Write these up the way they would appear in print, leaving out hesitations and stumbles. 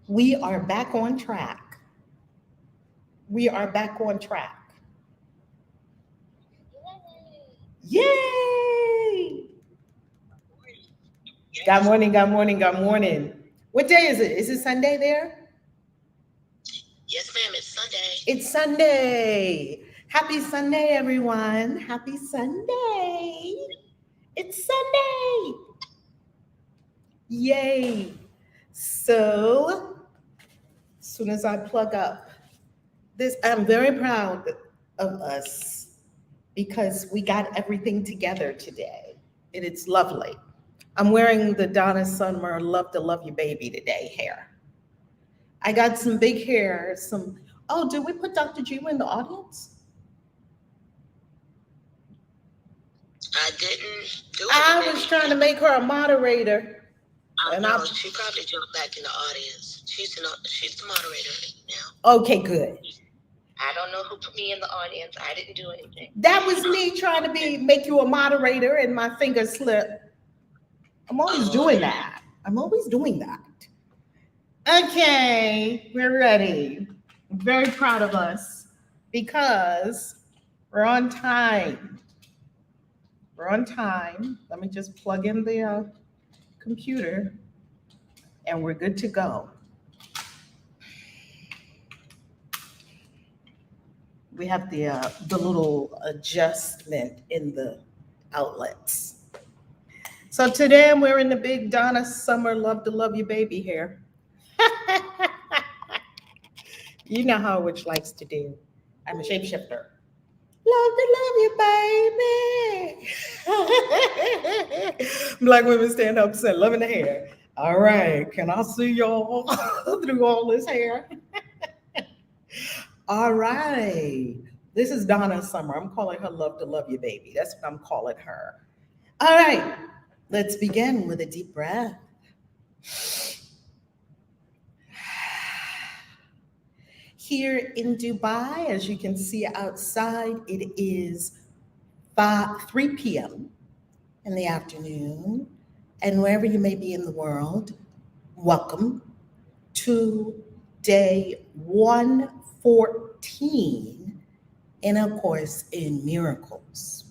We are back on track. We are back on track. Yay! Good morning, good morning, good morning. What day is it? Is it Sunday there? Yes, ma'am. It's Sunday. It's Sunday. Happy Sunday, everyone. Happy Sunday. It's Sunday. Yay. So, as soon as I plug up this, I'm very proud of us because we got everything together today. And it's lovely. I'm wearing the Donna Summer Love to Love You Baby today hair. I got some big hair, oh, did we put Dr. G in the audience? I didn't do it. I was trying to make her a moderator. She probably jumped back in the audience. She's the moderator now. Okay, good. I don't know who put me in the audience. I didn't do anything. That was me trying to make you a moderator and my finger slipped. I'm always doing that. I'm always doing that. Okay, we're ready. I'm very proud of us because we're on time. We're on time. Let me just plug in the computer and we're good to go. We have the little adjustment in the outlets. So today I'm wearing the big Donna Summer Love to Love You Baby hair. You know how a witch likes to do. I'm a shapeshifter. Love to love you, baby. Black women stand up and loving the hair. All right, can I see y'all through all this hair? All right. This is Donna Summer. I'm calling her Love to Love You, baby. That's what I'm calling her. All right. Let's begin with a deep breath. Here in Dubai, as you can see outside, it is 3 p.m. in the afternoon. And wherever you may be in the world, welcome to day 114 in a course in miracles.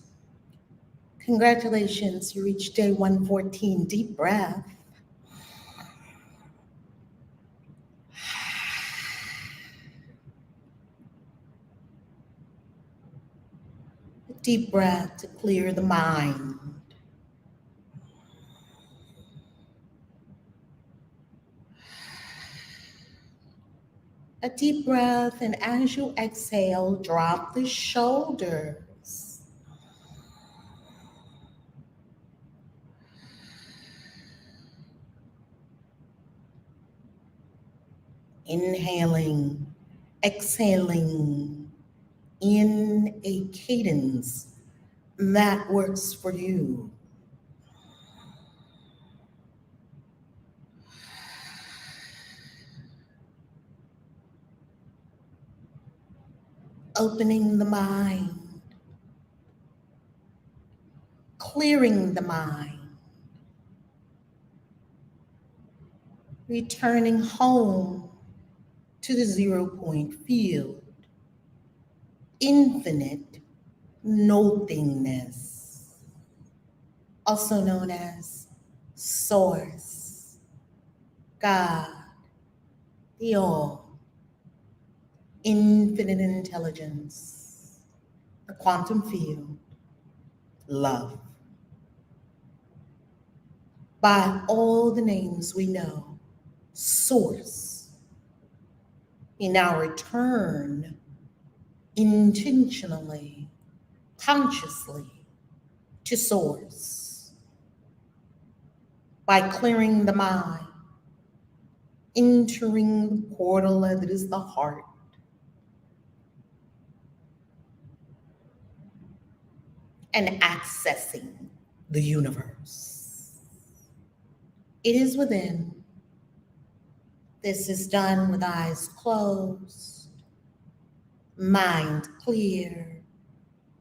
Congratulations, you reached day 114. Deep breath. Deep breath to clear the mind. A deep breath, and as you exhale, drop the shoulders. Inhaling, exhaling in a cadence that works for you. Opening the mind, clearing the mind, returning home to the 0 point field, infinite nothingness, also known as Source, God, the All, infinite intelligence, the quantum field, love. By all the names we know, Source. We now return intentionally, consciously to Source by clearing the mind, entering the portal that is the heart, and accessing the universe. It is within. This is done with eyes closed, mind clear,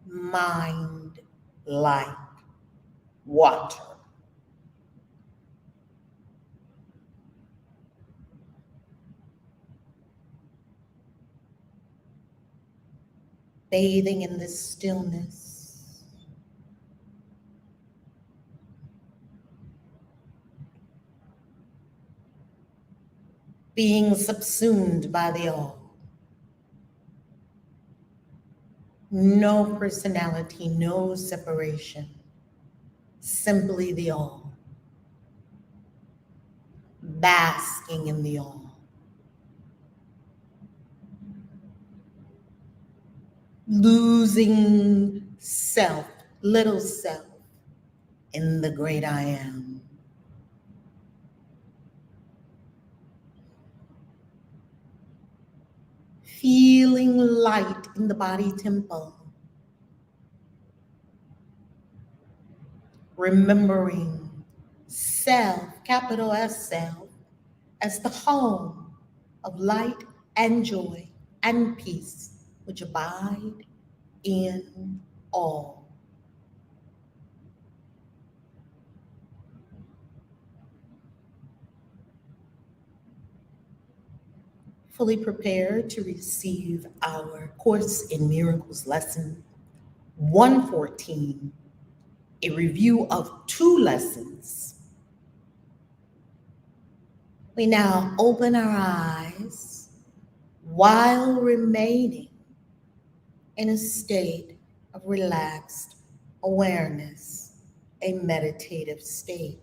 mind like water. bathing in this stillness. Being subsumed by the all. No personality, no separation, simply the all. Basking in the all. Losing self, little self, in the great I am. Feeling light in the body temple. Remembering self, capital S self, as the home of light and joy and peace, which abide in all. Fully prepared to receive our Course in Miracles lesson 114, a review of 2 lessons. We now open our eyes while remaining in a state of relaxed awareness, a meditative state.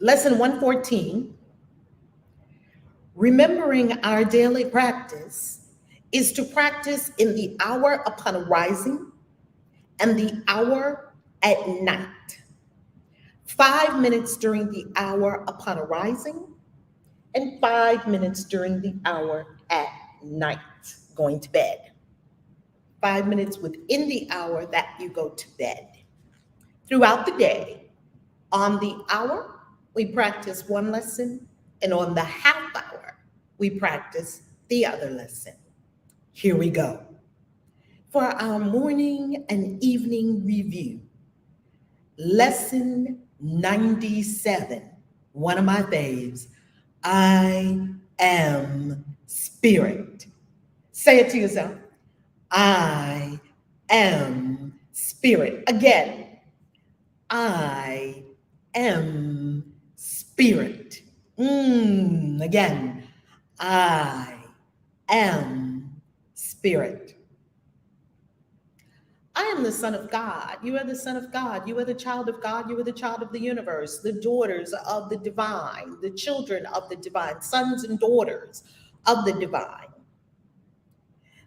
Lesson 114, remembering our daily practice is to practice in the hour upon rising and the hour at night. 5 minutes during the hour upon arising and 5 minutes during the hour at night, going to bed. 5 minutes within the hour that you go to bed. Throughout the day, on the hour, we practice one lesson, and on the half hour, we practice the other lesson. Here we go. For our morning and evening review, lesson 97, one of my faves, I am spirit. Say it to yourself. I am spirit. Again, I am spirit. Again, I am spirit. I am the Son of God. You are the Son of God. You are the child of God. You are the child of the universe, the daughters of the divine, the children of the divine, sons and daughters of the divine.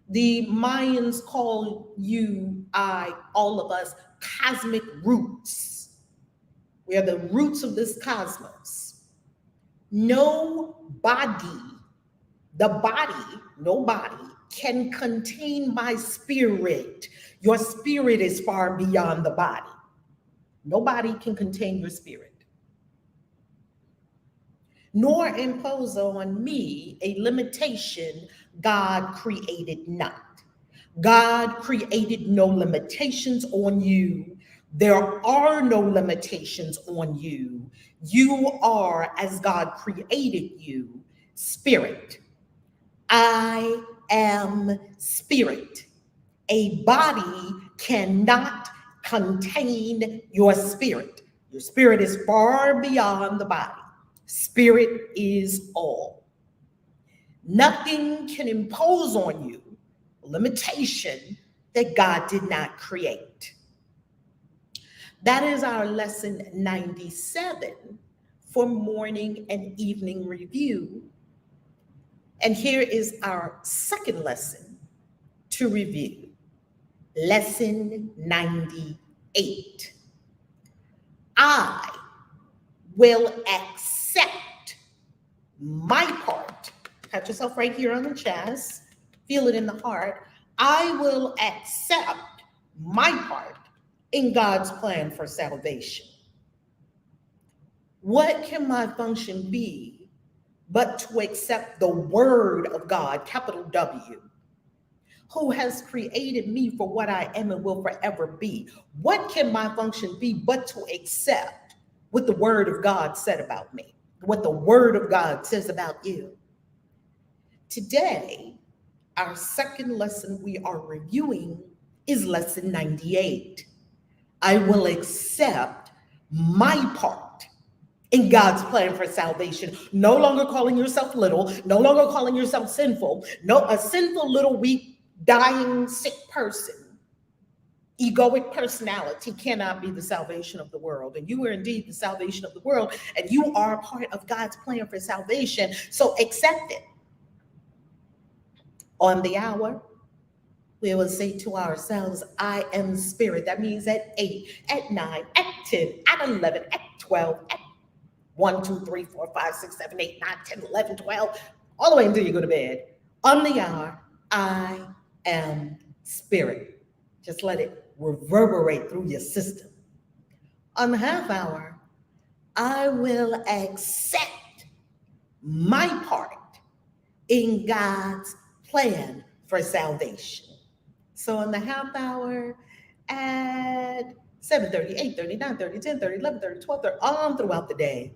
The Mayans call you, all of us, cosmic roots. We are the roots of this cosmos. Nobody can contain my spirit. Your spirit is far beyond the body. Nobody can contain your spirit, nor impose on me a limitation God created not. God created no limitations on you. There are no limitations on you. You are, as God created you, spirit. I am spirit. A body cannot contain your spirit. Your spirit is far beyond the body. Spirit is all. Nothing can impose on you a limitation that God did not create. That is our lesson 97 for morning and evening review. And here is our second lesson to review. Lesson 98. I will accept my part. Pat yourself right here on the chest. Feel it in the heart. I will accept my part in God's plan for salvation. What can my function be but to accept the Word of God, capital W, who has created me for what I am and will forever be? What can my function be but to accept what the Word of God said about me, what the Word of God says about you? Today, our second lesson we are reviewing is lesson 98. I will accept my part in God's plan for salvation. No longer calling yourself little, no longer calling yourself sinful. No, a sinful, little, weak, dying, sick person, egoic personality cannot be the salvation of the world. And you are indeed the salvation of the world, and you are a part of God's plan for salvation. So accept it. On the hour, we will say to ourselves, I am spirit. That means at 8, at 9, at 10, at 11, at 12, at 1, 2, 3, 4, 5, 6, 7, 8, 9, 10, 11, 12, all the way until you go to bed. On the hour, I am spirit. Just let it reverberate through your system. On the half hour, I will accept my part in God's plan for salvation. So on the half hour at 7:30, 8:30, 9:30, 10:30, 11:30, 12:30, on throughout the day,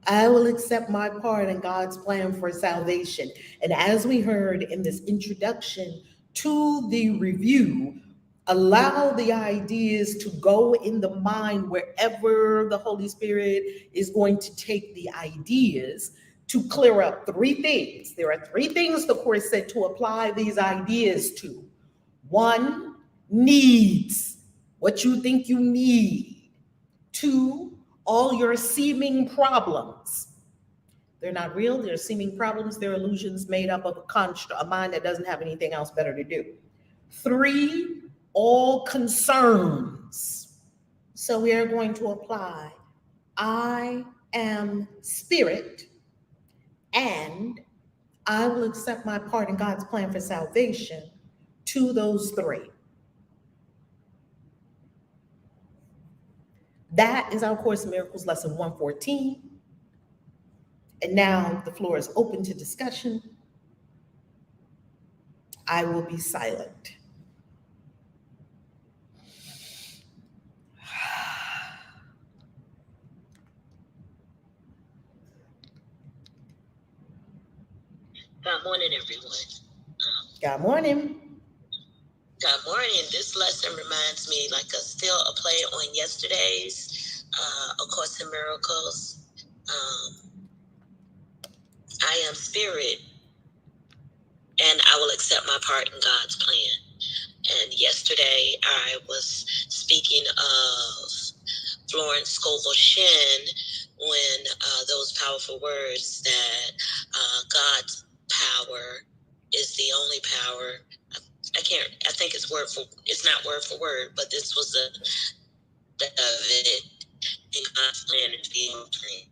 I will accept my part in God's plan for salvation. And as we heard in this introduction to the review, allow the ideas to go in the mind wherever the Holy Spirit is going to take the ideas to clear up three things. There are three things the Course said to apply these ideas to. One, needs, what you think you need. Two, all your seeming problems. They're not real, they're seeming problems, they're illusions made up of a construct, a mind that doesn't have anything else better to do. Three, all concerns. So we are going to apply I am spirit, and I will accept my part in God's plan for salvation to those three. That is our Course in Miracles lesson 114. And now the floor is open to discussion. I will be silent. Good morning, everyone. Good morning. Good morning. This lesson reminds me still a play on yesterday's A Course in Miracles. I am spirit, and I will accept my part in God's plan. And yesterday I was speaking of Florence Scovel Shinn when those powerful words that God's power is the only power. I think it's not word for word, but this was of it in God's plan and being trained.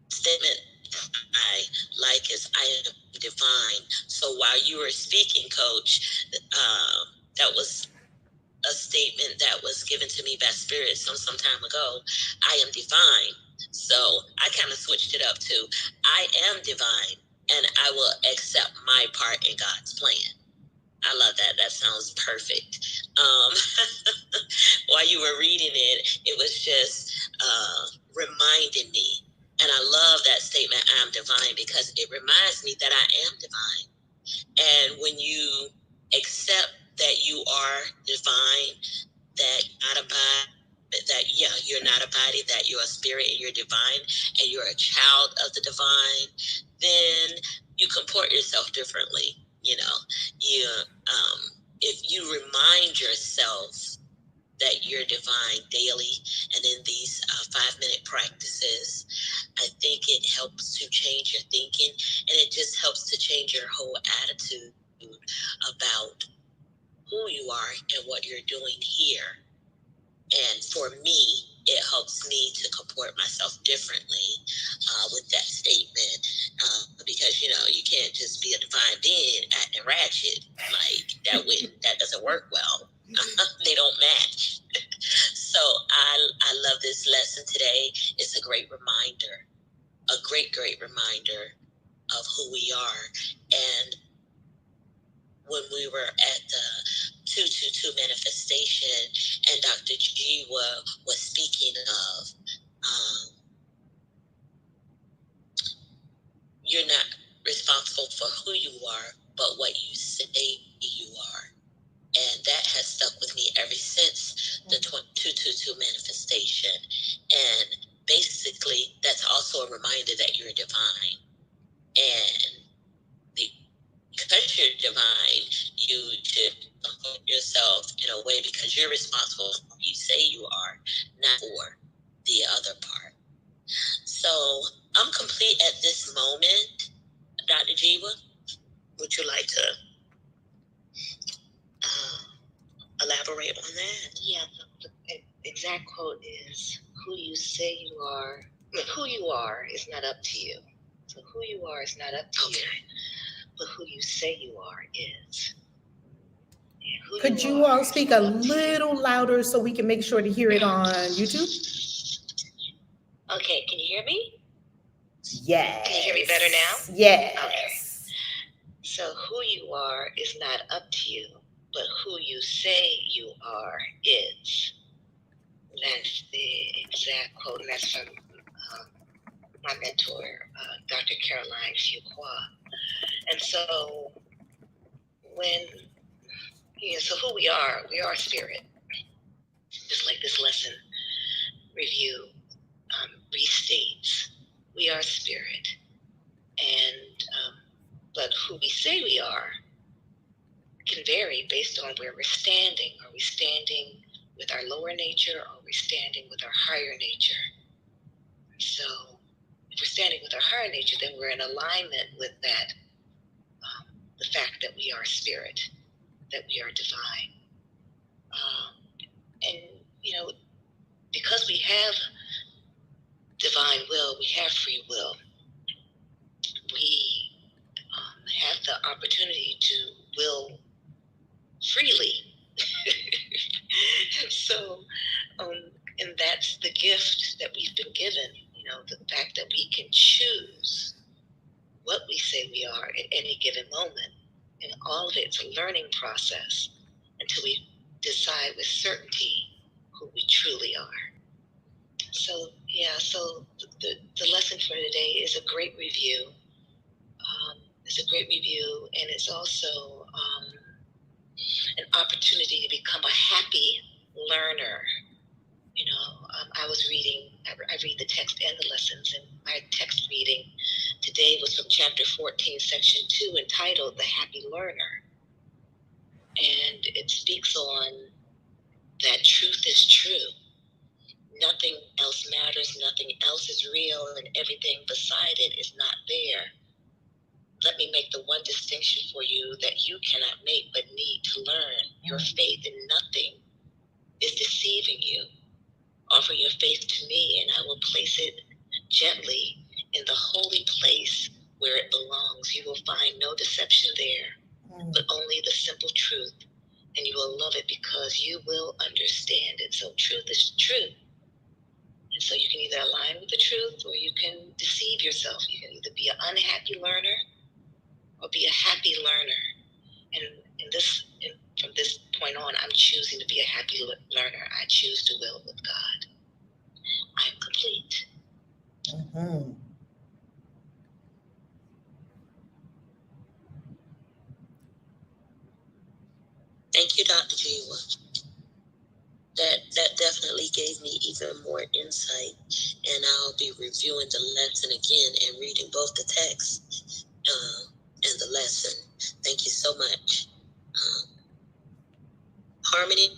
Statement I like is I am divine. So while you were speaking, Coach, that was a statement that was given to me by Spirit some time ago. I am divine. So I kind of switched it up to I am divine, and I will accept my part in God's plan. I love that. That sounds perfect. While you were reading it, it was just reminding me. And I love that statement, I am divine, because it reminds me that I am divine. And when you accept that you are divine, that you're not a body, that you're a spirit and you're divine, and you're a child of the divine, then you comport yourself differently. If you remind yourself that you're divine daily, and in these 5-minute practices, I think it helps to change your thinking, and it just helps to change your whole attitude about who you are and what you're doing here. And for me, it helps me to comport myself differently with that statement, because you can't just be a divine being acting ratchet. That doesn't work well. a great reminder of who we are. And when we were at the 222 manifestation and Dr. G was speaking of, you're not responsible for who you are, but what you say you are. And that has stuck with me ever since the 222 manifestation. And basically, that's also a reminder that you're divine. And because you're divine, you should support yourself in a way because you're responsible for who you say you are, not for the other part. So I'm complete at this moment. Dr. Jiwa, would you like to elaborate on that? Yeah, the exact quote is, who you say you are, who you are is not up to you. So who you are is not up to you, but who you say you are is. Could you all speak a little louder so we can make sure to hear it on YouTube? Okay, can you hear me? Yes. Can you hear me better now? Yes. Okay. So who you are is not up to you, but who you say you are is. That's the exact quote, and that's from my mentor, Dr. Caroline Fuqua. And so so who we are spirit. Just like this lesson review restates, we are spirit. And but who we say we are can vary based on where we're standing. Are we standing with our lower nature, or are we standing with our higher nature? So if we're standing with our higher nature, then we're in alignment with that, the fact that we are spirit, that we are divine. And, because we have divine will, we have free will, we have the opportunity to will freely. So, and that's the gift that we've been given, the fact that we can choose what we say we are at any given moment. And all of it's a learning process until we decide with certainty who we truly are. So, the lesson for today is a great review. It's a great review, and it's also an opportunity to become a happy learner. I read the text and the lessons, and my text reading today was from chapter 14, section 2, entitled The Happy Learner. And it speaks on that truth is true. Nothing else matters, nothing else is real, and everything beside it is not there. Let me make the one distinction for you that you cannot make but need to learn. Your faith in nothing is deceiving you. Offer your faith to me, and I will place it gently in the holy place where it belongs. You will find no deception there, but only the simple truth, and you will love it because you will understand it. So truth is truth. And so you can either align with the truth, or you can deceive yourself. You can either be an unhappy learner or be a happy learner. And from this point on, I'm choosing to be a happy learner. I choose to will with God. I'm complete. Mm-hmm. Thank you, Dr. Jiwa. That definitely gave me even more insight, and I'll be reviewing the lesson again and reading both the text and the lesson. Thank you so much. Harmony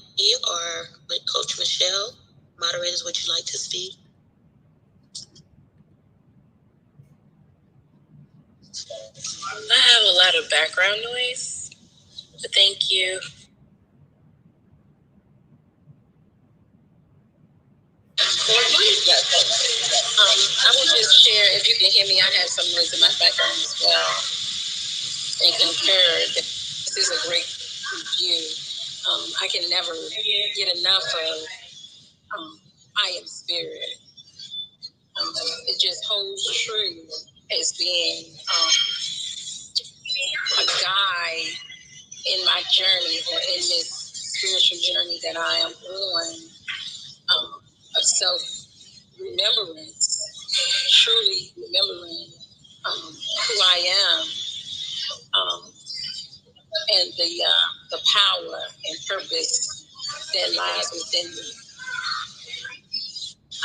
or Coach Michelle, moderators, would you like to speak? I have a lot of background noise, but thank you. I will just share, if you can hear me, I have some noise in my background as well. And concur that this is a great review. I can never get enough of I am spirit. It just holds true as being a guide in my journey or in this spiritual journey that I am on, of self-remembrance, truly remembering who I am, and the power and purpose that lies within me.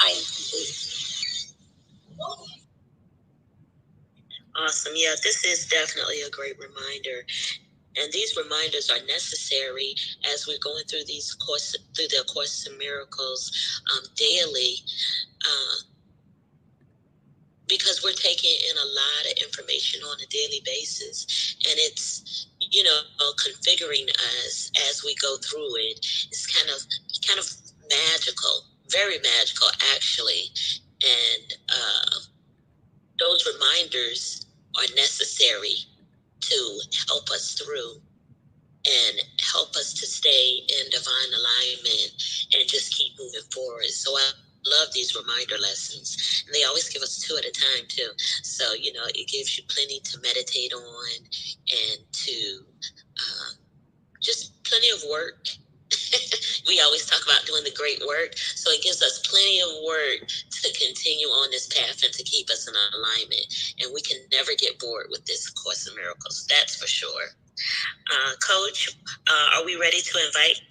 I am complete. Awesome. Yeah, this is definitely a great reminder. And these reminders are necessary as we're going through the Course in Miracles daily, because we're taking in a lot of information on a daily basis, and it's configuring us as we go through it. It's kind of magical, very magical actually, and those reminders are necessary to help us through and help us to stay in divine alignment and just keep moving forward. So I love these reminder lessons, and they always give us 2 at a time too. So it gives you plenty to meditate on and to just plenty of work. We always talk about doing the great work, so it gives us plenty of work to continue on this path and to keep us in alignment. And we can never get bored with this Course in Miracles, that's for sure. Coach, are we ready to invite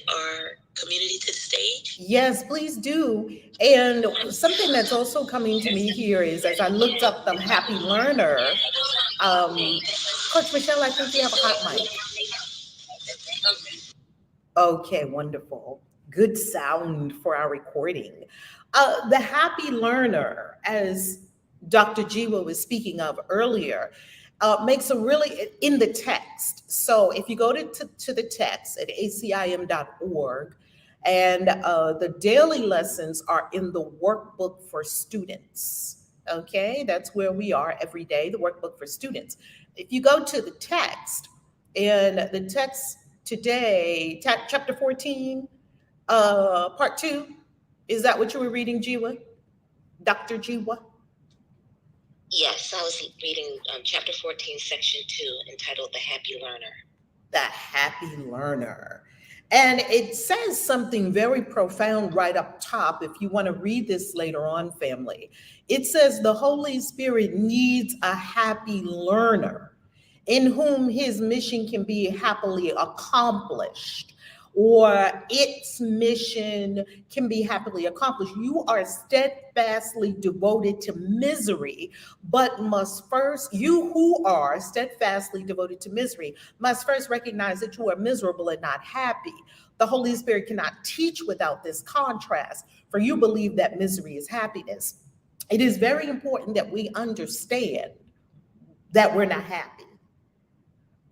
our community to the stage? Yes, please do. And something that's also coming to me here is, as I looked up the happy learner, Coach Michelle, I think you have a hot mic. Okay, wonderful. Good sound for our recording. The happy learner, as Dr. Jiwa was speaking of earlier, makes a really, in the text. So if you go to the text at acim.org, and the daily lessons are in the workbook for students. Okay, that's where we are every day, the workbook for students. If you go to the text, and the text today, chapter 14, part 2, is that what you were reading, Jiwa? Dr. Jiwa? Yes, I was reading chapter 14, section 2, entitled The Happy Learner. The Happy Learner. And it says something very profound right up top. If you want to read this later on, family, it says the Holy Spirit needs a happy learner in whom his mission can be happily accomplished, or its mission can be happily accomplished. You are steadfastly devoted to misery, but you who are steadfastly devoted to misery must first recognize that you are miserable and not happy. The Holy Spirit cannot teach without this contrast, for you believe that misery is happiness. It is very important that we understand that we're not happy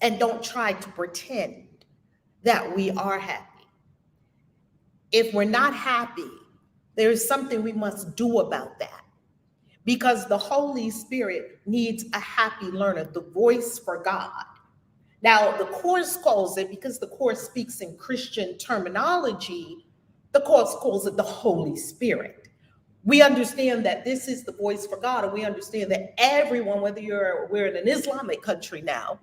and don't try to pretend that we are happy. If we're not happy, there is something we must do about that, because the Holy Spirit needs a happy learner, the voice for God. Now, the Course calls it, because the Course speaks in Christian terminology, the Course calls it the Holy Spirit. We understand that this is the voice for God, and we understand that everyone, we're in an Islamic country now,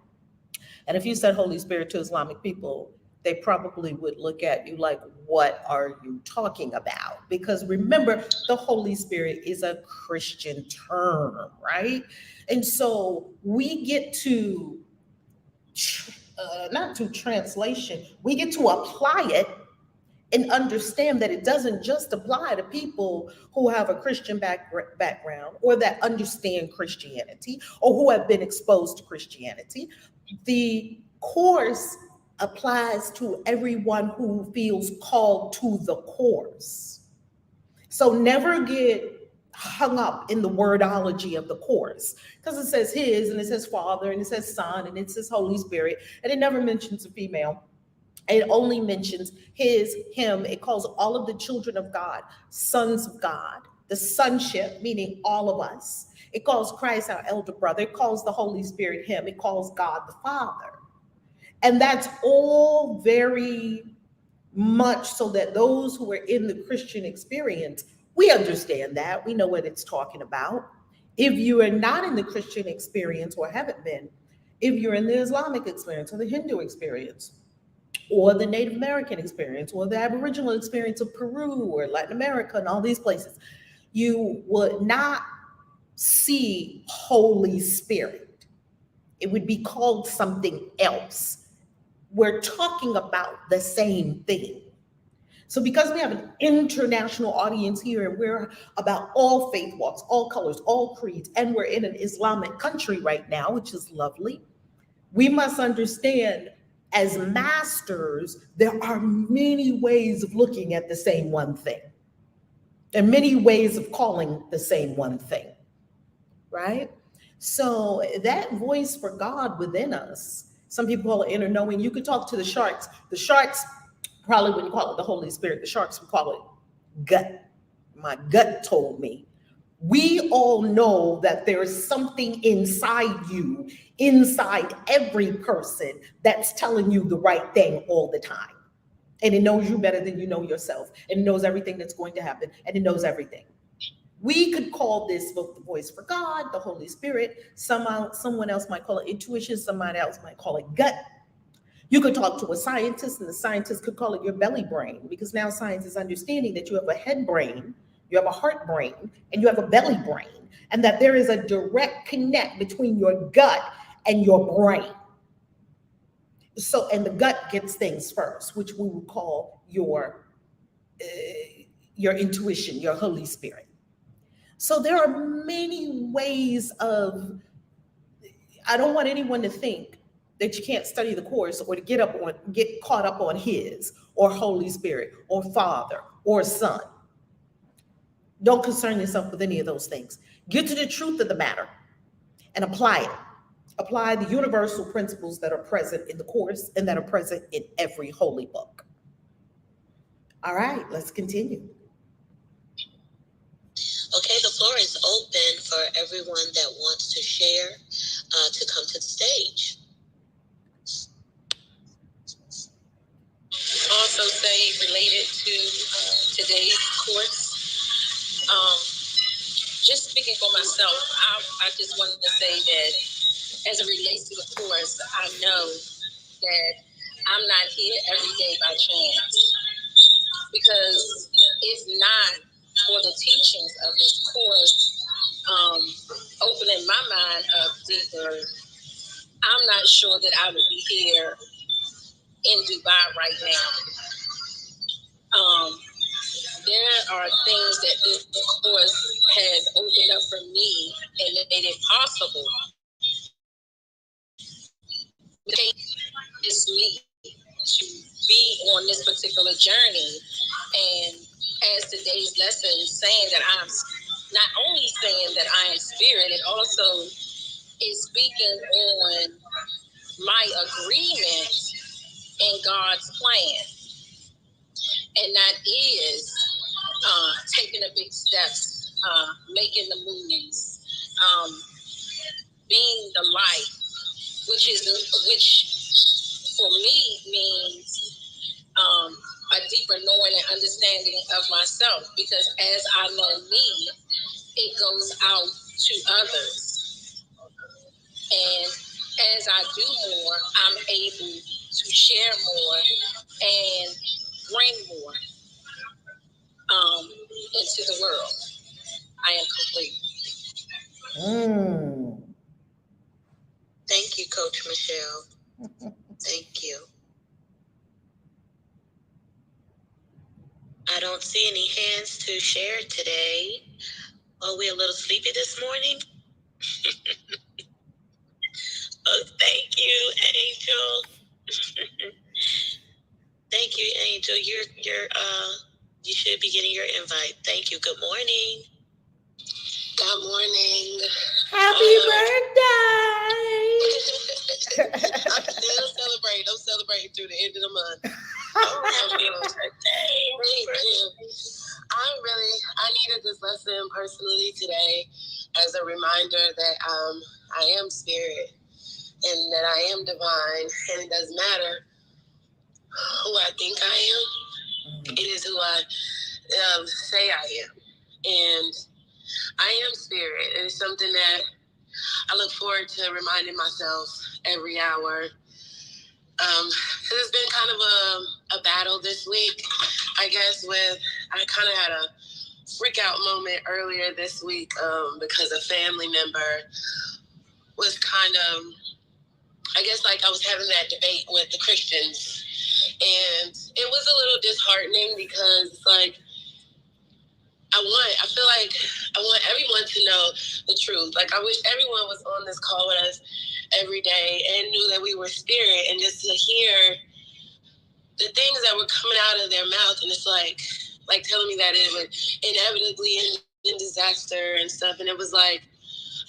and if you said Holy Spirit to Islamic people, they probably would look at you like, what are you talking about? Because remember, the Holy Spirit is a Christian term, right? And so we get to, not to translation, we get to apply it and understand that it doesn't just apply to people who have a Christian background or that understand Christianity or who have been exposed to Christianity. The Course applies to everyone who feels called to the Course. So never get hung up in the wordology of the Course, because it says his, and it says Father, and it says Son, and it says Holy Spirit, and it never mentions a female. It only mentions his, him. It calls all of the children of God sons of God, the sonship, meaning all of us. It calls Christ our elder brother. It calls the Holy Spirit him. It calls God the Father. And that's all very much so that those who are in the Christian experience, we understand that. We know what it's talking about. If you are not in the Christian experience or haven't been, if you're in the Islamic experience or the Hindu experience or the Native American experience or the Aboriginal experience of Peru or Latin America and all these places, you would not see Holy Spirit. It would be called something else. We're talking about the same thing. So because we have an international audience here and we're about all faith walks, all colors, all creeds, and we're in an Islamic country right now, which is lovely, we must understand as masters, there are many ways of looking at the same one thing and many ways of calling the same one thing, right? So that voice for God within us, some people call it inner knowing. You could talk to the sharks. The sharks probably wouldn't call it the Holy Spirit. The sharks would call it gut. My gut told me. We all know that there is something inside you, inside every person, that's telling you the right thing all the time. And it knows you better than you know yourself. And it knows everything that's going to happen. And it knows everything. We could call this both the voice for God, the Holy Spirit. Someone else might call it intuition. Somebody else might call it gut. You could talk to a scientist, and the scientist could call it your belly brain, because now science is understanding that you have a head brain, you have a heart brain, and you have a belly brain, and that there is a direct connect between your gut and your brain. So, and the gut gets things first, which we would call your intuition, your Holy Spirit. So there are many ways of, I don't want anyone to think that you can't study the course or to get caught up on his or Holy Spirit or Father or Son. Don't concern yourself with any of those things. Get to the truth of the matter and apply it. Apply the universal principles that are present in the course and that are present in every holy book. All right, let's continue. Okay, the floor is open for everyone that wants to share to come to the stage. Also say related to today's course, just speaking for myself, I just wanted to say that as it relates to the course, I know that I'm not here every day by chance, because if not for the teachings of this course opening my mind up deeper, I'm not sure that I would be here in Dubai right now. There are things that this course has opened up for me and made it possible to take this leap to be on this particular journey. And as today's lesson is saying that I'm not only saying that I am spirit, it also is speaking on my agreement in God's plan. And that is taking the big steps, making the moves, being the light, which for me means a deeper knowing and understanding of myself. Because as I know me, it goes out to others, and as I do more, I'm able to share more and bring more into the world. I am complete. Thank you, Coach Michelle. Thank you. I don't see any hands to share today. Are we a little sleepy this morning? Oh, thank you, Angel. Thank you, Angel. You should be getting your invite. Thank you. Good morning. Good morning. Happy birthday! I'm celebrating through the end of the month. Happy birthday. Thank you. I needed this lesson personally today as a reminder that I am spirit and that I am divine, and it doesn't matter who I think I am. It is who I say I am. And I am spirit. It is something that I look forward to reminding myself every hour. It's been kind of a battle this week, I guess, I kind of had a freak out moment earlier this week because a family member was kind of, I guess, like I was having that debate with the Christians. And it was a little disheartening because it's like, I feel like I want everyone to know the truth. Like, I wish everyone was on this call with us every day and knew that we were spirit, and just to hear the things that were coming out of their mouth, and it's like telling me that it would inevitably end in disaster and stuff. And it was like,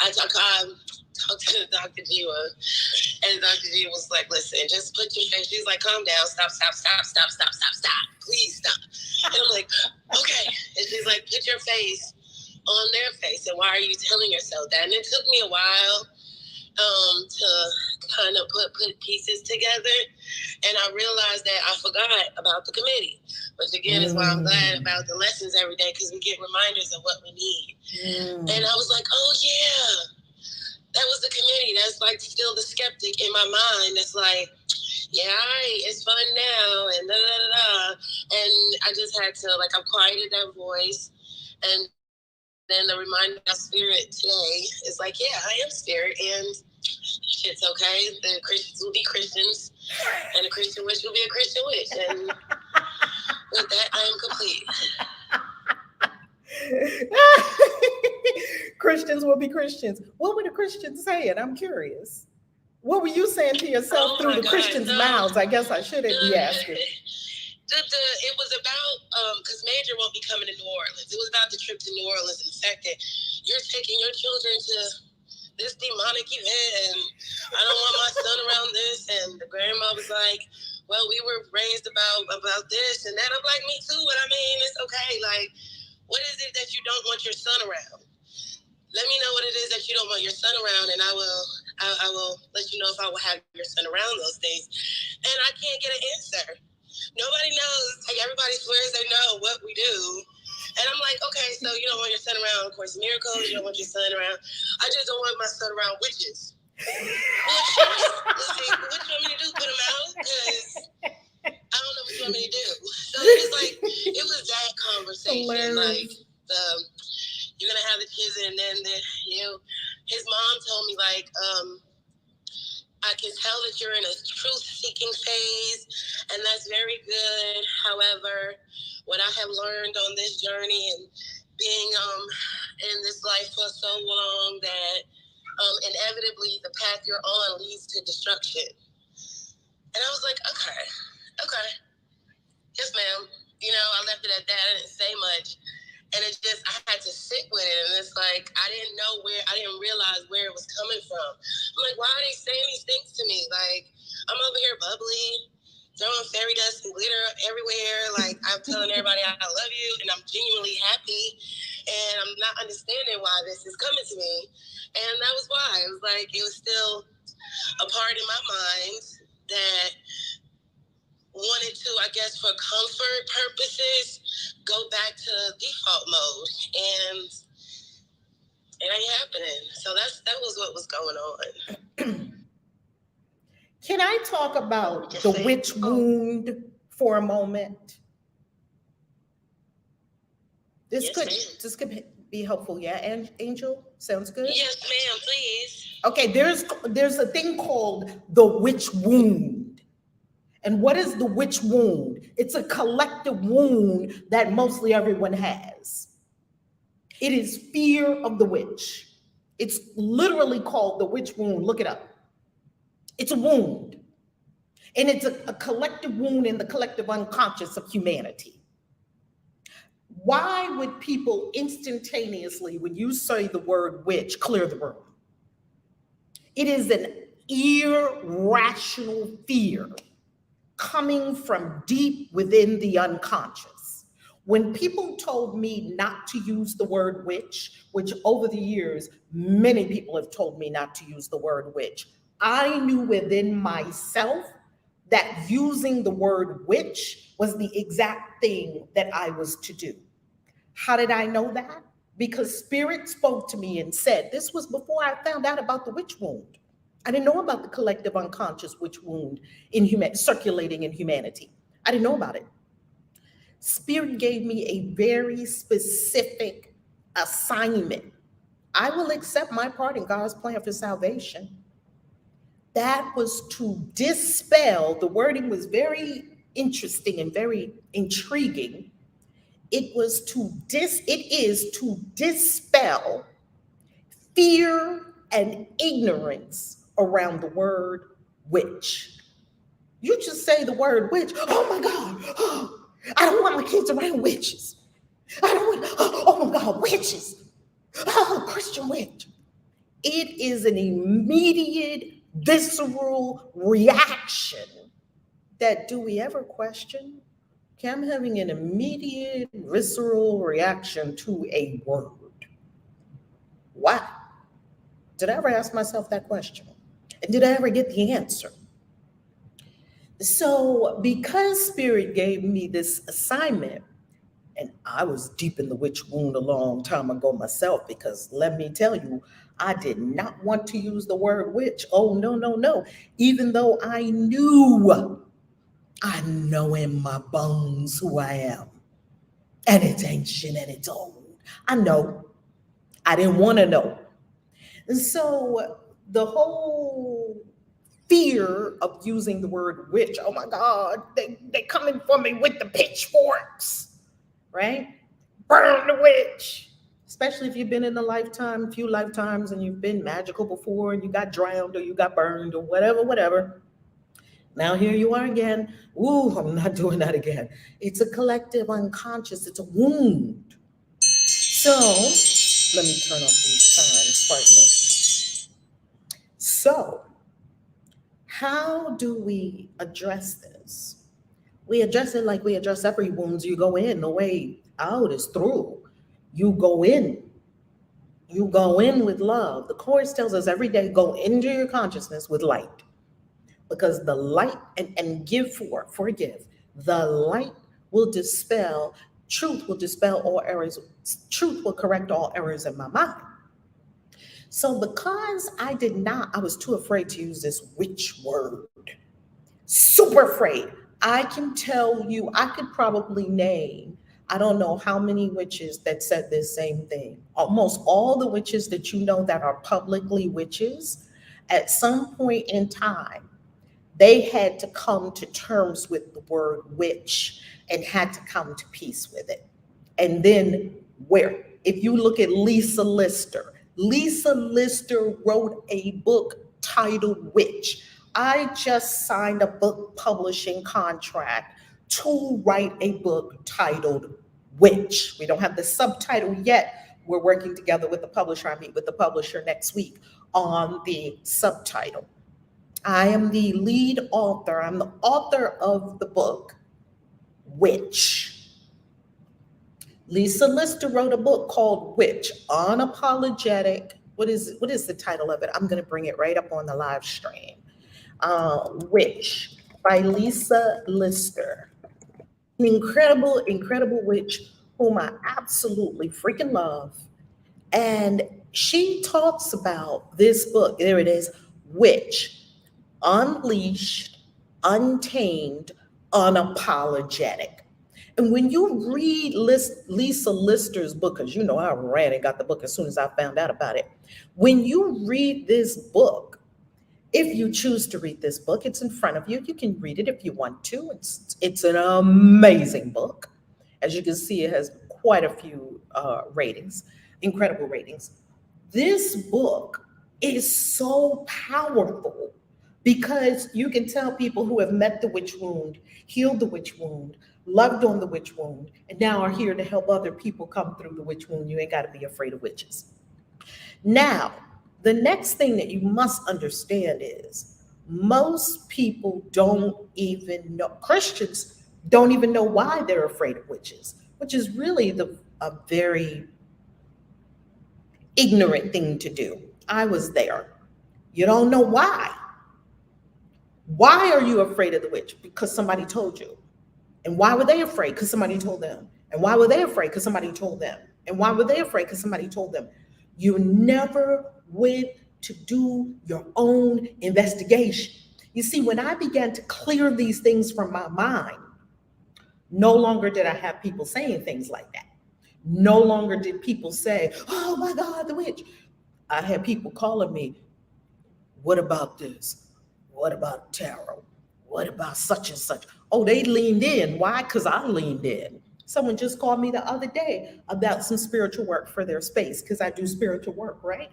I talked to Dr. Jiwa, and Dr. Jiwa was like, listen, just put your face. She's like, calm down, stop, please stop. And I'm like, okay. And she's like, put your face on their face, and why are you telling yourself that? And it took me a while to kind of put pieces together, and I realized that I forgot about the committee, which again is why I'm glad about the lessons every day, because we get reminders of what we need. And I was like, oh yeah, that was the committee. That's like still the skeptic in my mind. That's like, yeah, all right, it's fun now, and da da da da. And I just had to, like, I quieted that voice, and then the reminder of spirit today is like, yeah, I am spirit, and it's okay. The Christians will be Christians, and a Christian witch will be a Christian witch. And with that, I am complete. Christians will be Christians. What were the Christians saying? I'm curious. What were you saying to yourself through the Christians' mouths? I guess I shouldn't be asking. It was about, because Major won't be coming to New Orleans. It was about the trip to New Orleans and the fact that you're taking your children to this demonic event, and I don't want my son around this. And the grandma was like, well, we were raised about this and that. I'm like, me too, but I mean, it's okay. Like, what is it that you don't want your son around? Let me know what it is that you don't want your son around, and I will let you know if I will have your son around those things. And I can't get an answer. Nobody knows. Like, everybody swears they know what we do. And I'm like, okay, so you don't want your son around Course in Miracles, you don't want your son around. I just don't want my son around witches. Bullshit. Let's see, what you want me to do? Put him out? Because I don't know what you want me to do. So it was like, it was that conversation. Like, you're going to have the kids, and then his mom told me, like, I can tell that you're in a truth-seeking phase, and that's very good. However, what I have learned on this journey and being in this life for so long, that inevitably the path you're on leads to destruction. And I was like, okay, yes, ma'am. You know, I left it at that. I didn't say much. And it just, I had to sit with it. And it's like, I didn't realize where it was coming from. I'm like, why are they saying these things to me? Like, I'm over here bubbly, throwing fairy dust and glitter everywhere. Like, I'm telling everybody I love you, and I'm genuinely happy. And I'm not understanding why this is coming to me. And that was why. It was like, it was still a part in my mind that wanted to, I guess, for comfort purposes, go back to default mode, and it ain't happening. So that was what was going on. Can I talk about the witch wound for a moment? This could be helpful. Yeah, and Angel, sounds good? Yes, ma'am, please. Okay, there's a thing called the witch wound. And what is the witch wound? It's a collective wound that mostly everyone has. It is fear of the witch. It's literally called the witch wound. Look it up. It's a wound. And it's a collective wound in the collective unconscious of humanity. Why would people instantaneously, when you say the word witch, clear the room? It is an irrational fear coming from deep within the unconscious. When people told me not to use the word witch, which over the years, many people have told me not to use the word witch, I knew within myself that using the word witch was the exact thing that I was to do. How did I know that? Because Spirit spoke to me and said, this was before I found out about the witch wound. I didn't know about the collective unconscious witch wound circulating in humanity. I didn't know about it. Spirit gave me a very specific assignment. I will accept my part in God's plan for salvation. That was to dispel, the wording was very interesting and very intriguing. It is to dispel fear and ignorance around the word witch. You just say the word witch, oh my God, oh, I don't want my kids around witches. I don't want, oh my God, witches. Oh, Christian witch. It is an immediate, visceral reaction that, do we ever question? Okay, I'm having an immediate, visceral reaction to a word. Why? Did I ever ask myself that question? And did I ever get the answer? So, because Spirit gave me this assignment, and I was deep in the witch wound a long time ago myself, because let me tell you, I did not want to use the word witch. Oh, no, no, no. Even though I know in my bones who I am. And it's ancient and it's old. I know. I didn't want to know. And so the whole fear of using the word witch, oh my God, they coming for me with the pitchforks, right? Burn the witch. Especially if you've been in a few lifetimes, and you've been magical before, and you got drowned or you got burned or whatever. Now here you are again. Ooh, I'm not doing that again. It's a collective unconscious. It's a wound. So let me turn off these times. Pardon me. So how do we address this? We address it like we address every wound. You go in. The way out is through. You go in. You go in with love. The Course tells us every day, go into your consciousness with light. Because the light, and forgive, the light will dispel, truth will dispel all errors, truth will correct all errors in my mind. So because I was too afraid to use this witch word, super afraid. I can tell you, I could probably name, I don't know how many witches that said this same thing. Almost all the witches that you know that are publicly witches, at some point in time, they had to come to terms with the word witch and had to come to peace with it. And then if you look at Lisa Lister wrote a book titled Witch. I just signed a book publishing contract to write a book titled Witch. We don't have the subtitle yet. We're working together with the publisher. I meet with the publisher next week on the subtitle. I am the lead author. I'm the author of the book, Witch. Lisa Lister wrote a book called Witch, Unapologetic. What is the title of it? I'm going to bring it right up on the live stream. Witch by Lisa Lister. An incredible, incredible witch whom I absolutely freaking love. And she talks about this book. There it is, Witch. Unleashed, untamed, unapologetic. And when you read Lisa Lister's book, because you know I ran and got the book as soon as I found out about it. When you read this book, if you choose to read this book, it's in front of you. You can read it if you want to. It's an amazing book. As you can see, it has quite a few ratings, incredible ratings. This book is so powerful, because you can tell people who have met the witch wound, healed the witch wound, loved on the witch wound, and now are here to help other people come through the witch wound. You ain't got to be afraid of witches. Now, the next thing that you must understand is most people don't even know, Christians don't even know why they're afraid of witches, which is really a very ignorant thing to do. I was there. You don't know why. Why are you afraid of the witch? Because somebody told you. And why were they afraid? Because somebody told them. And why were they afraid? Because somebody told them. And why were they afraid? Because somebody told them. You never went to do your own investigation. You see, when I began to clear these things from my mind, no longer did I have people saying things like that. No longer did people say, oh my God, the witch. I had people calling me, what about this? What about tarot? What about such and such? Oh, they leaned in. Why? Because I leaned in. Someone just called me the other day about some spiritual work for their space, because I do spiritual work, right?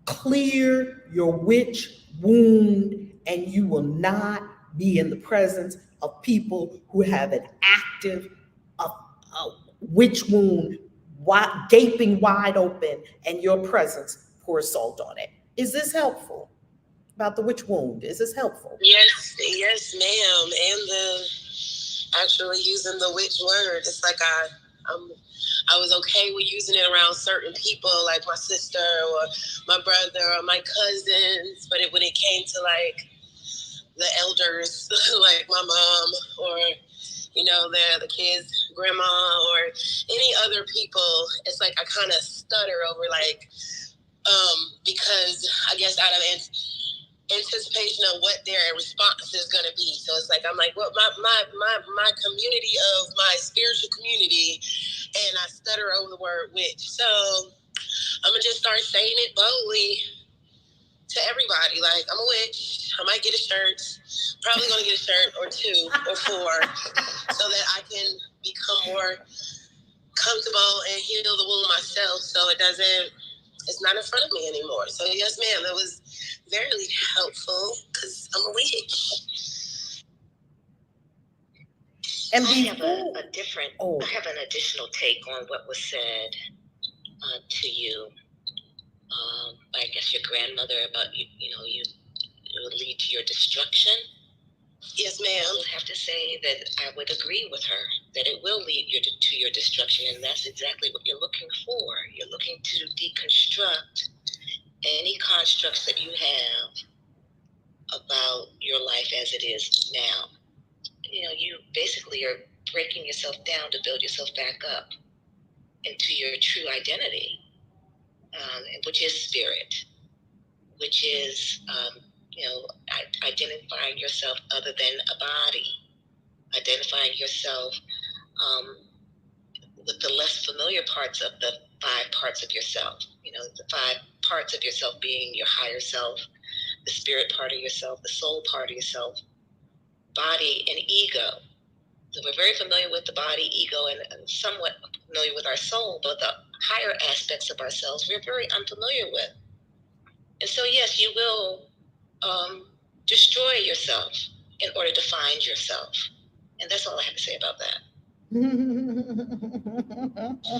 Clear your witch wound, and you will not be in the presence of people who have an active witch wound gaping wide open, and your presence pours salt on it. Is this helpful? About the witch wound, is this helpful? Yes, ma'am. And the actually using the witch word, it's like I was okay with using it around certain people, like my sister or my brother or my cousins, but when it came to like the elders, like my mom or the kids' grandma or any other people, it's like I kind of stutter over because I guess out of anticipation of what their response is going to be. So it's like I'm like, well, my community of my spiritual community, and I stutter over the word witch. So I'm gonna just start saying it boldly to everybody. Like, I'm a witch. I might get a shirt. Probably gonna get a shirt or 2 or 4, so that I can become more comfortable and heal the wound myself, so it's not in front of me anymore. So yes, ma'am, it was very helpful because I'm a witch. And I have I have an additional take on what was said to you. I guess your grandmother about you would lead to your destruction. Yes, ma'am. I would have to say that I would agree with her that it will lead you to your destruction, and that's exactly what you're looking for. You're looking to deconstruct any constructs that you have about your life as it is now. You basically are breaking yourself down to build yourself back up into your true identity, which is spirit, which is identifying yourself other than a body, identifying yourself with the less familiar parts of the 5 parts of yourself. The 5 parts of yourself being your higher self, the spirit part of yourself, the soul part of yourself, body, and ego. So we're very familiar with the body, ego, and somewhat familiar with our soul, but the higher aspects of ourselves we're very unfamiliar with. And so, yes, you will destroy yourself in order to find yourself. And that's all I have to say about that.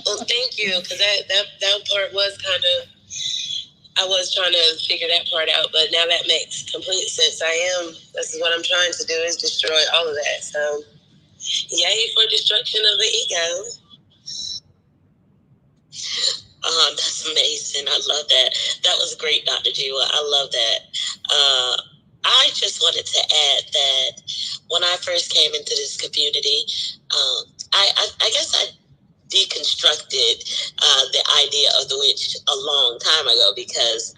Well, thank you, because that part was kind of, I was trying to figure that part out, but now that makes complete sense. This is what I'm trying to do, is destroy all of that. So, yay for destruction of the ego. That's amazing. I love that. That was great, Dr. Jiwa. I love that. I just wanted to add that when I first came into this community, I guess I deconstructed the idea of the witch a long time ago, because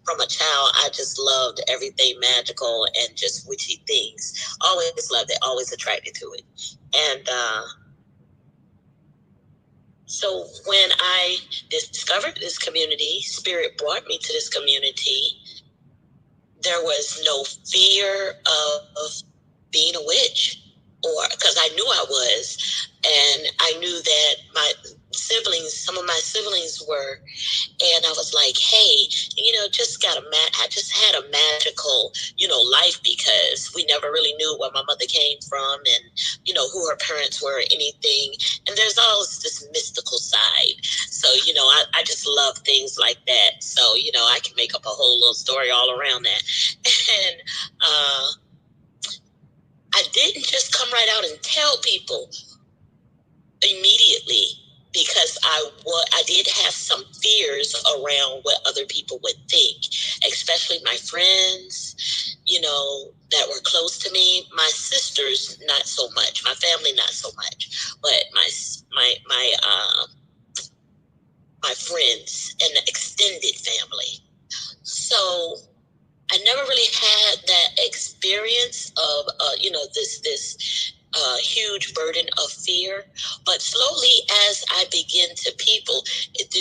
from a child, I just loved everything magical and just witchy things. Always loved it, always attracted to it. And so when I discovered this community, Spirit brought me to this community, there was no fear of being a witch, or because I knew I was, and I knew that some of my siblings were, and I was like, hey, I just had a magical, life, because we never really knew where my mother came from and, who her parents were or anything. And there's always this mystical side. So, I just love things like that. So, I can make up a whole little story all around that. And I didn't just come right out and tell people immediately, because I did have some fears around what other people would think. especially my friends, you know, that were close to me. My sisters, not so much. My family, not so much. But my friends and the extended family. So I never really had that experience of, this huge burden of fear. But slowly, as I begin to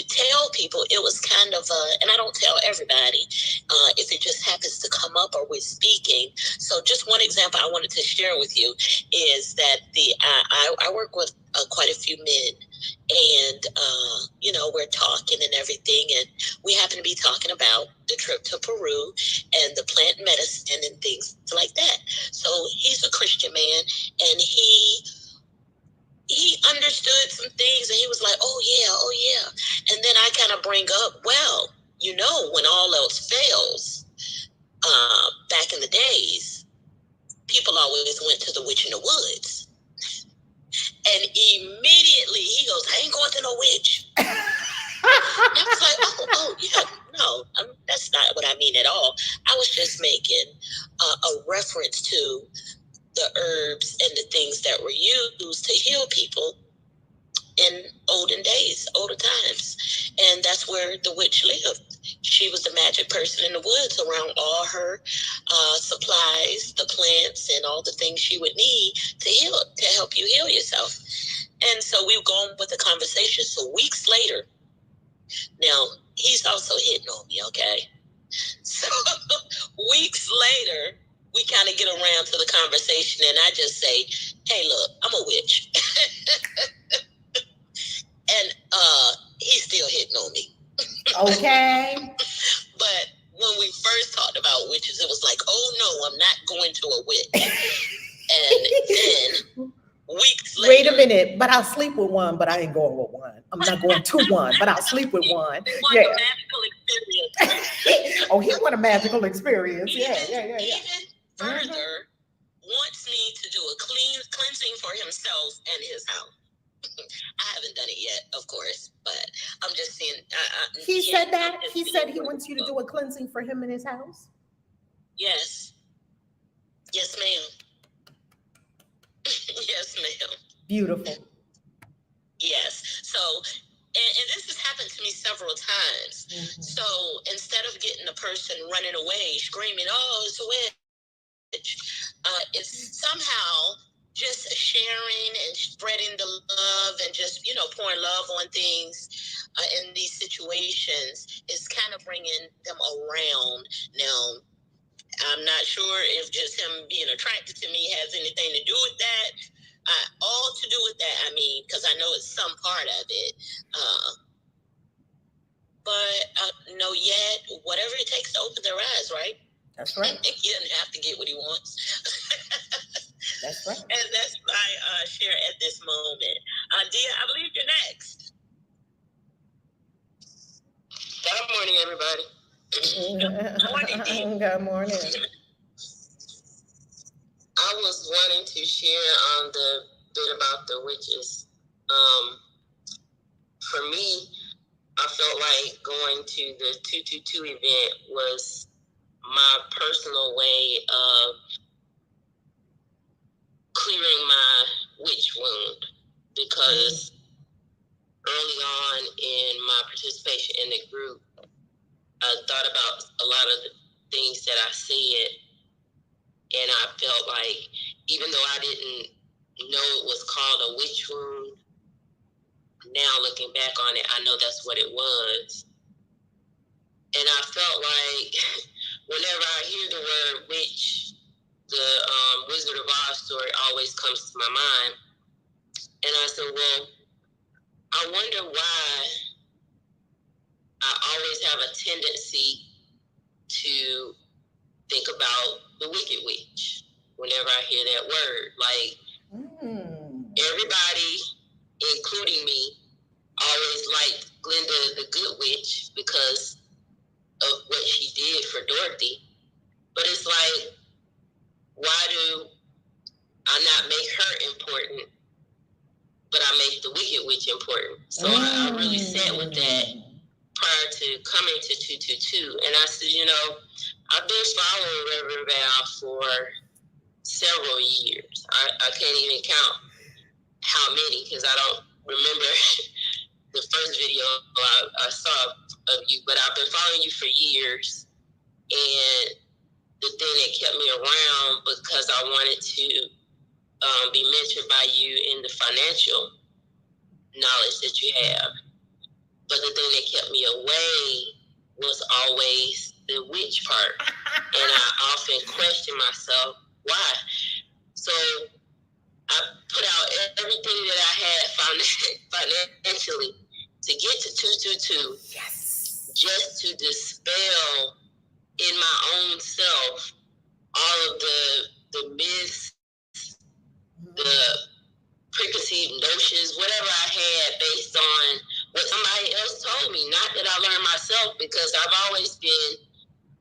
tell people, it was kind of and I don't tell everybody if it just happens to come up or we're speaking. So just one example I wanted to share with you is that I work with quite a few men, and we're talking and everything, and we happen to be talking about the trip to Peru and the plant medicine and things like that. So he's a Christian man, and he understood some things, and he was like, oh yeah. And then I kind of bring up, well, when all else fails, back in the days, people always went to the witch in the woods. And immediately he goes, I ain't going to no witch. And I was like, oh yeah, no, that's not what I mean at all. I was just making a reference to the herbs and the things that were used to heal people in older times. And that's where the witch lived. She was the magic person in the woods around all her supplies, the plants, and all the things she would need to help you heal yourself. And so we go on with the conversation. So weeks later, now he's also hitting on me, okay? So weeks later, we kind of get around to the conversation, and I just say, hey, look, I'm a witch. And he's still hitting on me. Okay. But when we first talked about witches, it was like, oh no, I'm not going to a witch. And then weeks later. Wait a minute, but I'll sleep with one, but I ain't going with one. I'm not going to one, but I'll sleep with one. Yeah. A magical experience. Oh, he want a magical experience. Even Yeah. further, wants me to do a cleansing for himself and his house. I haven't done it yet, of course, but I'm just saying. He said that? He said he wants you to do a cleansing for him in his house? Yes. Yes, ma'am. Yes, ma'am. Beautiful. Yes. So, and this has happened to me several times. Mm-hmm. So instead of getting the person running away, screaming, oh, it's a witch, it's somehow just sharing and spreading the love and just, pouring love on things in these situations is kind of bringing them around. Now, I'm not sure if just him being attracted to me has anything to do with that. All to do with that, I mean, because I know it's some part of it. But no, yet, whatever it takes to open their eyes, right? That's right. He doesn't have to get what he wants. That's right. And that's my share at this moment. Dia, I believe you're next. Good morning, everybody. Good morning, Dia. Good morning. I was wanting to share on the bit about the witches. For me, I felt like going to the 222 event was my personal way of clearing my witch wound, because early on in my participation in the group, I thought about a lot of the things that I said, and I felt like even though I didn't know it was called a witch wound, now looking back on it, I know that's what it was. And I felt like whenever I hear the word witch, the Wizard of Oz story always comes to my mind. And I said, well, I wonder why I always have a tendency to think about the Wicked Witch whenever I hear that word. Like, everybody, including me, always liked Glinda the Good Witch because of what she did for Dorothy. But it's like, why do I not make her important, but I make the Wicked Witch important? So I really sat with that prior to coming to 222. And I said, you know, I've been following Reverend Val for several years. I can't even count how many, because I don't remember the first video I saw of you, but I've been following you for years. And the thing that kept me around because I wanted to be mentored by you in the financial knowledge that you have. But the thing that kept me away was always the witch part. And I often question myself, why? So I put out everything that I had financially to get to 222, Yes. just to dispel in my own self all of the myths, the preconceived notions, whatever I had based on what somebody else told me. Not that I learned myself, because I've always been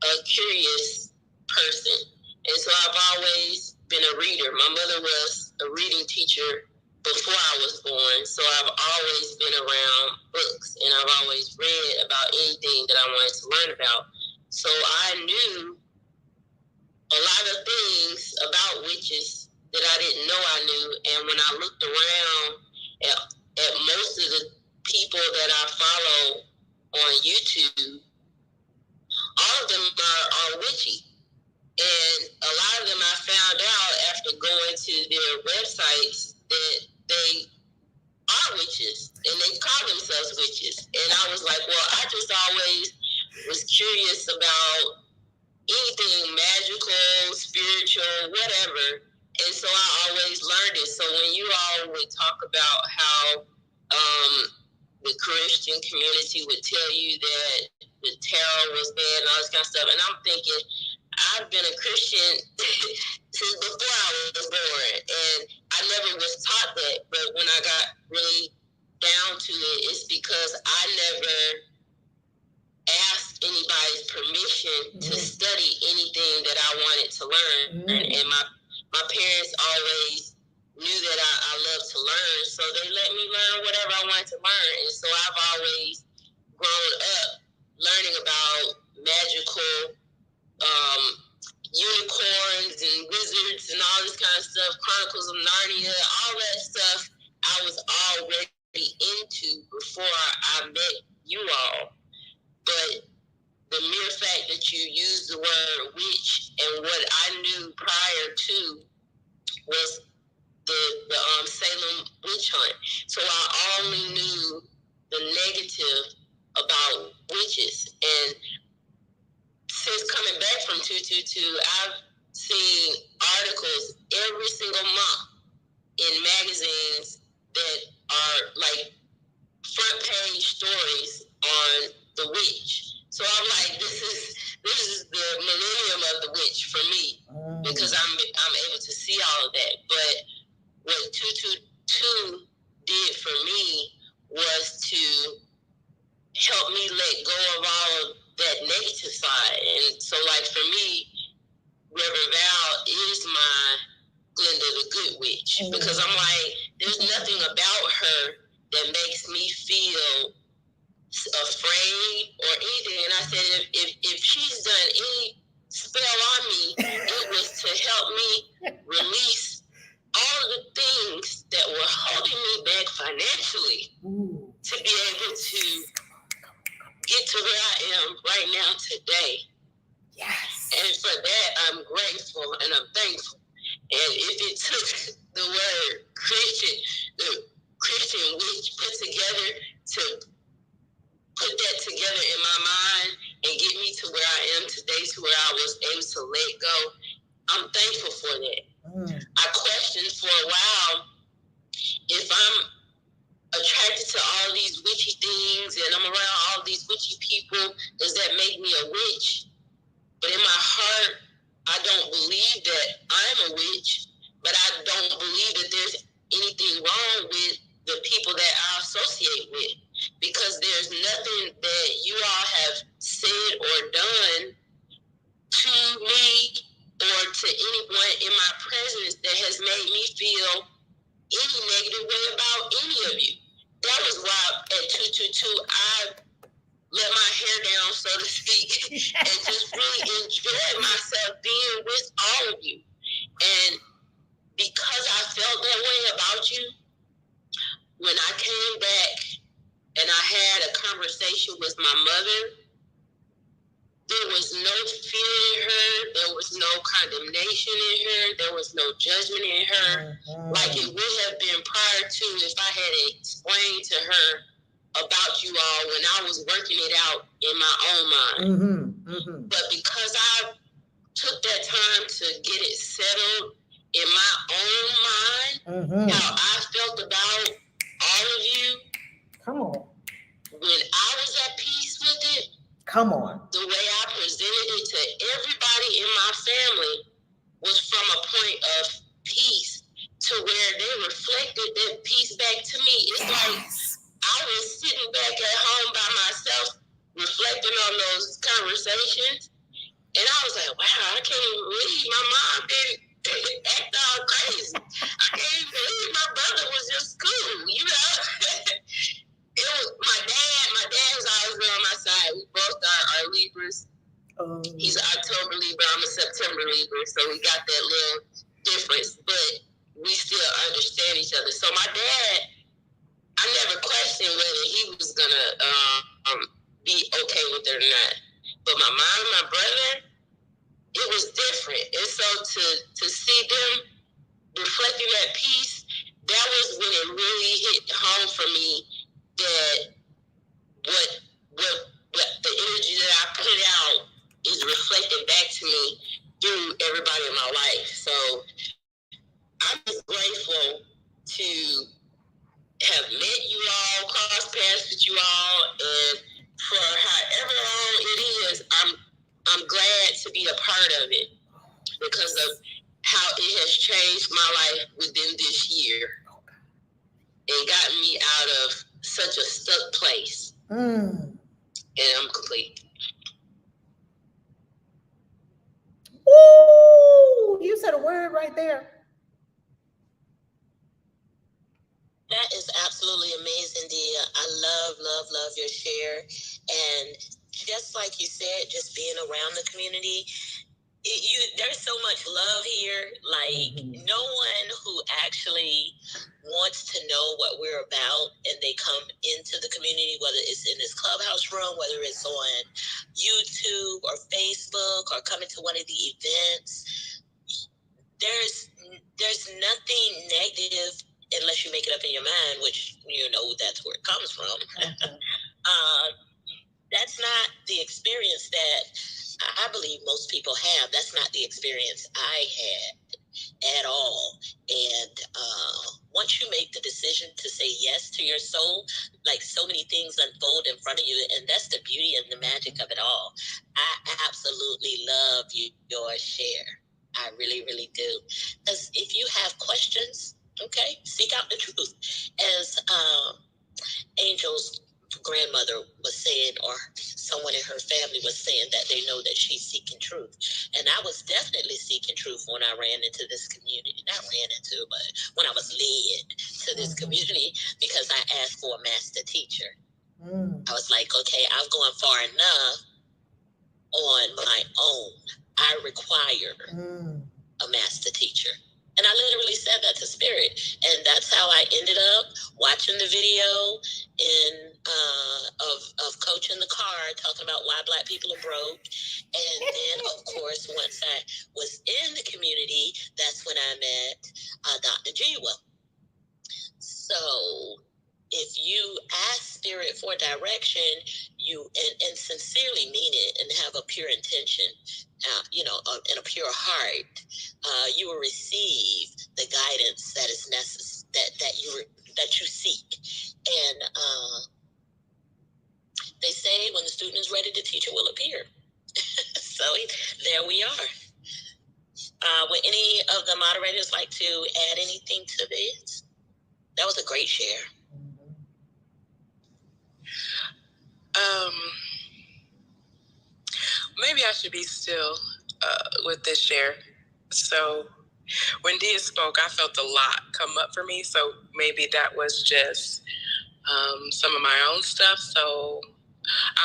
a curious person. And so I've always been a reader. My mother was a reading teacher before I was born, so I've always been around books, and I've always read about anything that I wanted to learn about. So I knew a lot of things about witches that I didn't know I knew. And when I looked around at most of the people that I follow on YouTube, all of them are witchy. And a lot of them I found out after going to their websites that they are witches, and they call themselves witches. And I was like, well, I just always was curious about anything magical, spiritual, whatever. And so I always learned it. So when you all would talk about how the Christian community would tell you that the tarot was bad and all this kind of stuff, and I'm thinking, I've been a Christian since before I was born, and I never was taught that. But when I got really down to it, it's because I never asked anybody's permission to study anything that I wanted to learn. And my parents always knew that I loved to learn, so they let me learn whatever I wanted to learn. And so I've always grown up learning about magical unicorns and wizards and all this kind of stuff, Chronicles of Narnia, all that stuff I was already into before I met you all. But the mere fact that you used the word witch, and what I knew prior to was the Salem witch hunt. So I only knew the negative about witches. And since coming back from 222, I've seen articles every single month in magazines that are like front page stories on the witch. So I'm like, this is the millennium of the witch for me, because I'm able to see all of that. But what 222 did for me was to help me let go of all of that negative side. And so, like, for me, Reverend Val is my Glinda the Good Witch, because I'm like, there's nothing about her that makes me feel afraid or anything. And I said, if she's done any spell on me, it was to help me release all of the things that were holding me back financially to be able to get to where I am right now today. Yes. And for that, I'm grateful and I'm thankful. And if it took the word Christian, the Christian witch put together to put that together in my mind and get me to where I am today, to where I was able to let go, I'm thankful for that. I questioned for a while if I'm attracted to all these witchy things and I'm around all these witchy people, does that make me a witch? But in my heart, I don't believe that I'm a witch, but I don't believe that there's anything wrong with the people that I associate with, because there's nothing that you all have said or done to me or to anyone in my presence that has made me feel any negative way about any of you. That was why at 222, I let my hair down, so to speak, and just really enjoy myself being with all of you. And because I felt that way about you, when I came back and I had a conversation with my mother, there was no fear in her. There was no condemnation in her. There was no judgment in her. Like it would have been prior to if I had explained to her about you all when I was working it out in my own mind. But because I took that time to get it settled in my own mind, how I felt about all of you. Come on. When I was at peace with it, come on. The way I presented it to everybody in my family was from a point of peace to where they reflected that peace back to me. It's like I was sitting back at home by myself, reflecting on those conversations, and I was like, wow, I can't even believe my mom didn't act all crazy. I can't even believe my brother was just cool, you know? It was my dad was always on my side. We both are Libras. He's an October Libra, I'm a September Libra, so we got that little difference, but we still understand each other. So my dad, I never questioned whether he was gonna be okay with it or not. But my mom and my brother, it was different. And so to see them reflecting that peace, that was when it really hit home for me that what the energy that I put out is reflecting back to me through everybody in my life. So I'm just grateful to have met you all, crossed paths with you all, and for however long it is, I'm glad to be a part of it because of how it has changed my life within this year and gotten me out of such a stuck place. And I'm complete. Ooh, you said a word right there. That is absolutely amazing, Dia. I love your share. And just like you said, just being around the community, there's so much love here. Like no one who actually wants to know what we're about and they come into the community, whether it's in this clubhouse room, whether it's on YouTube or Facebook or coming to one of the events, there's nothing negative unless you make it up in your mind, which you know that's where it comes from. That's not the experience that I believe most people have. That's not the experience I had at all. And once you make the decision to say yes to your soul, like so many things unfold in front of you, and that's the beauty and the magic of it all. I absolutely love your share. I really, really do. Because if you have questions, okay, seek out the truth. As Angel's grandmother was saying, or someone in her family was saying, that they know that she's seeking truth. And I was definitely seeking truth when I ran into this community. Not ran into, but when I was led to this community because I asked for a master teacher. I was like, okay, I've gone far enough on my own. I require a master teacher. And I literally said that to Spirit. And that's how I ended up watching the video of Coach in the car talking about why Black people are broke. And then, of course, once I was in the community, that's when I met Dr. Jiwa. So if you ask Spirit for direction, you and sincerely mean it and have a pure intention, and a pure heart, you will receive the guidance that is necessary, that you seek. And they say when the student is ready, the teacher will appear. So there we are. Would any of the moderators like to add anything to this? That was a great share. Maybe I should be still with this share. So when Dia spoke, I felt a lot come up for me. So maybe that was just some of my own stuff. So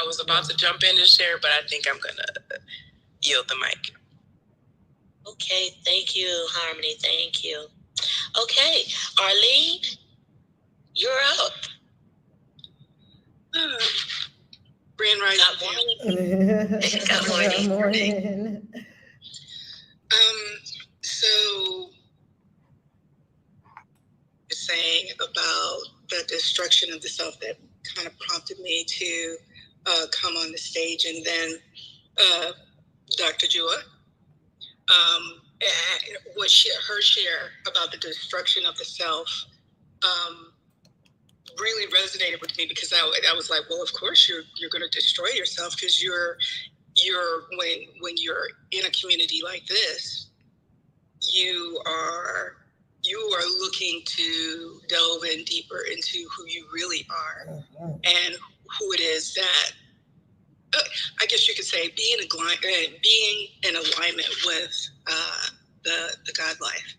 I was about to jump in and share, but I think I'm going to yield the mic. Okay, thank you, Harmony. Thank you. Okay, Arlene, you're up. Grand Rising. Good morning. Good morning. So saying about the destruction of the self that kind of prompted me to come on the stage, and then Dr. Jua, her share about the destruction of the self really resonated with me, because I was like, well, of course you're going to destroy yourself, because you're when you're in a community like this, you are looking to delve in deeper into who you really are, and who it is that I guess you could say being in alignment with the God life.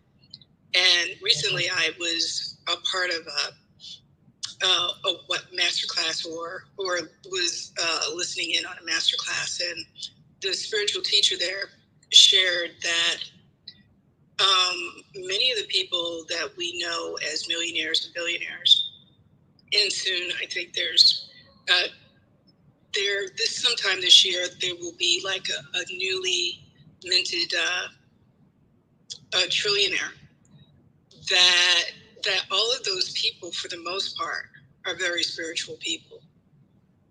And recently I was a part of a masterclass or was listening in on a masterclass, and the spiritual teacher there shared that many of the people that we know as millionaires and billionaires, and soon I think there's sometime this year there will be like a newly minted trillionaire, that all of those people for the most part are very spiritual people,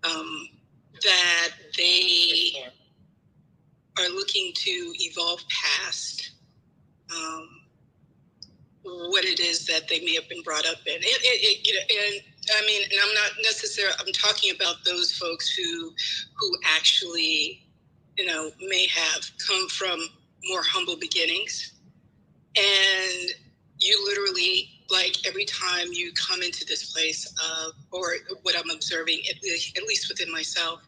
that they are looking to evolve past what it is that they may have been brought up in. And I mean, and I'm not necessarily, I'm talking about those folks who actually, may have come from more humble beginnings. And you literally, like, every time you come into this place of, or what I'm observing, at least within myself,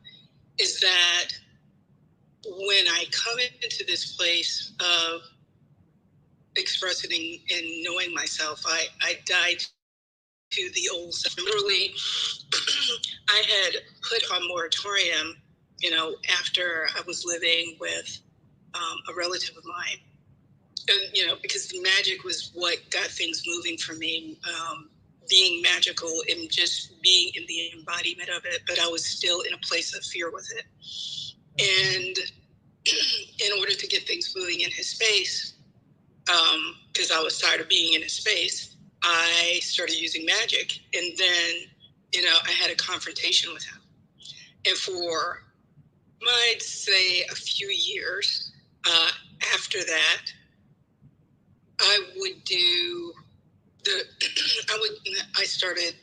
is that when I come into this place of expressing and knowing myself, I died to the old self. Literally, I had put on moratorium, after I was living with a relative of mine. And, because magic was what got things moving for me, being magical and just being in the embodiment of it, but I was still in a place of fear with it. And in order to get things moving in his space, because I was tired of being in his space, I started using magic. And then, I had a confrontation with him. And for, I'd say, a few years after that, I would do I started,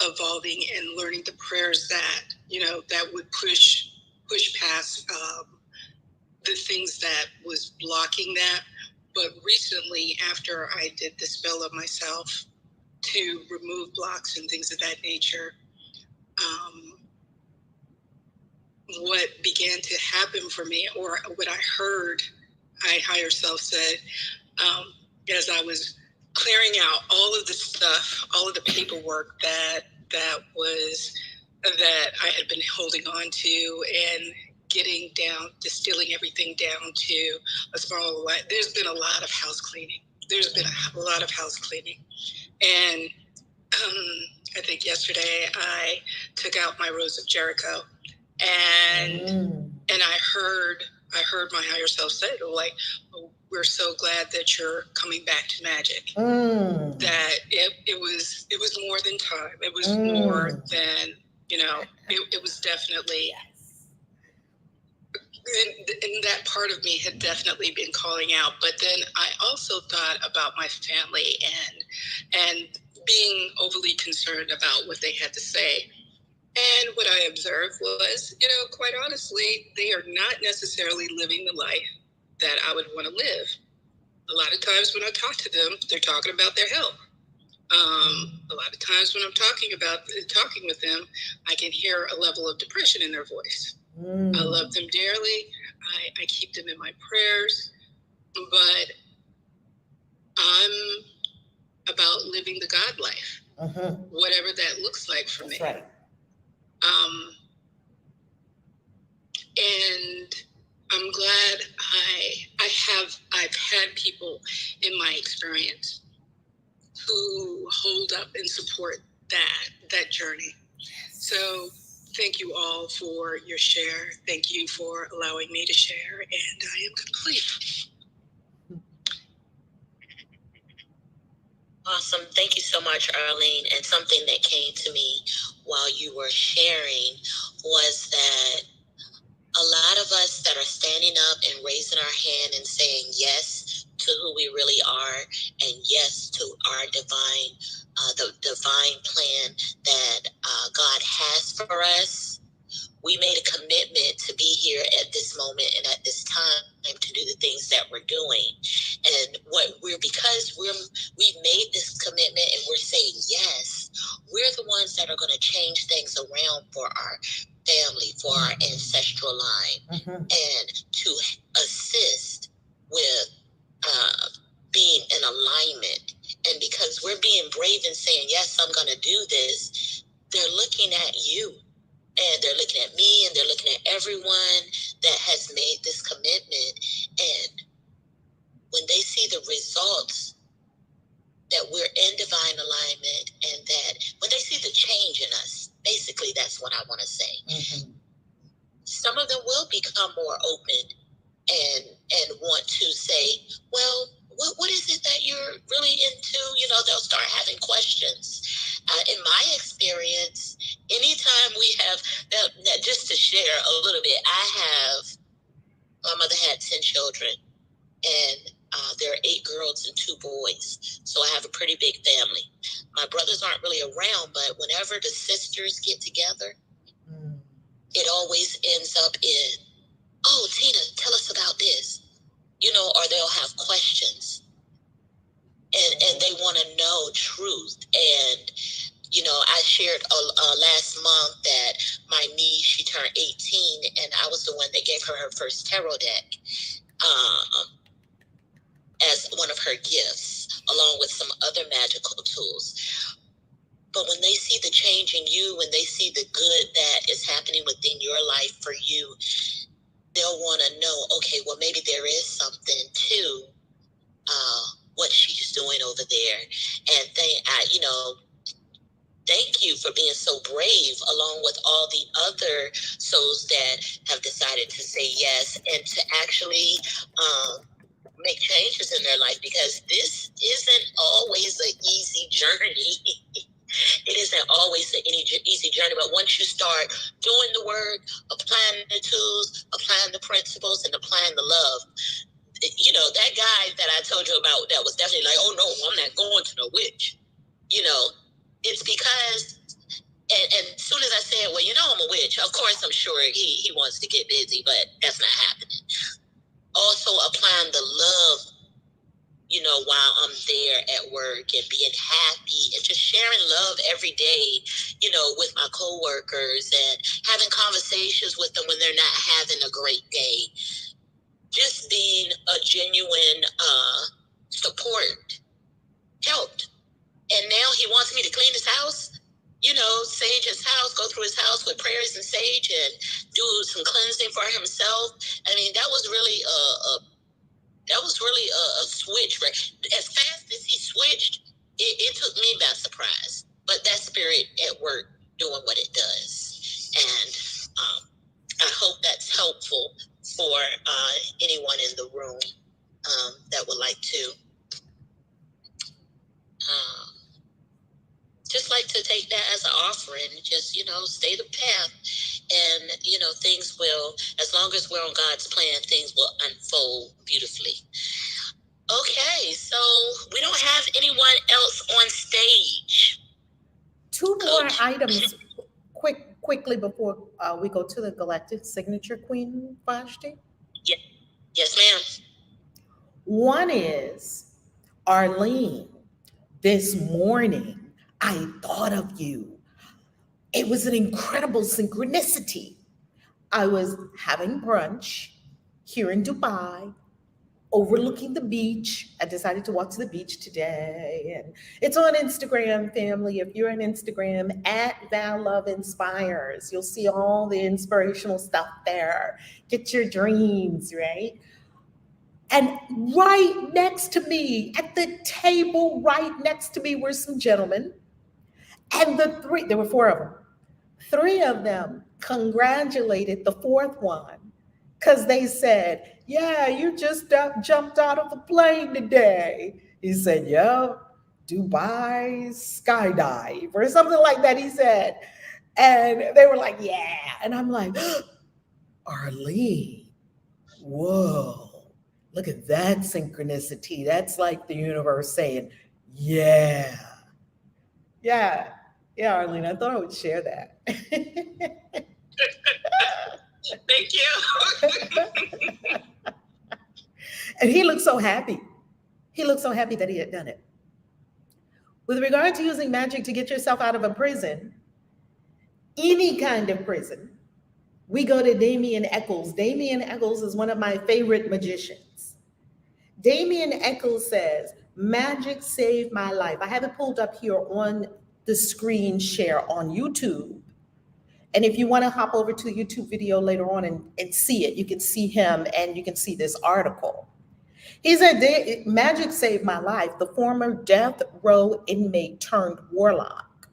evolving and learning the prayers that, that would push past the things that was blocking that. But recently, after I did the spell of myself to remove blocks and things of that nature, what began to happen for me, or what I heard my higher self said, as I was clearing out all of the stuff, all of the paperwork that I had been holding on to, and getting down, distilling everything down to a smaller way. There's been a lot of house cleaning. And I think yesterday I took out my Rose of Jericho, and I heard my higher self say, like, oh, we're so glad that you're coming back to magic. That it was more than time. It was more than, it was definitely, and that part of me had definitely been calling out. But then I also thought about my family and being overly concerned about what they had to say. And what I observed was, quite honestly, they are not necessarily living the life that I would want to live. A lot of times when I talk to them, they're talking about their health. A lot of times when I'm talking with them, I can hear a level of depression in their voice. I love them dearly. I keep them in my prayers, but I'm about living the God life, whatever that looks like for me. Right. And I'm glad I've had people in my experience who hold up and support that journey. So thank you all for your share. Thank you for allowing me to share, and I am complete. Awesome. Thank you so much, Arlene. And something that came to me while you were sharing was that a lot of us that are standing up and raising our hand and saying yes to who we really are and yes to our divine, the divine plan that God has for us. We made a commitment to be here at this moment and at this time to do the things that we're doing. And because we've made this commitment and we're saying yes, we're the ones that are going to change things around for our family, for our ancestral line, and to assist with being in alignment. And because we're being brave and saying, yes, I'm going to do this, they're looking at you. And they're looking at me, and they're looking at everyone that has made this commitment. And when they see the results, that we're in divine alignment, and that when they see the change in us, basically that's what I want to say. Some of them will become more open and want to say, well, what is it that you're really into? They'll start having questions. In my experience, anytime we have, just to share a little bit, my mother had 10 children, and there are 8 girls and 2 boys. So I have a pretty big family. My brothers aren't really around, but whenever the sisters get together, it always ends up in, oh, Tina, tell us about this. Or they'll have questions. And they want to know truth. And, I shared last month that my niece, she turned 18, and I was the one that gave her first tarot deck as one of her gifts, along with some other magical tools. But when they see the change in you, when they see the good that is happening within your life for you, they'll want to know, okay, well, maybe there is something to what she's doing over there. And thank you for being so brave, along with all the other souls that have decided to say yes and to actually make changes in their life, because this isn't always an easy journey. It isn't always an easy journey, but once you start doing the work, applying the tools, applying the principles, and applying the love, that guy that I told you about that was definitely like, oh no, I'm not going to no witch. It's because, and as soon as I said, well, I'm a witch, of course I'm sure he wants to get busy, but that's not happening. Also applying the love, while I'm there at work, and being happy and just sharing love every day, with my coworkers, and having conversations with them when they're not having a great day. Just being a genuine support helped. And now he wants me to clean his house, sage his house, go through his house with prayers and sage, and do some cleansing for himself. I mean, that was really a switch. As fast as he switched, it took me by surprise. But that spirit at work doing what it does. And I hope that's helpful for anyone in the room that would like to just like to take that as an offering. Just, stay the path. And, things will, as long as we're on God's plan, things will unfold beautifully. Okay, so we don't have anyone else on stage. 2 more items quickly before we go to the Galactic Signature, Queen Vashti. Yes, ma'am. One is, Arlene, this morning I thought of you. It was an incredible synchronicity. I was having brunch here in Dubai, overlooking the beach. I decided to walk to the beach today, and it's on Instagram, family. If you're on Instagram, at Val Love Inspires, you'll see all the inspirational stuff there. Get your dreams, right? And right next to me, at the table right next to me, were some gentlemen. And there were four of them. Three of them congratulated the fourth one because they said, yeah, you just jumped out of the plane today. He said, yeah, Dubai skydive or something like that, he said. And they were like, yeah. And I'm like, Arlene, whoa, look at that synchronicity. That's like the universe saying, yeah. Yeah, Arlene, I thought I would share that. Thank you. And he looked so happy. He looked so happy that he had done it. With regard to using magic to get yourself out of a prison, any kind of prison, we go to Damien Eccles. Damien Eccles is one of my favorite magicians. Damien Eccles says, magic saved my life. I have it pulled up here on the screen share on YouTube. And if you want to hop over to the YouTube video later on and see it, you can see him and you can see this article. He said, magic saved my life. The former death row inmate turned warlock.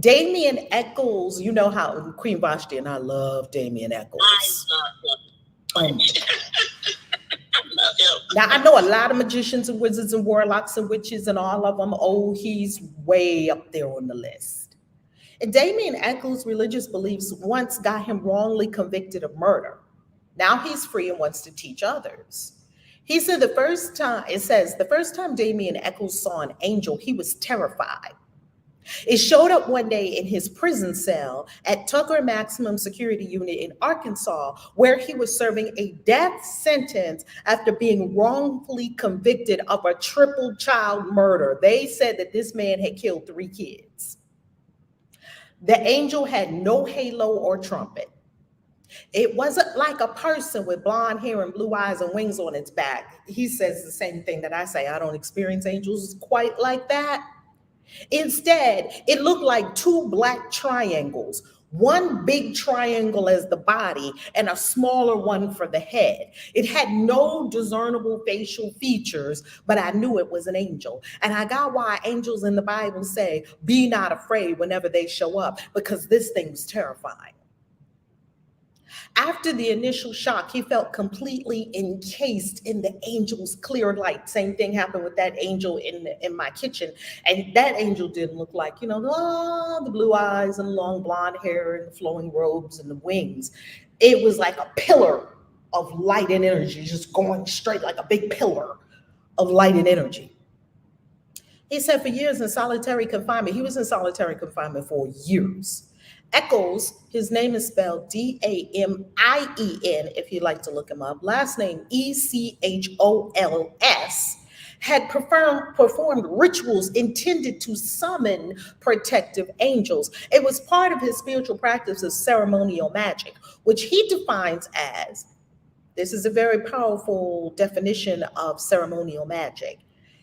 Damien Eccles, you know how Queen Vashti and I love Damien Eccles. I love him. I love him. Now, I know a lot of magicians and wizards and warlocks and witches and all of them. Oh, he's way up there on the list. And Damien Eccles' religious beliefs once got him wrongly convicted of murder. Now he's free and wants to teach others. He said the first time Damien Eccles saw an angel, he was terrified. It showed up one day in his prison cell at Tucker Maximum Security Unit in Arkansas, where he was serving a death sentence after being wrongfully convicted of a triple child murder. They said that this man had killed 3 kids. The angel had no halo or trumpet. It wasn't like a person with blonde hair and blue eyes and wings on its back. He says the same thing that I say. I don't experience angels quite like that. Instead, it looked like 2 black triangles, one big triangle as the body and a smaller one for the head. It had no discernible facial features, but I knew it was an angel. And I got why angels in the Bible say, be not afraid whenever they show up, because this thing was terrifying. After the initial shock, he felt completely encased in the angel's clear light. Same thing happened with that angel in my kitchen. And that angel didn't look like, the blue eyes and long blonde hair and the flowing robes and the wings. It was like a pillar of light and energy, just going straight like a big pillar of light and energy. He said for years in solitary confinement, he was in solitary confinement for years. Eccles, his name is spelled Damien, if you'd like to look him up, last name Echols, had performed rituals intended to summon protective angels. It was part of his spiritual practice of ceremonial magic, which he defines as, this is a very powerful definition of ceremonial magic.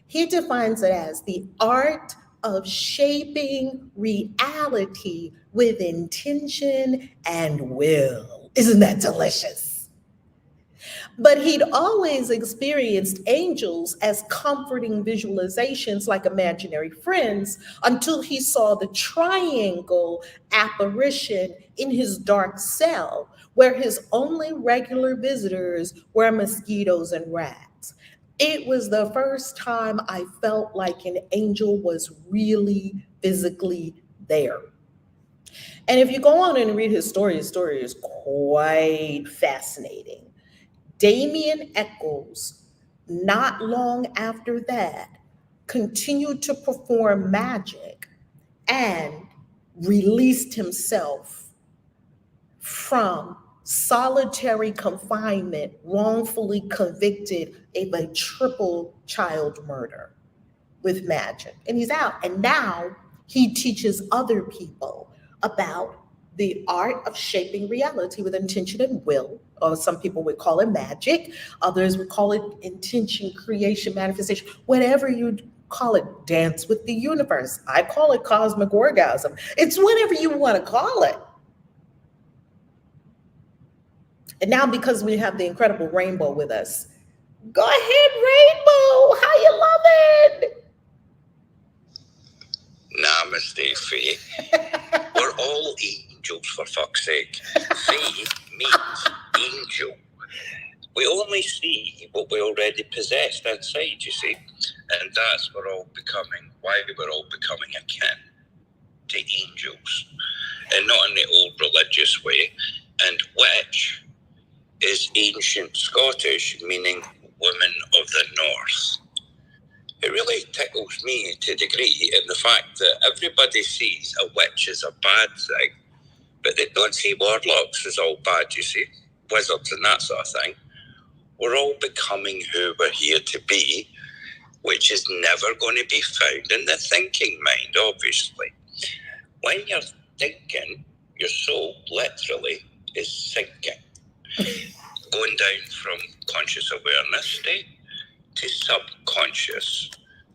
He defines it as the art of shaping reality with intention and will. Isn't that delicious? But he'd always experienced angels as comforting visualizations like imaginary friends until he saw the triangle apparition in his dark cell, where his only regular visitors were mosquitoes and rats. It was the first time I felt like an angel was really physically there. And if you go on and read his story is quite fascinating. Damien Eccles, not long after that, continued to perform magic and released himself from solitary confinement, wrongfully convicted of a triple child murder with magic. And he's out. And now he teaches other people about the art of shaping reality with intention and will, or some people would call it magic, others would call it intention, creation, manifestation, whatever you call it, dance with the universe. I call it cosmic orgasm. It's whatever you want to call it. And now, because we have the incredible Rainbow with us, go ahead, Rainbow. How you loving? Namaste, Faye. We're all angels, for fuck's sake. Faye means angel. We only see what we already possessed inside, you see. And that's why we're all becoming akin to angels. And not in the old religious way. And witch is ancient Scottish, meaning women of the north. It really tickles me to a degree in the fact that everybody sees a witch as a bad thing, but they don't see warlocks as all bad, you see, wizards and that sort of thing. We're all becoming who we're here to be, which is never going to be found in the thinking mind, obviously. When you're thinking, your soul literally is sinking, going down from conscious awareness state to subconscious.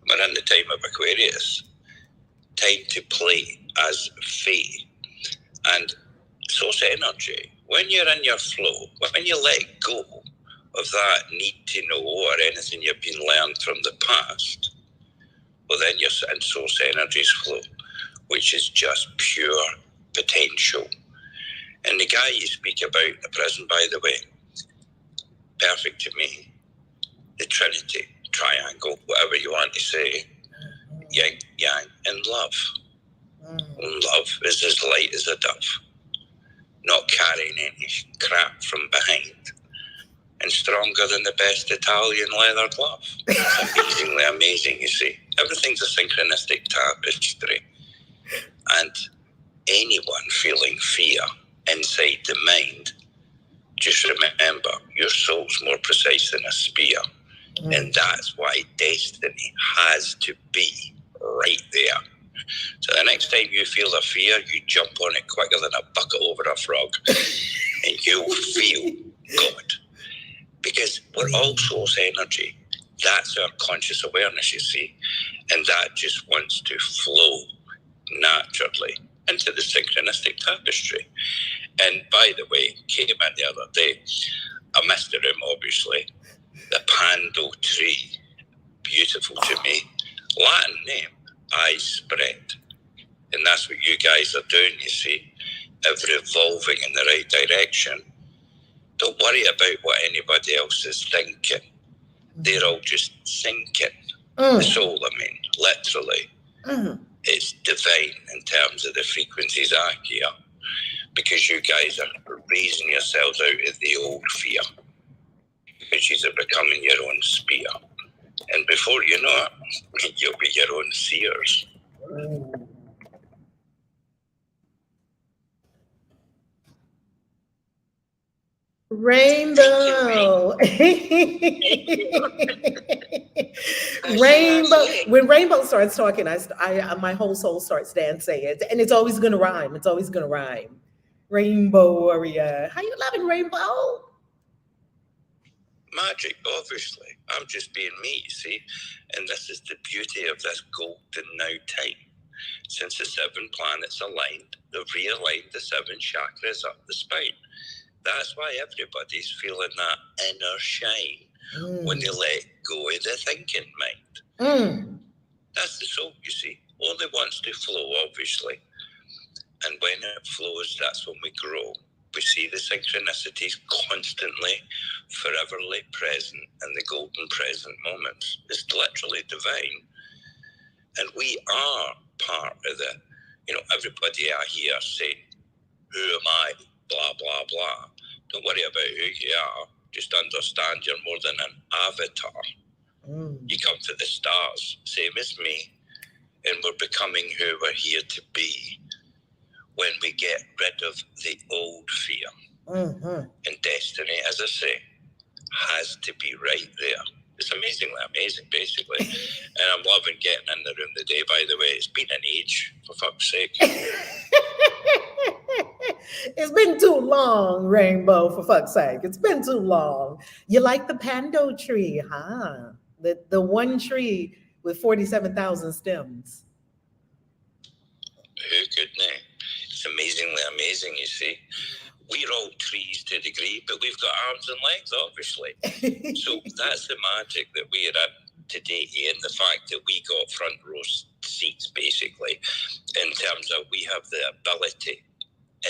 We're in the time of Aquarius, time to play as Fae. And source energy, when you're in your flow, when you let go of that need to know or anything you've been learned from the past, well, then you're in source energy's flow, which is just pure potential. And the guy you speak about in the prison, by the way, perfect to me, the Trinity, triangle, whatever you want to say, yin, yang, and love. Love is as light as a dove, not carrying any crap from behind, and stronger than the best Italian leather glove. Amazingly amazing, you see. Everything's a synchronistic tapestry. And anyone feeling fear inside the mind, just remember, your soul's more precise than a spear. And that's why destiny has to be right there. So the next time you feel a fear, you jump on it quicker than a bucket over a frog, and you'll feel good. Because we're all source energy. That's our conscious awareness, you see. And that just wants to flow naturally into the synchronistic tapestry. And by the way, came in the other day, I missed the room, obviously. The Pando tree, beautiful to me. Latin name, I spread. And that's what you guys are doing, you see. Ever evolving in the right direction. Don't worry about what anybody else is thinking. They're all just sinking. The soul, I mean, literally. It's divine in terms of the frequencies I hear. Because you guys are raising yourselves out of the old fear. Because you're becoming your own spear. And before you know it, you'll be your own seers. Rainbow. Rainbow. When Rainbow starts talking, I my whole soul starts dancing. And it's always going to rhyme. It's always going to rhyme. Rainbow warrior. How you loving, Rainbow? Magic, obviously. I'm just being me, you see. And this is the beauty of this golden now time. Since the 7 planets aligned, they've realigned the 7 chakras up the spine. That's why everybody's feeling that inner shine when they let go of the thinking mind. That's the soul, you see. Only wants to flow, obviously. And when it flows, that's when we grow. We see the synchronicities constantly, foreverly present in the golden present moments. It's literally divine. And we are part of the, everybody I hear saying, who am I? Blah, blah, blah. Don't worry about who you are. Just understand you're more than an avatar. You come to the stars, same as me, and we're becoming who we're here to be when we get rid of the old fear. And destiny, as I say, has to be right there. It's amazingly amazing, basically. And I'm loving getting in the room today, by the way. It's been an age, for fuck's sake. It's been too long, Rainbow, for fuck's sake. It's been too long. You like the pando tree, huh? The one tree with 47,000 stems. Who couldn't? It's amazingly amazing, you see. We're all trees to a degree, but we've got arms and legs, obviously. So that's the magic that we are at today, and the fact that we got front row seats, basically, in terms of we have the ability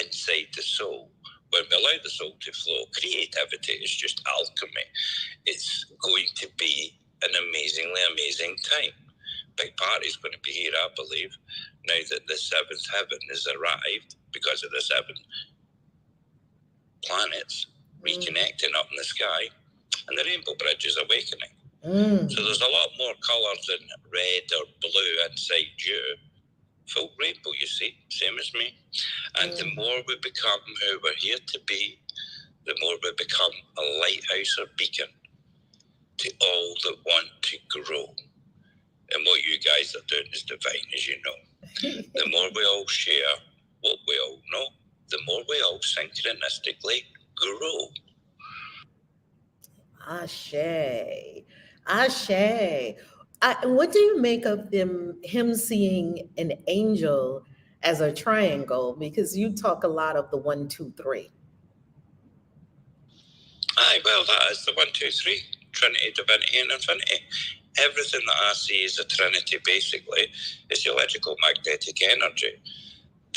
inside the soul. When we allow the soul to flow, creativity is just alchemy. It's going to be an amazingly amazing time. Big party's going to be here, I believe, now that the seventh heaven has arrived because of the 7 planets reconnecting up in the sky, and the Rainbow Bridge is awakening. So there's a lot more colours than red or blue inside you. Full rainbow, you see, same as me. And the more we become who we're here to be, the more we become a lighthouse or beacon to all that want to grow. And what you guys are doing is divine, as you know. The more we all share what we all know, the more we all synchronistically grow. Ashe. Ashe. What do you make of him seeing an angel as a triangle? Because you talk a lot of the 1, 2, 3. Aye, well, that is the 1, 2, 3. Trinity, divinity, and infinity. Everything that I see is a trinity, basically. It's the electrical magnetic energy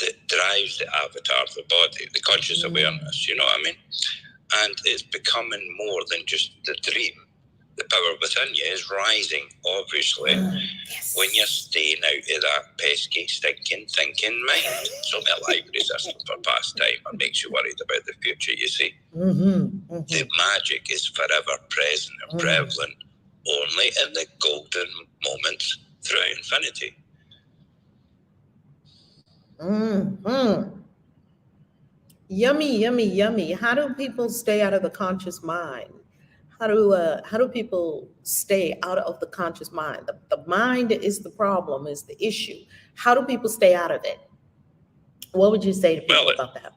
that drives the avatar of the body, the conscious awareness, you know what I mean? And it's becoming more than just the dream. The power within you is rising, obviously, when you're staying out of that pesky, stinking, thinking mind. So my life resistant for past time and makes you worried about the future, you see. The magic is forever present and prevalent only in the golden moments throughout infinity. Yummy, yummy, yummy. How do people stay out of the conscious mind? How do people stay out of the conscious mind? The mind is the problem, is the issue. How do people stay out of it? What would you say to people about that?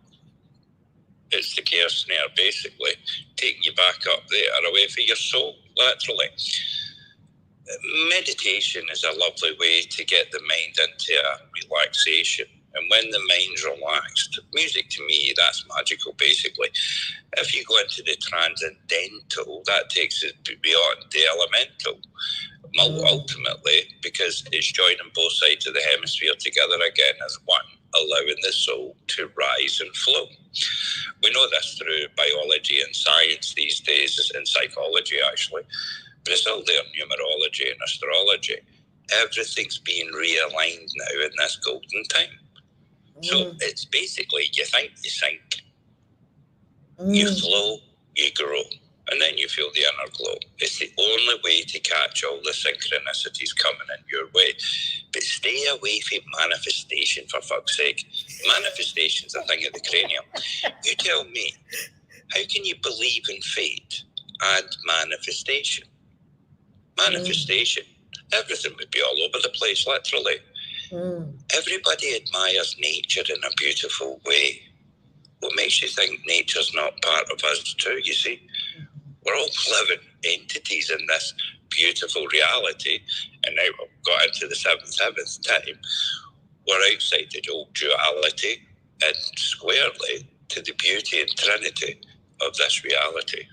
It's the care snare, basically, taking you back up there, away from your soul, literally. Meditation is a lovely way to get the mind into a relaxation. And when the mind's relaxed, music to me, that's magical, basically. If you go into the transcendental, that takes it beyond the elemental. Ultimately, because it's joining both sides of the hemisphere together again as one, allowing the soul to rise and flow. We know this through biology and science these days, and psychology, actually. But it's all there in numerology and astrology. Everything's being realigned now in this golden time. So it's basically, you think, you sink, you flow, you grow, and then you feel the inner glow. It's the only way to catch all the synchronicities coming in your way. But stay away from manifestation, for fuck's sake. Manifestation's a thing of the cranium. You tell me, how can you believe in fate and manifestation? Manifestation, everything would be all over the place, literally. Everybody admires nature in a beautiful way. What makes you think nature's not part of us too, you see? We're all living entities in this beautiful reality, and now we've got into the seventh time. We're outside the old duality and squarely to the beauty and trinity of this reality.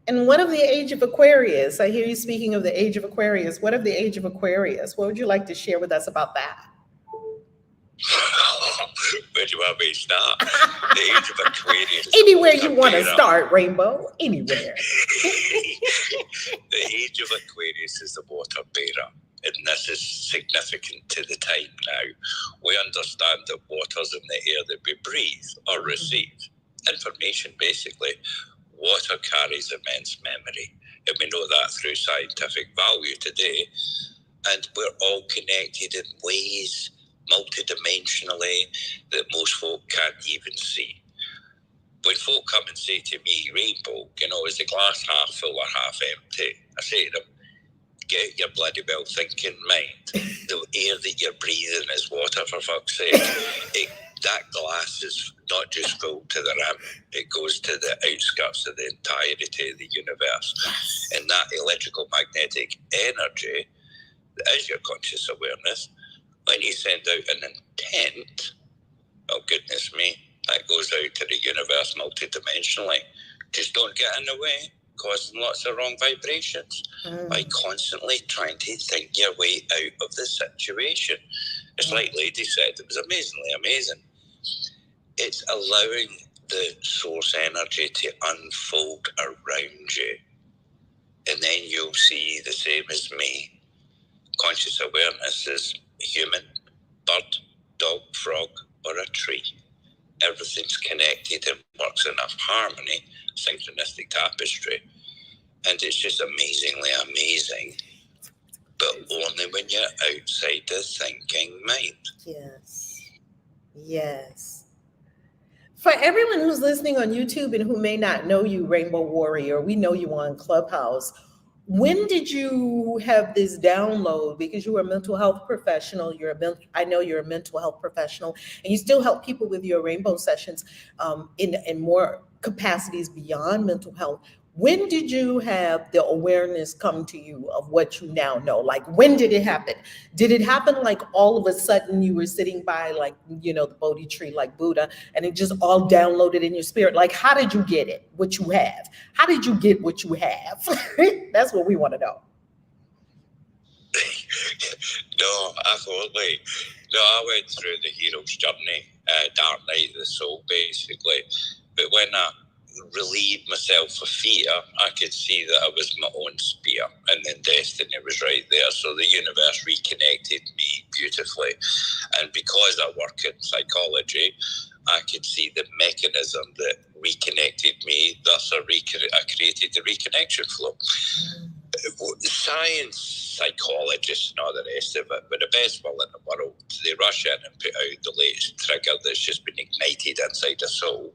And what of the age of Aquarius? I hear you speaking of the age of Aquarius. What of the age of Aquarius? What would you like to share with us about that? Where do you want me to start? The age of Aquarius. Anywhere you want to start, Rainbow. Anywhere. The age of Aquarius is the water bearer. And this is significant to the time now. We understand that water's in the air that we breathe or receive. Information, basically. Water carries immense memory, and we know that through scientific value today. And we're all connected in ways, multidimensionally, that most folk can't even see. When folk come and say to me, Rainbow, is the glass half full or half empty? I say to them, get your bloody well thinking mind. The air that you're breathing is water, for fuck's sake. That glass is not just full to the rim, it goes to the outskirts of the entirety of the universe. And that electrical magnetic energy is your conscious awareness. When you send out an intent, oh goodness me, that goes out to the universe multidimensionally. Just don't get in the way, causing lots of wrong vibrations by constantly trying to think your way out of the situation. It's like Lady said, it was amazing. It's allowing the source energy to unfold around you. And then you'll see the same as me. Conscious awareness is human, bird, dog, frog, or a tree. Everything's connected and works in a harmony, synchronistic tapestry. And it's just amazingly amazing. But only when you're outside the thinking mind. Yes. For everyone who's listening on YouTube and who may not know you, Rainbow Warrior, we know you on Clubhouse. When did you have this download? Because you were a mental health professional. I know you're a mental health professional, and you still help people with your rainbow sessions in more capacities beyond mental health. When did you have the awareness come to you of what you now know? Like, when did it happen? Did it happen like all of a sudden you were sitting by, like, you know, the Bodhi tree like Buddha, and it just all downloaded in your spirit? Like, how did you get it, what you have? How did you get what you have? That's what we want to know. No, absolutely. No, I went through the hero's journey, dark night of the soul, basically. But when I relieved myself of fear, I could see that I was my own spear, and then destiny was right there. So the universe reconnected me beautifully. And because I work in psychology, I could see the mechanism that reconnected me. Thus, I created the reconnection flow. Science, psychologists, and all the rest of it, but the best will in the world, they rush in and put out the latest trigger that's just been ignited inside the soul.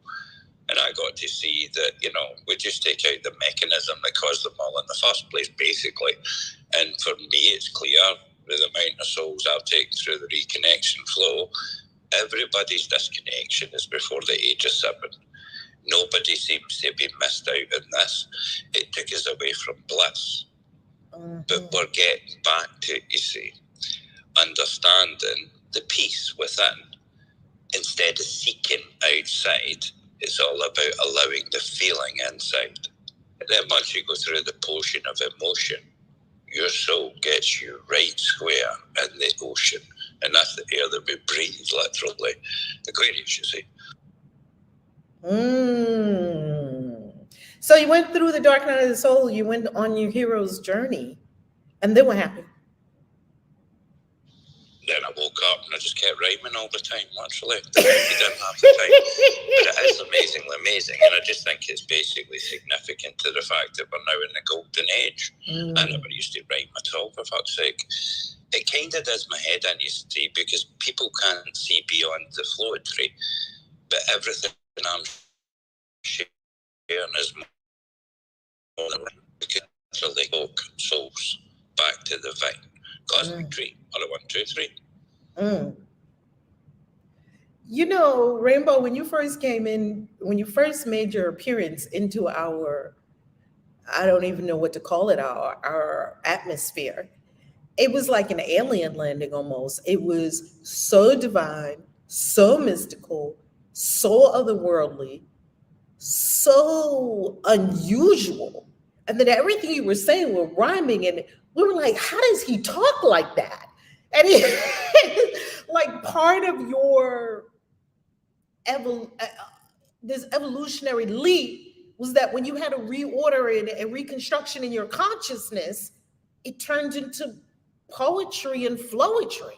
And I got to see that, you know, we just take out the mechanism that caused them all in the first place, basically. And for me, it's clear with the amount of souls I've taken through the reconnection flow, everybody's disconnection is before the age of 7. Nobody seems to be missed out in this. It took us away from bliss. But we're getting back to, you see, understanding the peace within. Instead of seeking outside, it's all about allowing the feeling inside. And then once you go through the potion of emotion, your soul gets you right square in the ocean. And that's the air that we breathe, literally. Aquarius, you see. So you went through the dark night of the soul, you went on your hero's journey, and then what happened? Then I woke up and I just kept rhyming all the time, literally. You didn't have the time. But it is amazing. And I just think it's basically significant to the fact that we're now in the golden age. I never used to rhyme at all, for fuck's sake. It kind of does my head in, you see, because people can't see beyond the fluidry. But everything I'm sharing is more than because literally woke souls back to the vine. Cosmic tree, or a 1, 2, 3. You know, Rainbow, when you first came in, when you first made your appearance into our, I don't even know what to call it, our atmosphere, it was like an alien landing almost. It was so divine, so mystical, so otherworldly, so unusual. And then everything you were saying were rhyming, and we were like, how does he talk like that? And like part of your this evolutionary leap was that when you had a reorder and reconstruction in your consciousness, it turned into poetry and flowetry.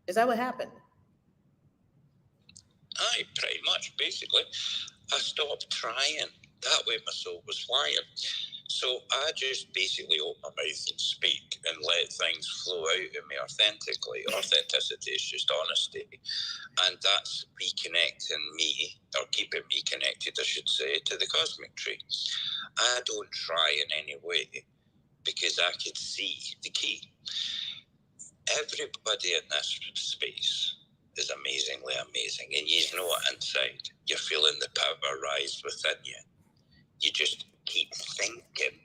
Is that what happened? Aye, pretty much, basically. I stopped trying. That way my soul was flying. So I just basically open my mouth and speak and let things flow out of me authentically. Authenticity is just honesty. And that's reconnecting me, or keeping me connected, I should say, to the cosmic tree. I don't try in any way. because I could see the key. Everybody in this space is amazingly amazing, and you know it inside. You're feeling the power rise within you. You just keep thinking,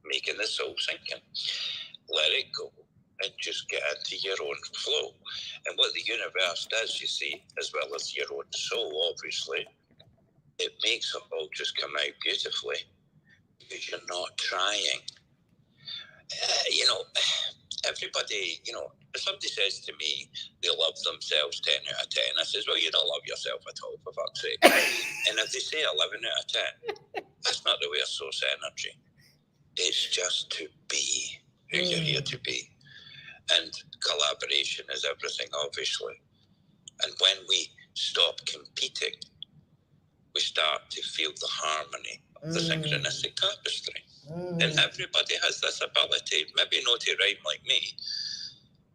making the soul sinking. Let it go and just get into your own flow. And what the universe does, you see, as well as your own soul, obviously, it makes it all just come out beautifully because you're not trying. Everybody, if somebody says to me they love themselves 10 out of 10, I says, well, you don't love yourself at all, for fuck's sake. And if they say 11 out of 10, that's not the way of source energy. It's just to be who you're here to be. And collaboration is everything, obviously. And when we stop competing, we start to feel the harmony of the synchronistic tapestry. And everybody has this ability, maybe not to rhyme like me,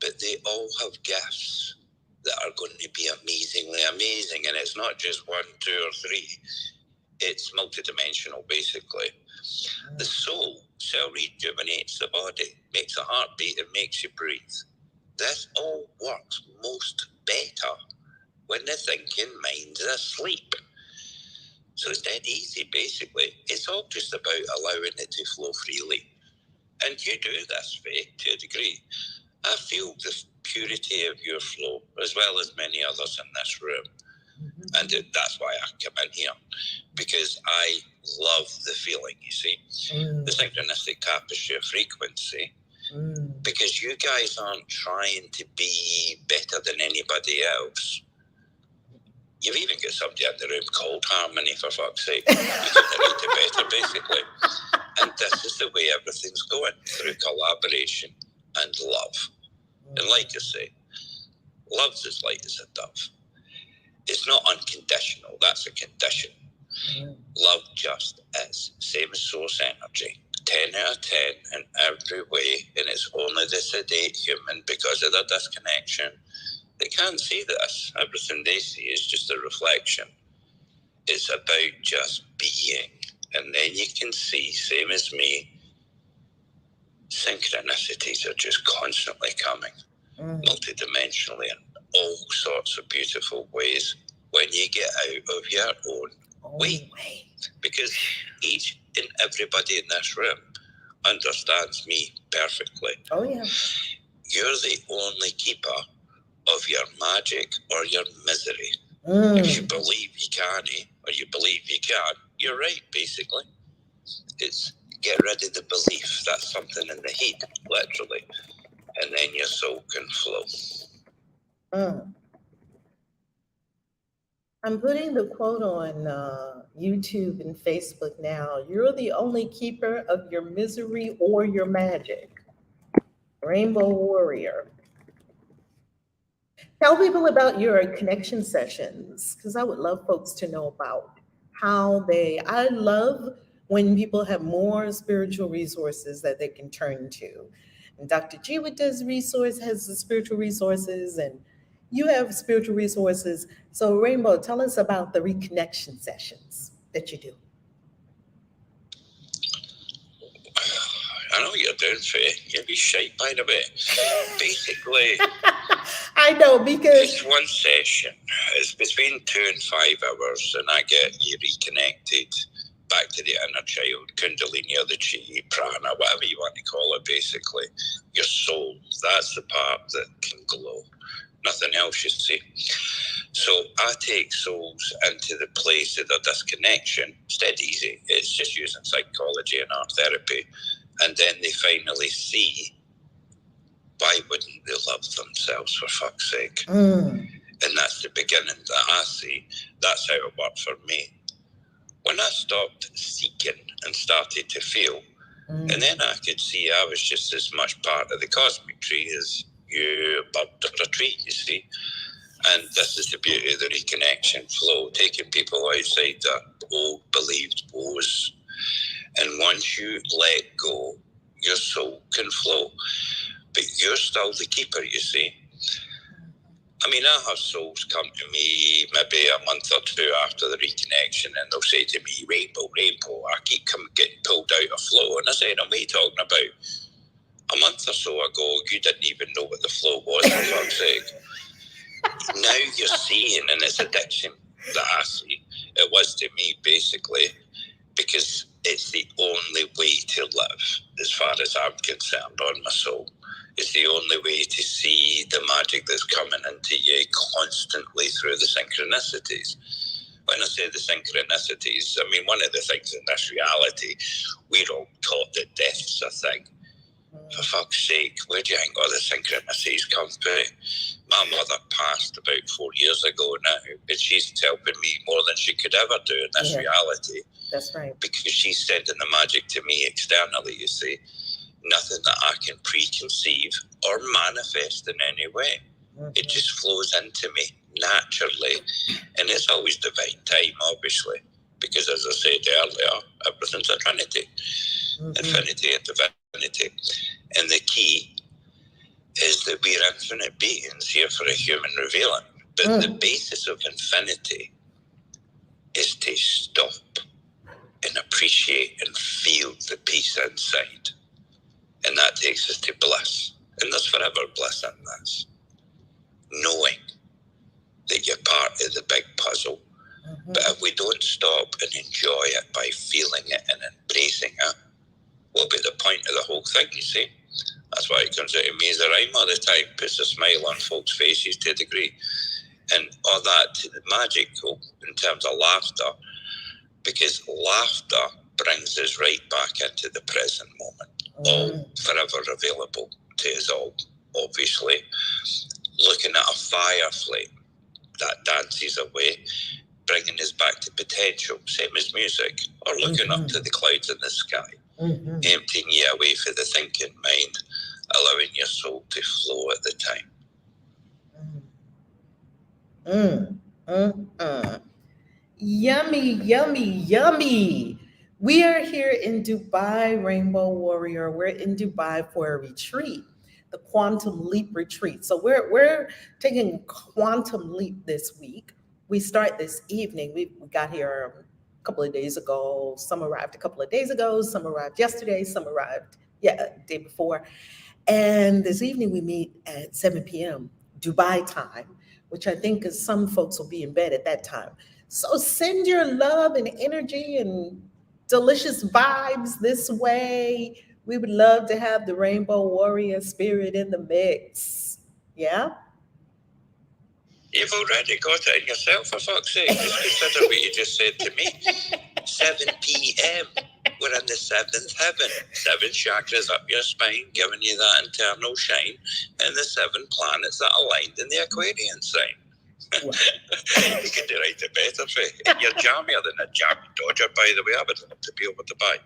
but they all have gifts that are going to be amazingly amazing. And it's not just 1, 2, or 3. It's multidimensional, basically. The soul cell rejuvenates the body, makes a heartbeat, and makes you breathe. This all works most better when the thinking mind's asleep. So it's dead easy, basically. It's all just about allowing it to flow freely. And you do this, Faye, to a degree. I feel the purity of your flow, as well as many others in this room. And that's why I come in here, because I love the feeling, you see, the synchronistic tapestry of frequency, because you guys aren't trying to be better than anybody else. You've even got somebody in the room called Harmony, for fuck's sake. You can it better, basically. And this is the way everything's going, through collaboration and love. And like I say, love's as light as a dove. It's not unconditional, that's a condition. Love just is, same as source energy. 10 out of 10 in every way, and it's only the sedate human, because of the disconnection, they can't see this. Everything they see is just a reflection. It's about just being. And then you can see, same as me, synchronicities are just constantly coming, multidimensionally, in all sorts of beautiful ways when you get out of your own way. Because each and everybody in this room understands me perfectly. Oh, yeah. You're the only keeper of your magic or your misery. If you believe you can't, or you believe you can, you're right, basically. It's get rid of the belief. That's something in the heat, literally. And then your soul can flow. I'm putting the quote on YouTube and Facebook now. You're the only keeper of your misery or your magic. Rainbow Warrior. Tell people about your connection sessions, because I would love folks to know about how I love when people have more spiritual resources that they can turn to. And Dr. Jiwa has the spiritual resources, and you have spiritual resources. So Rainbow, tell us about the reconnection sessions that you do. I know what you're doing, Faye. You'll be shite, by the way. Basically, I know, because it's one session. It's between 2 and 5 hours, and I get you reconnected back to the inner child, Kundalini or the Chi, Prana, whatever you want to call it, basically. Your soul, that's the part that can glow. Nothing else, you see. So I take souls into the place of the disconnection. It's dead easy. It's just using psychology and art therapy. And then they finally see, why wouldn't they love themselves, for fuck's sake? And that's the beginning that I see. That's how it worked for me. When I stopped seeking and started to feel, and then I could see I was just as much part of the cosmic tree as you, a bird or a tree, you see. And this is the beauty of the reconnection flow, taking people outside their old believed woes. And once you let go, your soul can flow. But you're still the keeper, you see. I mean, I have souls come to me maybe a month or two after the reconnection, and they'll say to me, rainbow, I keep getting pulled out of flow. And I said, what are you talking about? A month or so ago, you didn't even know what the flow was, for fuck's sake. Now you're seeing, and it's addiction that I see. It was to me, basically, because it's the only way to live, as far as I'm concerned, on my soul. It's the only way to see the magic that's coming into you constantly through the synchronicities. When I say the synchronicities, I mean, one of the things in this reality, we're all taught that death's a thing. For fuck's sake, where do you think all the synchronicities come from? My mother passed about 4 years ago now, and she's helping me more than she could ever do in this reality. That's right. Because she's sending the magic to me externally, you see. Nothing that I can preconceive or manifest in any way. It just flows into me naturally. And it's always divine time, obviously. Because as I said earlier, everything's a trinity. Infinity and divinity. And the key is that we're infinite beings here for a human revealing. But the basis of infinity is to stop and appreciate and feel the peace inside. And that takes us to bliss. And there's forever bliss in this. Knowing that you're part of the big puzzle. But if we don't stop and enjoy it by feeling it and embracing it, what will be the point of the whole thing, you see? That's why it comes out of me as a rhyme all the time, puts a smile on folks' faces to a degree. And all that magical in terms of laughter, because laughter brings us right back into the present moment. All forever available to us all, obviously. Looking at a fire flame that dances away, bringing us back to potential, same as music, or looking up to the clouds in the sky, emptying you away for the thinking mind, allowing your soul to flow at the time. Yummy, yummy, yummy. We are here in Dubai, Rainbow Warrior. We're in Dubai for a retreat, the Quantum Leap Retreat. So we're taking a quantum leap this week. We start this evening. We got here a couple of days ago. Some arrived a couple of days ago. Some arrived yesterday. Some arrived, day before. And this evening we meet at 7 p.m. Dubai time, which I think is some folks will be in bed at that time. So send your love and energy and delicious vibes this way. We would love to have the Rainbow Warrior spirit in the mix. Yeah? You've already got it in yourself, for fuck's sake. Just consider what you just said to me. 7 p.m. We're in the seventh heaven. 7 chakras up your spine, giving you that internal shine, and the 7 planets that aligned in the Aquarian sign. You could do right a better for it. You're jammier than a jam dodger, by the way. I would love to be able to buy.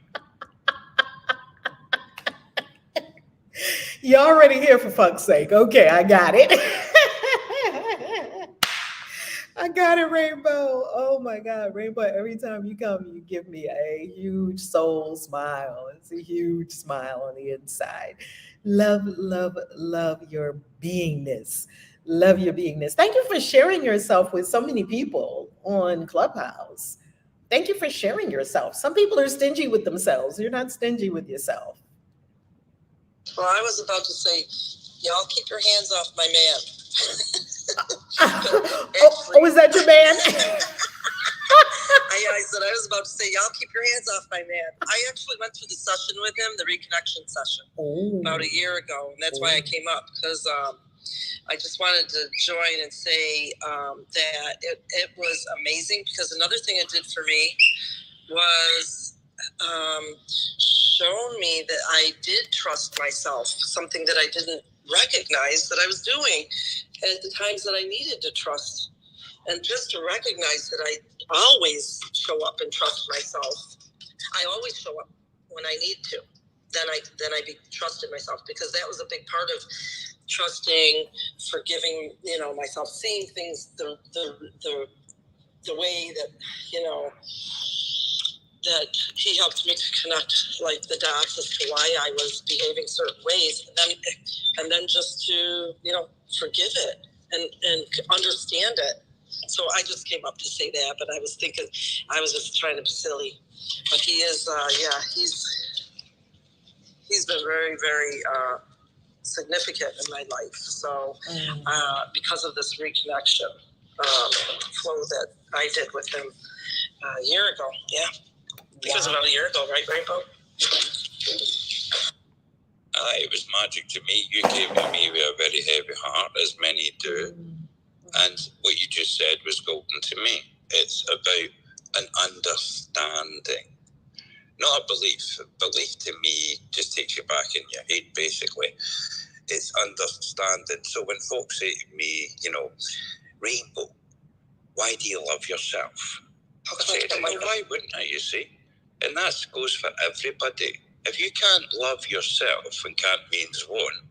You're already here, for fuck's sake. Okay, I got it. I got it, Rainbow. Oh my God, Rainbow, every time you come, you give me a huge soul smile. It's a huge smile on the inside. Love, love, love your beingness. Love your beingness. Thank you for sharing yourself with so many people on Clubhouse. Thank you for sharing yourself. Some people are stingy with themselves. You're not stingy with yourself. Well, I was about to say, y'all keep your hands off my man. Is that your man? I said, I was about to say, y'all keep your hands off my man. I actually went through the session with him, the reconnection session, about a year ago. And that's why I came up, because I just wanted to join and say that it was amazing, because another thing it did for me was shown me that I did trust myself, something that I didn't recognize that I was doing at the times that I needed to trust. And just to recognize that I always show up and trust myself. I always show up when I need to. Then I trusted myself, because that was a big part of trusting, forgiving, myself, seeing things the way that, that he helped me to connect like the dots as to why I was behaving certain ways, and then just to, forgive it and understand it. So I just came up to say that, but I was thinking, I was just trying to be silly. But he is, he's been very, very significant in my life. So because of this reconnection flow that I did with him a year ago, because about a year ago, right, Rainbow? It was magic to me. You came to me with a very heavy heart, as many do. And what you just said was golden to me. It's about an understanding, not a belief. Belief to me just takes you back in your head, basically. It's understanding. So when folks say to me, Rainbow, why do you love yourself? I say, why wouldn't I, you see? And that goes for everybody. If you can't love yourself and can't means one,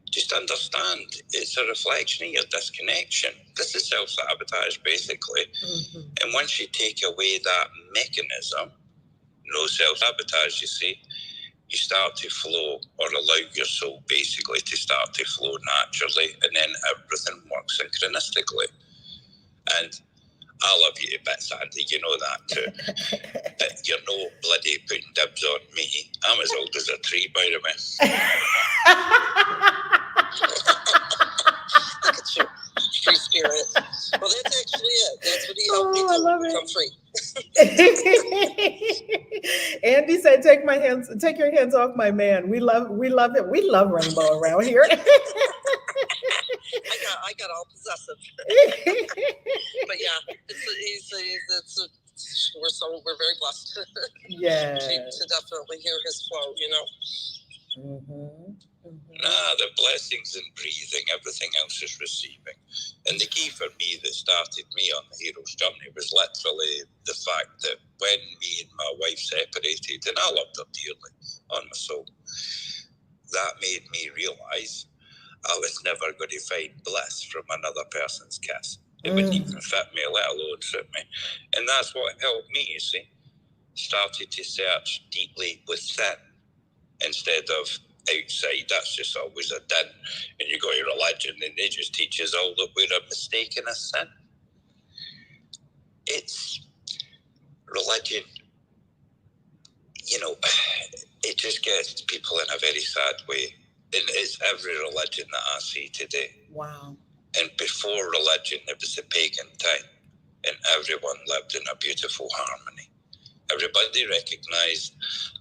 just understand it's a reflection of your disconnection. This is self-sabotage, basically. Mm-hmm. And once you take away that mechanism, no self-sabotage, you see, you start to flow, or allow your soul, basically, to start to flow naturally, and then everything works synchronistically. And I love you to bits, Andy, you know that too. But you're no bloody putting dibs on me. I'm as old as a tree, by the way. Look at you, free spirit. Well, that's actually it. That's what he helped me do, become free. Andy said, take your hands off my man. We love it. We love Rainbow around here. I got all possessive. But yeah, we're very blessed. Yeah. to definitely hear his flow, Mm-hmm. The blessings and breathing, everything else is receiving. And the key for me that started me on the hero's journey was literally the fact that when me and my wife separated, and I loved her dearly on my soul, that made me realise I was never going to find bliss from another person's kiss. It wouldn't even fit me, let alone suit me. And that's what helped me, you see. Started to search deeply within instead of outside. That's just always a din. And you go to religion and they just teach us all that we're a mistaken a sin. It's religion, it just gets people in a very sad way. And it's every religion that I see today. Wow. And before religion, it was the pagan time. And everyone lived in a beautiful harmony. Everybody recognized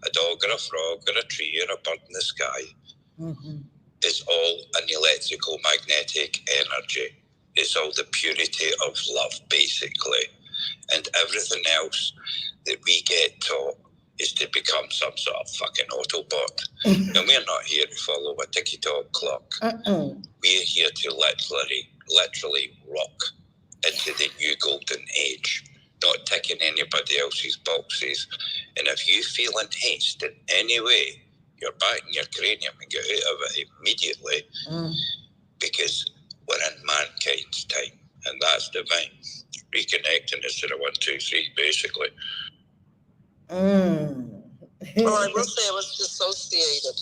a dog or a frog or a tree or a bird in the sky. Mm-hmm. It's all an electrical magnetic energy. It's all the purity of love, basically. And everything else that we get taught is to become some sort of fucking Autobot. And we're not here to follow a ticky-tock clock. We're here to literally rock into the new golden age, not ticking anybody else's boxes. And if you feel enhanced in any way, you're back in your cranium and get out of it immediately, because we're in mankind's time, and that's divine. Reconnecting is to the 1, 2, 3, basically. Well, I will say I was dissociated,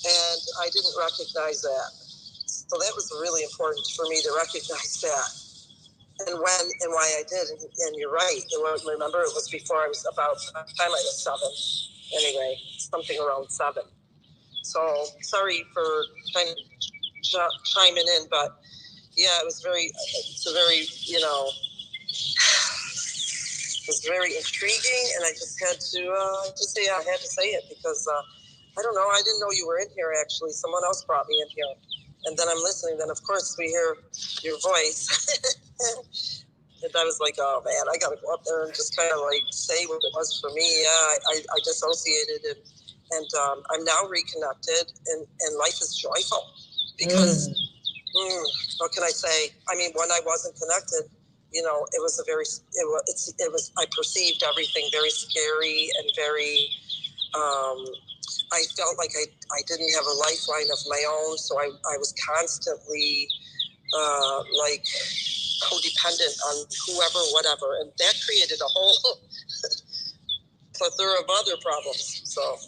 and I didn't recognize that. So that was really important for me to recognize that. And when and why I did, and you're right. Remember, it was before I was about the time I was 7. Anyway, something around 7. So sorry for kind of chiming in, but yeah, it's a very, it's very intriguing, and I just had to I had to say it because I don't know, I didn't know you were in here actually. Someone else brought me in here, and then I'm listening. Then of course we hear your voice, and I was like, oh man, I gotta go up there and just kind of like say what it was for me. Yeah, I dissociated, and I'm now reconnected, and life is joyful because what can I say? I mean, when I wasn't connected, it was I perceived everything very scary and very, I felt like I didn't have a lifeline of my own. So I was constantly, like codependent on whoever, whatever. And that created a whole plethora of other problems. So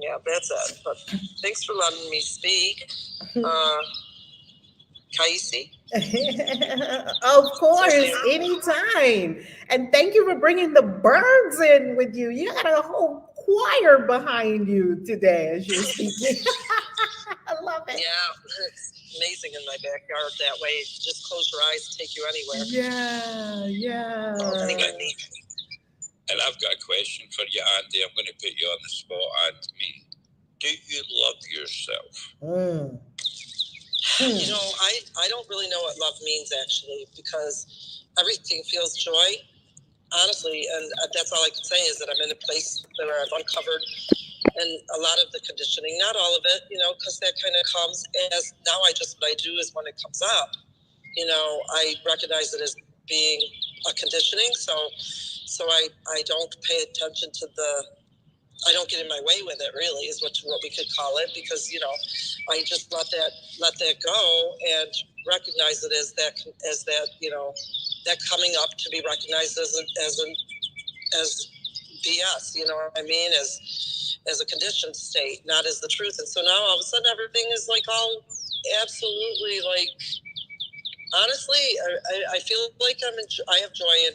yeah, that's it. But thanks for letting me speak. Kaisi? Of course, anytime. And thank you for bringing the birds in with you. You got a whole choir behind you today as you're speaking. I love it. Yeah, it's amazing in my backyard that way. Just close your eyes, take you anywhere. Yeah. Well, anyway. And I've got a question for you, Andy. I'm going to put you on the spot, and me. Do you love yourself? You know, I don't really know what love means, actually, because everything feels joy, honestly, and that's all I can say is that I'm in a place where I've uncovered and a lot of the conditioning, not all of it, you know, because that kind of comes as now what I do is when it comes up, you know, I recognize it as being a conditioning. So I don't pay attention to I don't get in my way with it, really, is what we could call it, because, you know, I just let that go and recognize it as that, you know, that coming up to be recognized as BS, you know what I mean, as a conditioned state, not as the truth. And so now all of a sudden everything is like all absolutely like, honestly, I feel like I have joy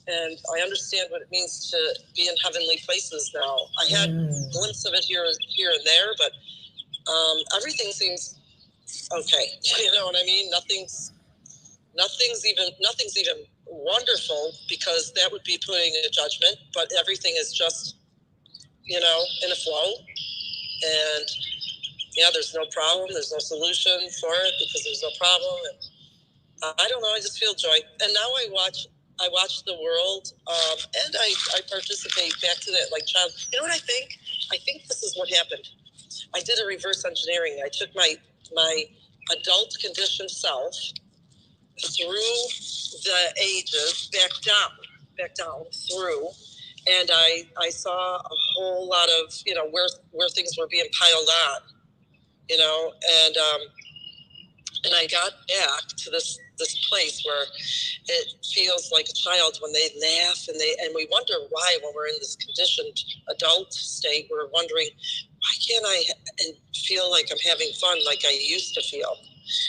and I understand what it means to be in heavenly places now. I had glimpses of it here and there, but everything seems okay. You know what I mean? Nothing's even wonderful, because that would be putting a judgment, but everything is just, you know, in a flow. And yeah, there's no problem. There's no solution for it because there's no problem. And I don't know. I just feel joy. And now I watch the world, and I participate back to that like child. You know what I think? I think this is what happened. I did a reverse engineering. I took my adult conditioned self through the ages back down through, and I saw a whole lot of, you know, where things were being piled on, you know, and I got back to this place where it feels like a child when they laugh and we wonder why, when we're in this conditioned adult state, we're wondering, why can't I feel like I'm having fun like I used to feel?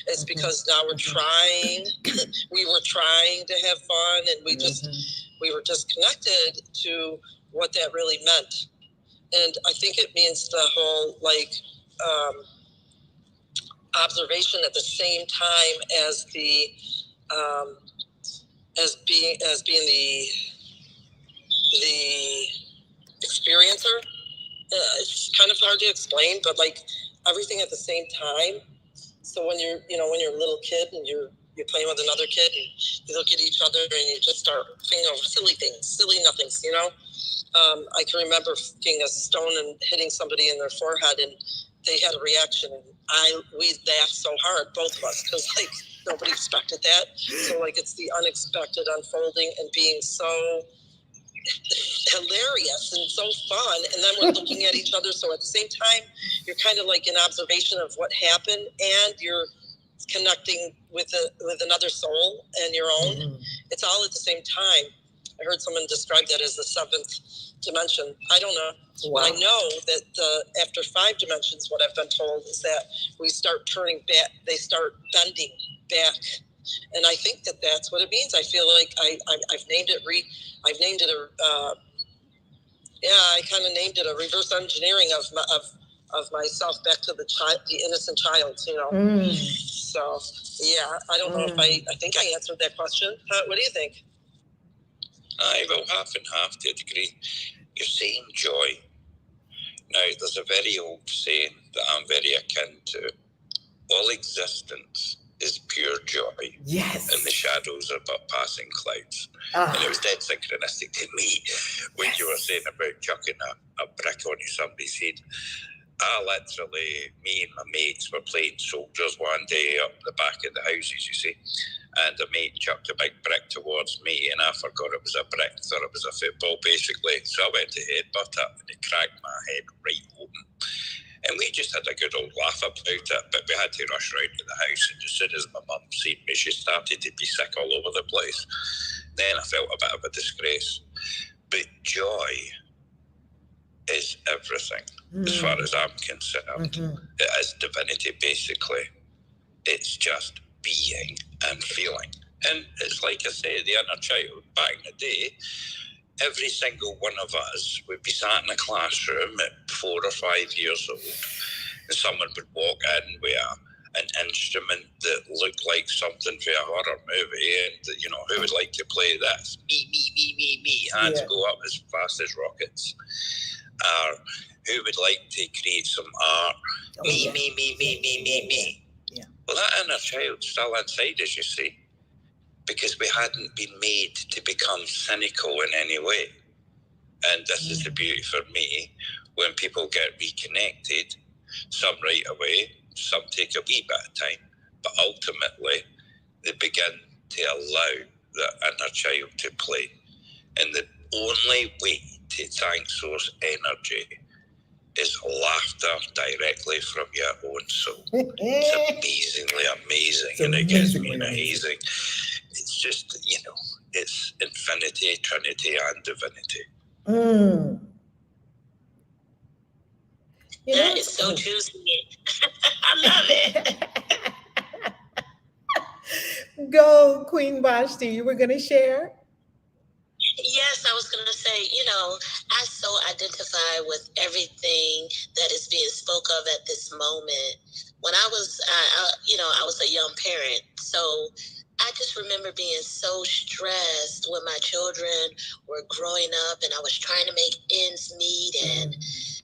It's because now we were trying to have fun, and we were disconnected to what that really meant. And I think it means the whole like observation at the same time as the as being the experiencer. It's kind of hard to explain, but like everything at the same time. So when you're a little kid and you're playing with another kid and you look at each other and you just start thinking of silly things, silly nothings, you know. I can remember kicking a stone and hitting somebody in their forehead, and they had a reaction, and we laughed so hard, both of us, because like nobody expected that. So like it's the unexpected unfolding and being so hilarious and so fun, and then we're looking at each other. So at the same time, you're kind of like in observation of what happened, and you're connecting with another soul and your own. It's all at the same time. I heard someone describe that as the seventh dimension. I don't know. Wow. But I know that after 5 dimensions, what I've been told is that we start turning back. They start bending back, and I think that that's what it means. I feel like I've named it. I kind of named it a reverse engineering of myself back to the innocent child, you know. So yeah, I don't know if I think I answered that question. What do you think? Well, half and half to a degree. You're saying joy. Now, there's a very old saying that I'm very akin to. All existence is pure joy. Yes. And the shadows are but passing clouds. And it was dead synchronistic to me when you were saying about chucking a brick onto somebody's head. Literally, me and my mates were playing soldiers one day up the back of the houses, you see. And a mate chucked a big brick towards me, and I forgot it was a brick, thought it was a football, basically. So I went to headbutt it, and it cracked my head right open. And we just had a good old laugh about it, but we had to rush right to the house. And as soon as my mum seen me, she started to be sick all over the place. Then I felt a bit of a disgrace. But joy is everything, as far as I'm concerned. It is divinity, basically. It's just being and feeling. And it's like I say, the inner child, back in the day, every single one of us would be sat in a classroom at 4 or 5 years old, and someone would walk in with an instrument that looked like something for a horror movie, and, you know, who would like to play this? Me. Hands go up as fast as rockets. Or who would like to create some art? Me. Yeah. Well, that inner child's still inside us, you see, because we hadn't been made to become cynical in any way. And this is the beauty for me. When people get reconnected, some right away, some take a wee bit of time, but ultimately they begin to allow the inner child to play. And the only way to thank source energy is laughter directly from your own soul. It's amazingly amazing, and it gets me amazing. It's just, you know, it's infinity, trinity, and divinity. You know, That is so juicy. I love it. Go, Queen Vashti. You were going to share? Yes, I was going to say, you know, I so identify with everything that is being spoke of at this moment. When I was, I was a young parent, so I just remember being so stressed when my children were growing up and I was trying to make ends meet. And,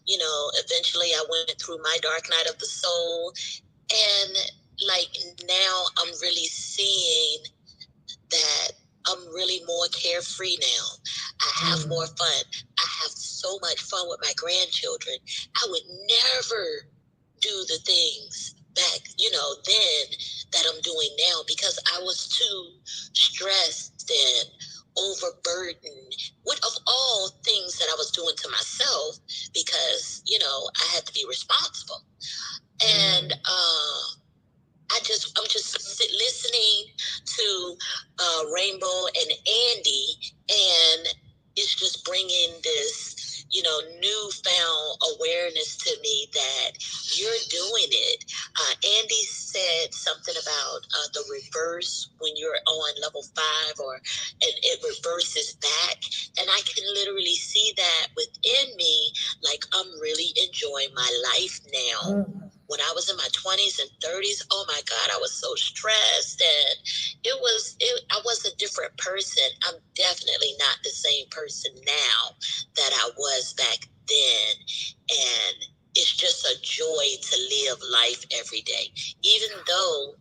you know, eventually I went through my dark night of the soul. And like now I'm really seeing that I'm really more carefree now. I have more fun. I have so much fun with my grandchildren. I would never do the things back, you know, then that I'm doing now because I was too stressed and overburdened with of all things that I was doing to myself because, you know, I had to be responsible. And I'm just listening to Rainbow and Andy, and it's just bringing this, you know, newfound awareness to me that you're doing it. Andy said something about the reverse when you're on level 5, and it reverses back, and I can literally see that within me. Like I'm really enjoying my life now. When I was in my 20s and 30s, oh my God, I was so stressed, and I was a different person. I'm definitely not the same person now that I was back then. And it's just a joy to live life every day, even though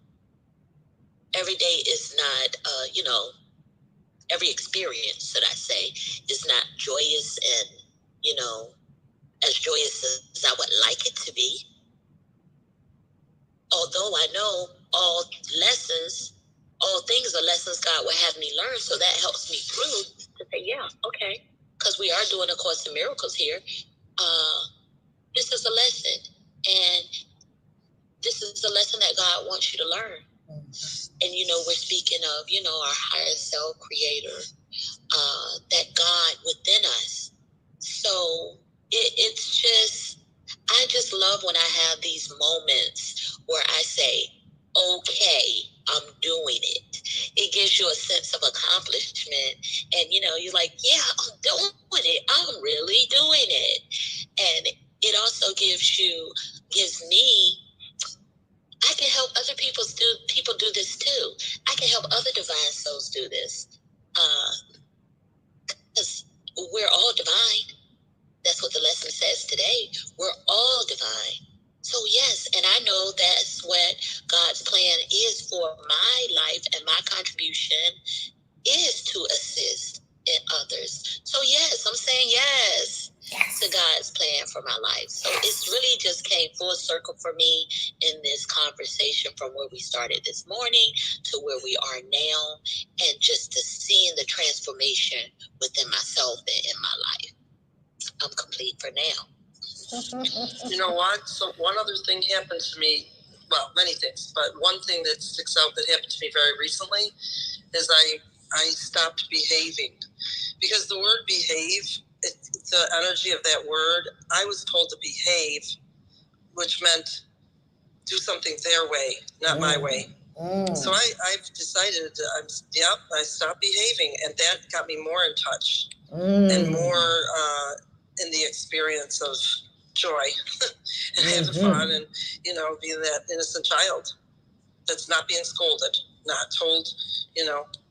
every day is not, every experience, should I say, is not joyous and, you know, as joyous as I would like it to be. Although I know all things are lessons God will have me learn, so that helps me through to say, yeah, okay, because we are doing A Course in Miracles here. This is a lesson, and this is a lesson that God wants you to learn. And, you know, we're speaking of, you know, our higher self, creator, that God within us. So it's just, I just love when I have these moments where I say, okay, I'm doing it. It gives you a sense of accomplishment. And, you know, you're like, yeah, I'm doing it. I'm really doing it. And it also gives me, I can help other people do this too. I can help other divine souls do this. Because we're all divine. That's what the lesson says today. We're all divine. So yes, and I know that's what God's plan is for my life, and my contribution is to assist in others. So yes, I'm saying yes to God's plan for my life. So it's really just came full circle for me in this conversation from where we started this morning to where we are now, and just to seeing the transformation within myself and in my life. I'm complete for now. You know what? So one other thing happened to me, well, many things, but one thing that sticks out that happened to me very recently is I stopped behaving. Because the word behave, the energy of that word, I was told to behave, which meant do something their way, not my way. So I've decided I stopped behaving, and that got me more in touch and more in the experience of joy and having fun and, being that innocent child that's not being scolded, not told,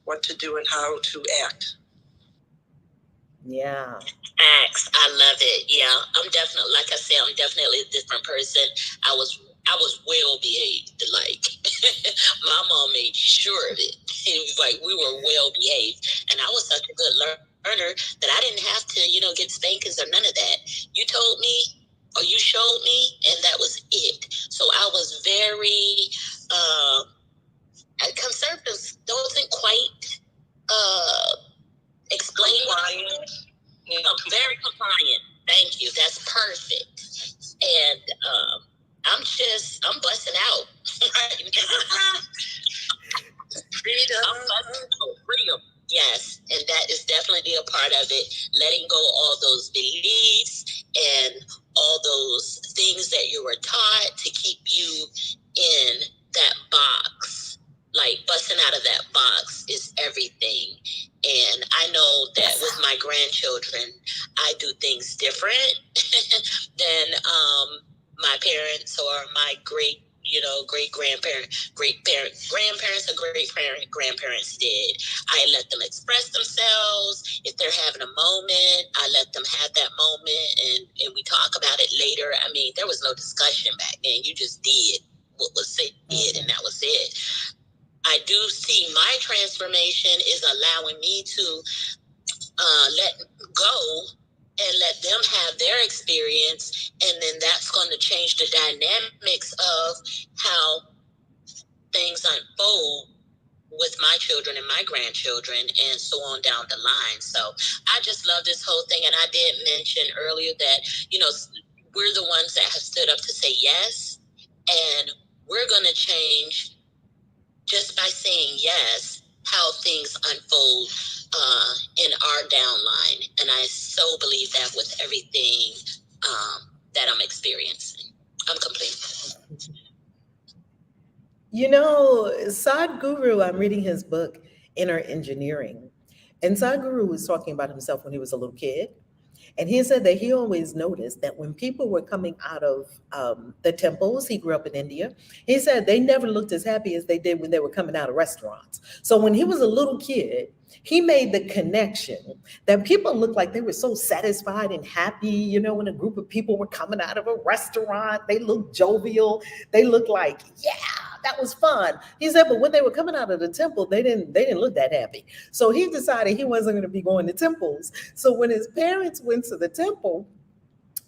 what to do and how to act. Yeah. Acts. I love it. Yeah. I'm definitely, like I said, I'm definitely a different person. I was well behaved. Like my mom made sure of it. It was like we were well behaved. And I was such a good learner that I didn't have to, get spankings or none of that. You told me or you showed me, and that was it. So I was very conservative doesn't quite explain Compliant. Very compliant. Thank you. That's perfect. And I'm busting out right now. Freedom. Freedom. Yes. And that is definitely a part of it. Letting go all those beliefs and all those things that you were taught to keep you in that box. Like busting out of that box is everything. And I know that with my grandchildren, I do things different than my parents or my great grandparents or grandparents did. I let them express themselves. If they're having a moment, I let them have that moment, and we talk about it later. I mean, there was no discussion back then. You just did what was said, and that was it. I do see my transformation is allowing me to let go and let them have their experience, and then that's going to change the dynamics of how things unfold with my children and my grandchildren and so on down the line. So I just love this whole thing. And I did mention earlier that, we're the ones that have stood up to say yes, and we're going to change just by saying yes, how things unfold in our downline. And I so believe that with everything that I'm experiencing. I'm complete. Sadhguru, I'm reading his book, Inner Engineering. And Sadhguru was talking about himself when he was a little kid. And he said that he always noticed that when people were coming out of the temples, he grew up in India, he said they never looked as happy as they did when they were coming out of restaurants. So when he was a little kid, he made the connection that people looked like they were so satisfied and happy, when a group of people were coming out of a restaurant, they looked jovial, they looked like, yeah, that was fun. He said, but when they were coming out of the temple, they didn't look that happy. So he decided he wasn't going to be going to temples. So when his parents went to the temple,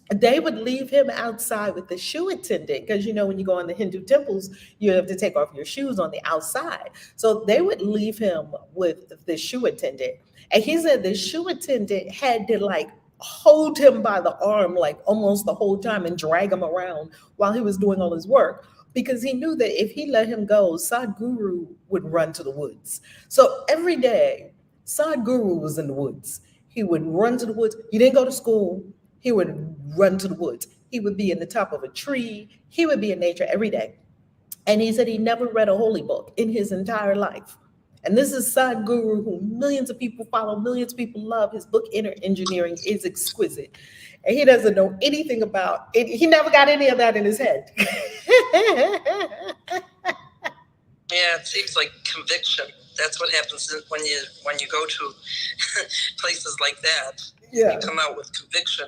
they would leave him outside with the shoe attendant, because when you go in the Hindu temples, you have to take off your shoes on the outside. So they would leave him with the shoe attendant. And he said the shoe attendant had to hold him by the arm almost the whole time and drag him around while he was doing all his work, because he knew that if he let him go, Sadhguru would run to the woods. So every day, Sadhguru was in the woods. He would run to the woods. He didn't go to school. He would run to the woods. He would be in the top of a tree. He would be in nature every day. And he said he never read a holy book in his entire life. And this is Sadhguru, who millions of people follow, millions of people love. His book, Inner Engineering, is exquisite. And he doesn't know anything about it. He never got any of that in his head. Yeah, it seems like conviction. That's what happens when you go to places like that. Yeah. You come out with conviction,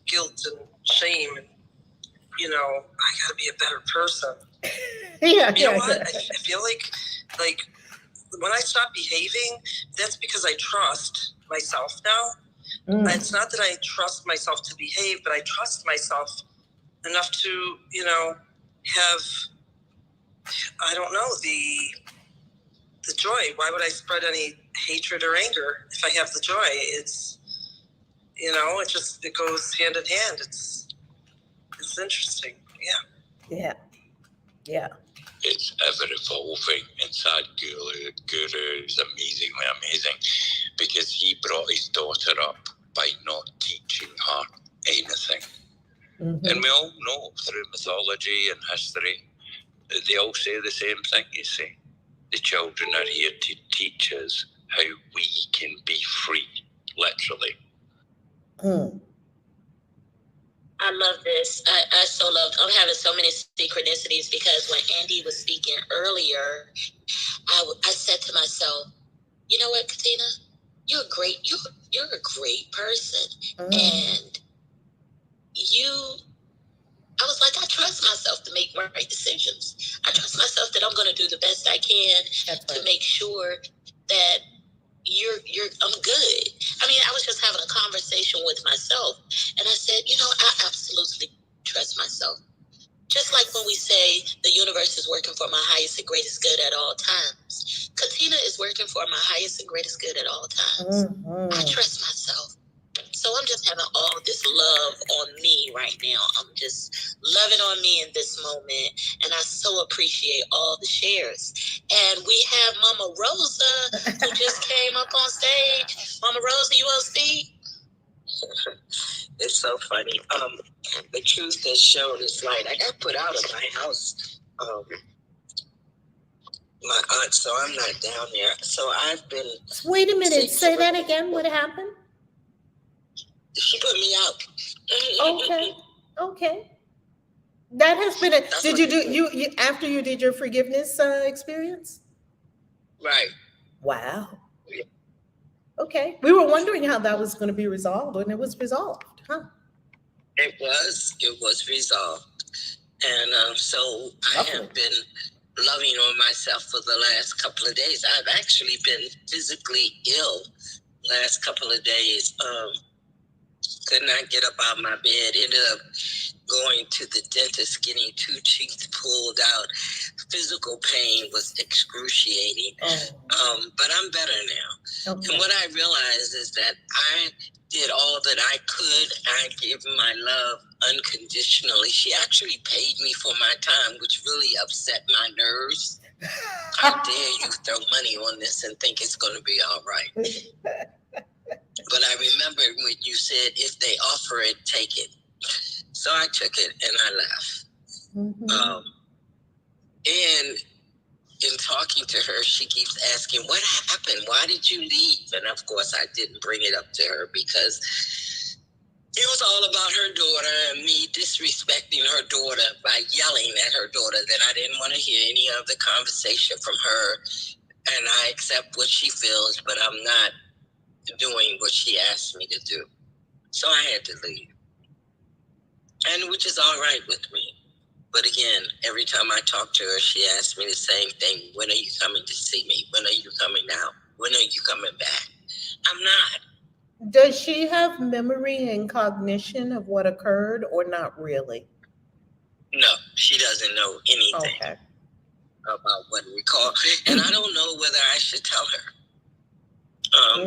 guilt, and shame. And, I got to be a better person. Yeah. You know what? I feel like when I stop behaving, that's because I trust myself now. It's not that I trust myself to behave, but I trust myself enough to, have, I don't know, the joy. Why would I spread any hatred or anger if I have the joy? It's, it goes hand in hand. It's interesting. Yeah. It's ever evolving, and Sadhguru is amazing, because he brought his daughter up by not teaching her anything. And we all know through mythology and history they all say the same thing, you see. The children are here to teach us how we can be free, literally. I love this. I so love, I'm having so many synchronicities because when Andy was speaking earlier, I said to myself, you know what, Katina? You're a great person. And I was like, I trust myself to make right decisions. I trust myself that I'm going to do the best I can to make sure that I'm good. I mean, I was just having a conversation with myself, and I said, you know, I absolutely trust myself. Just like when we say the universe is working for my highest and greatest good at all times, Katina is working for my highest and greatest good at all times. I trust myself. So I'm just having all this love on me right now. I'm just loving on me in this moment. And I so appreciate all the shares. And we have Mama Rosa, who just came up on stage. Mama Rosa, you want to speak? It's so funny. The truth that's shown is light. I got put out of my house. My aunt, so I'm not down there. So I've been. Wait a minute. Say that again. What happened? She put me out. Okay. That has been did you do you after you did your forgiveness experience? Right. Wow. Yeah. Okay. We were wondering how that was going to be resolved, and it was resolved, huh? It was resolved. And so I have been loving on myself for the last couple of days. I've actually been physically ill last couple of days. Could not get up out of my bed. Ended up going to the dentist, getting 2 teeth pulled out. Physical pain was excruciating. But I'm better now. Okay. And what I realized is that I did all that I could. I gave my love unconditionally. She actually paid me for my time, which really upset my nerves. How dare you throw money on this and think it's going to be all right? But I remember when you said, if they offer it, take it. So I took it and I left. And in talking to her, she keeps asking, what happened? Why did you leave? And of course, I didn't bring it up to her because it was all about her daughter and me disrespecting her daughter by yelling at her daughter that I didn't want to hear any of the conversation from her. And I accept what she feels, but I'm not doing what she asked me to do. So I had to leave. And which is all right with me. But again, every time I talk to her, she asks me the same thing. When are you coming to see me? When are you coming out? When are you coming back? I'm not. Does she have memory and cognition of what occurred or not really? No, she doesn't know anything about what we call. And I don't know whether I should tell her.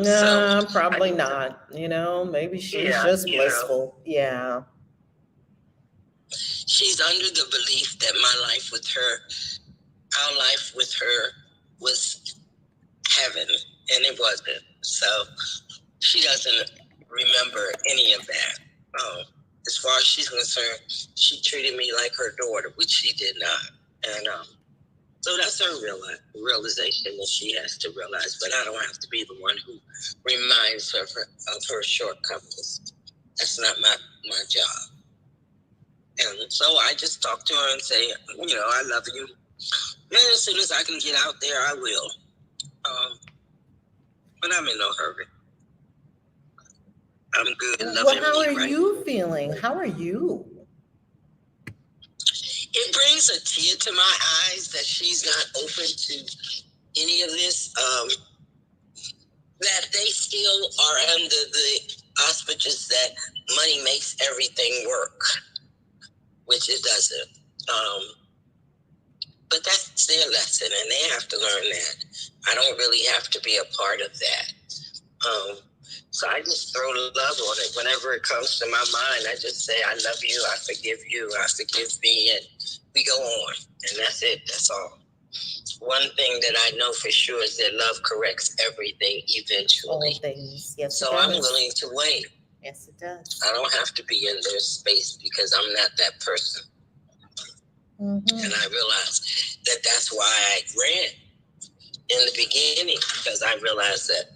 No, probably not. You know, maybe she's just blissful. Yeah. She's under the belief that my life with her, our life with her was heaven, and it wasn't. So she doesn't remember any of that. As far as she's concerned, she treated me like her daughter, which she did not. And so that's her realization that she has to realize, but I don't have to be the one who reminds her of her shortcomings. That's not my job. And so I just talk to her and say, you know, I love you. And as soon as I can get out there, I will. But I'm in no hurry. I'm good. Well, how are you feeling? How are you? It brings a tear to my eyes that she's not open to any of this. That they still are under the auspices that money makes everything work, which it doesn't. But that's their lesson, and they have to learn that. I don't really have to be a part of that. So I just throw love on it. Whenever it comes to my mind, I just say, I love you, I forgive me, and we go on. And that's it, that's all. One thing that I know for sure is that love corrects everything eventually. All things, yes. So I'm willing to wait. Yes, it does. I don't have to be in their space because I'm not that person. And I realized that that's why I ran in the beginning, because I realized that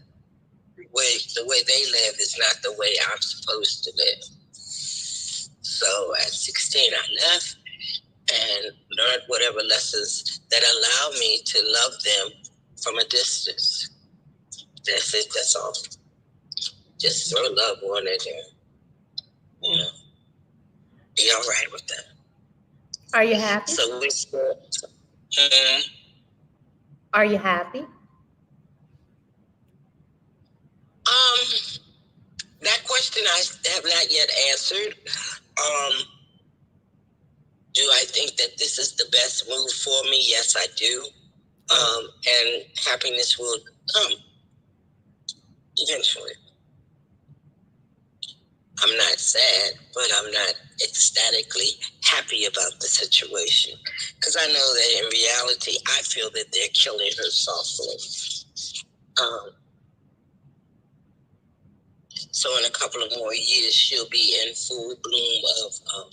the way they live is not the way I'm supposed to live. So at 16, I left and learned whatever lessons that allow me to love them from a distance. That's it. That's all. Just throw love on it and, you know, be all right with that. Are you happy? So we still. Are you happy? That question I have not yet answered. Do I think that this is the best move for me? Yes, I do. And happiness will come eventually. I'm not sad, but I'm not ecstatically happy about the situation, because I know that in reality, I feel that they're killing her softly. So in a couple of more years, she'll be in full bloom of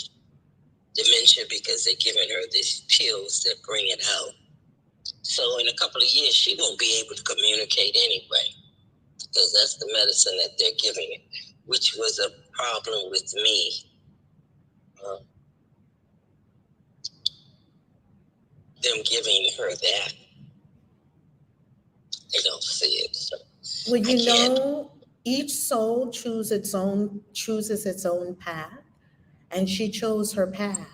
dementia, because they're giving her these pills that bring it out. So in a couple of years, she won't be able to communicate anyway, because that's the medicine that they're giving it, which was a problem with me. Them giving her that. They don't see it. So Well, you know, each soul chooses its own path, and she chose her path.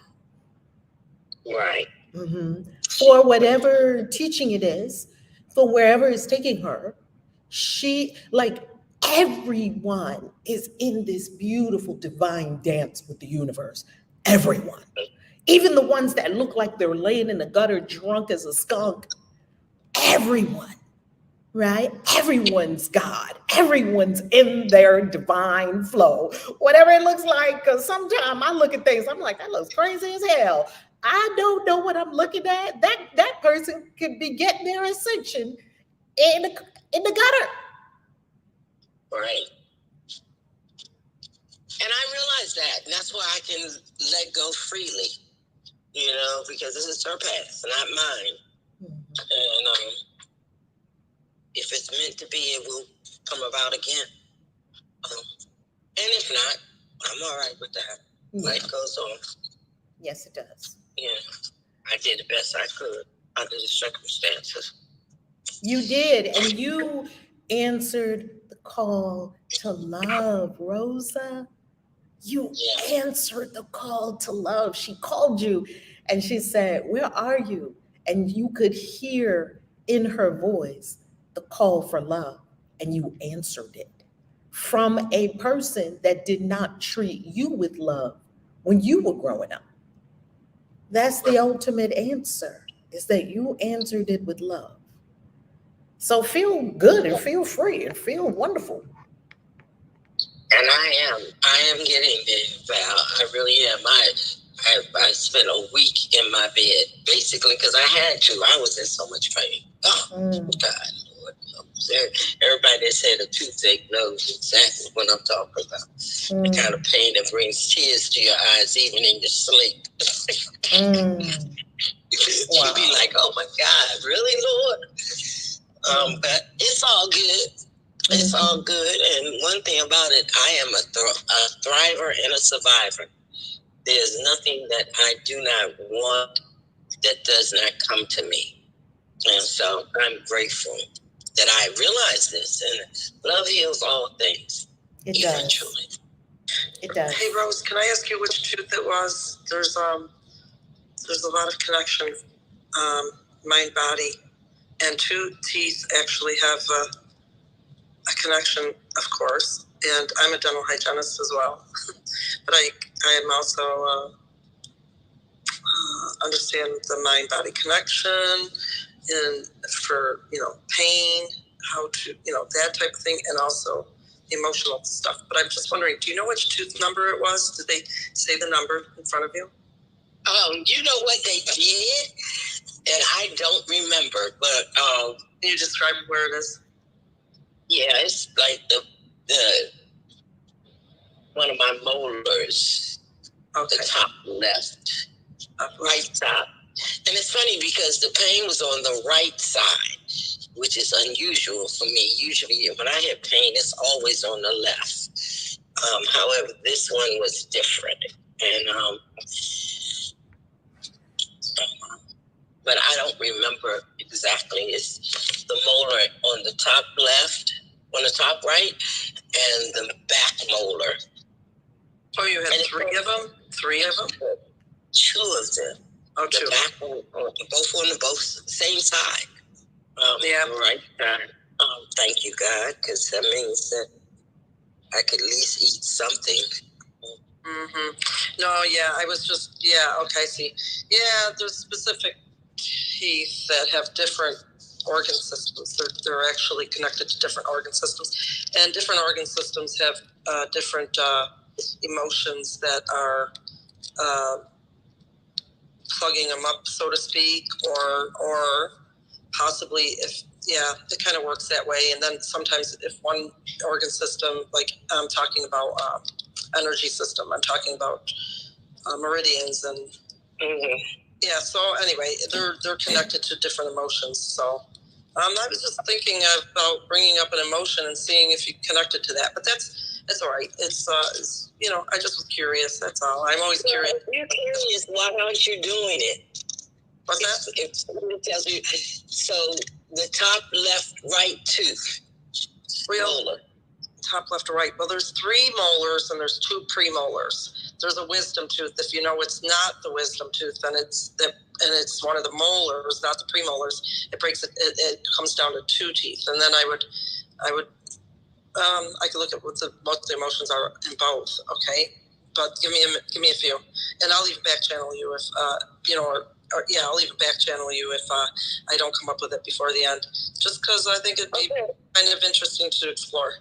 Right. For whatever teaching it is, for wherever it's taking her, everyone is in this beautiful divine dance with the universe. Everyone. Even the ones that look like they're laying in the gutter drunk as a skunk. Everyone. Right? Everyone's God. Everyone's in their divine flow. Whatever it looks like, because sometimes I look at things, I'm like, that looks crazy as hell. I don't know what I'm looking at. That person could be getting their ascension in the gutter. Right. And I realize that. And that's why I can let go freely, you know, because this is her path, not mine. And if it's meant to be, it will come about again. And if not, I'm all right with that. Yeah. Life goes on. Yes, it does. Yeah. I did the best I could under the circumstances. You did. And you answered the call to love, Rosa. You answered the call to love. She called you and she said, "Where are you?" And you could hear in her voice the call for love, and you answered it from a person that did not treat you with love when you were growing up. That's the ultimate answer, is that you answered it with love. So feel good and feel free and feel wonderful. And I am getting there, Val. I really am. I spent a week in my bed, basically, because I had to. I was in so much pain. Oh, God, Lord. Everybody that said a toothache knows exactly what I'm talking about. The kind of pain that brings tears to your eyes, even in your sleep. You'll be like, oh, my God, really, Lord? But it's all good. It's all good. And one thing about it, I am a thriver and a survivor. There's nothing that I do not want that does not come to me. And so I'm grateful that I realize this. And love heals all things. It eventually. Does. It does. Hey, Rose, can I ask you which tooth it was? There's a lot of connection, mind, body. And two teeth actually have a connection, of course, and I'm a dental hygienist as well. But I am also understand the mind-body connection, and for pain, how to that type of thing, and also emotional stuff. But I'm just wondering, do you know which tooth number it was? Did they say the number in front of you? You know what they did, and I don't remember. But can you describe where it is? Yeah, it's like the one of my molars, the top left. right side. And it's funny because the pain was on the right side, which is unusual for me. Usually when I have pain, it's always on the left. However, this one was different. And but I don't remember exactly. It's the molar on the top left, on the top right, and the back molar. Oh, you had three of them? Three of them? Two of them. Oh, two. The back one, both on the both same side. Yeah. Right side. Thank you, God, because that means that I could at least eat something. Mm-hmm. No, yeah, I was just, yeah, okay, see. Yeah, there's specific teeth that have different organ systems. They're actually connected to different organ systems. And different organ systems have different emotions that are plugging them up, so to speak, or possibly if, yeah, it kind of works that way. And then sometimes if one organ system, like I'm talking about energy system, I'm talking about meridians and yeah. So anyway, they're connected to different emotions. So I was just thinking about bringing up an emotion and seeing if you connected to that. But that's all right. It's you know, I just was curious. That's all. I'm always curious. You're curious. Why aren't you doing it? What's that? If somebody tells you, so the top left right tooth. Molar. Top left or right. Well, there's 3 molars and there's 2 premolars. There's a wisdom tooth. If you know it's not the wisdom tooth, then it's one of the molars, not the premolars. It breaks it. It comes down to 2 teeth, and then I could look at what the emotions are in both. Okay, but give me a few, and I'll even back channel you if you know, or yeah, I'll even back channel you if I don't come up with it before the end. Just because I think it'd be kind of interesting to explore.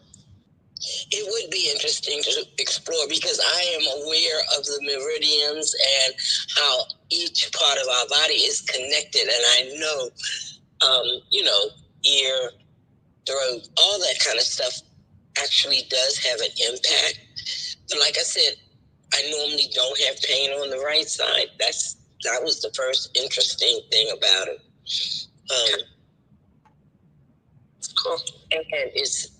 It would be interesting to explore because I am aware of the meridians and how each part of our body is connected. And I know, you know, ear, throat, all that kind of stuff actually does have an impact. But like I said, I normally don't have pain on the right side. That was the first interesting thing about it. Cool. And it's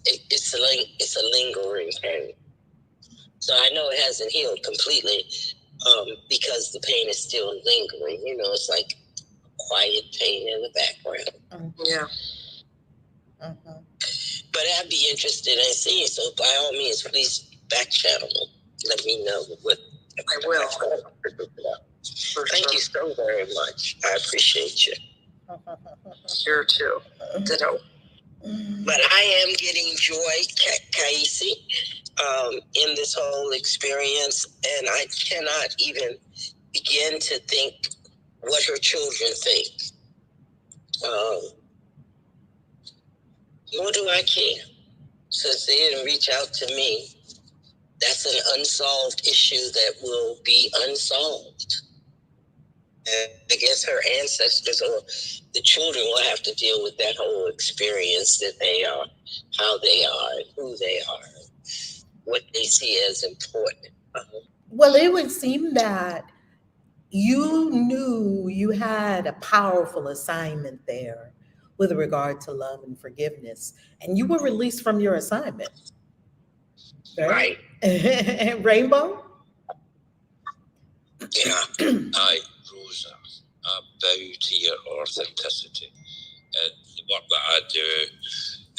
a lingering pain. So I know it hasn't healed completely because the pain is still lingering. You know, it's like quiet pain in the background. Yeah. But I'd be interested in seeing. So by all means, please back channel me. Let me know what. I will. Thank you so very much. I appreciate you. Here too. Ditto. But I am getting joy, Kaisi, in this whole experience, and I cannot even begin to think what her children think. Nor do I care, since they didn't reach out to me. That's an unsolved issue that will be unsolved. And I guess her ancestors or the children will have to deal with that whole experience that they are, how they are, and who they are, what they see as important. Well, it would seem that you knew you had a powerful assignment there with regard to love and forgiveness, and you were released from your assignment. Right. Rainbow? Yeah. Aye, Rosa, I bow to your authenticity. The work that I do,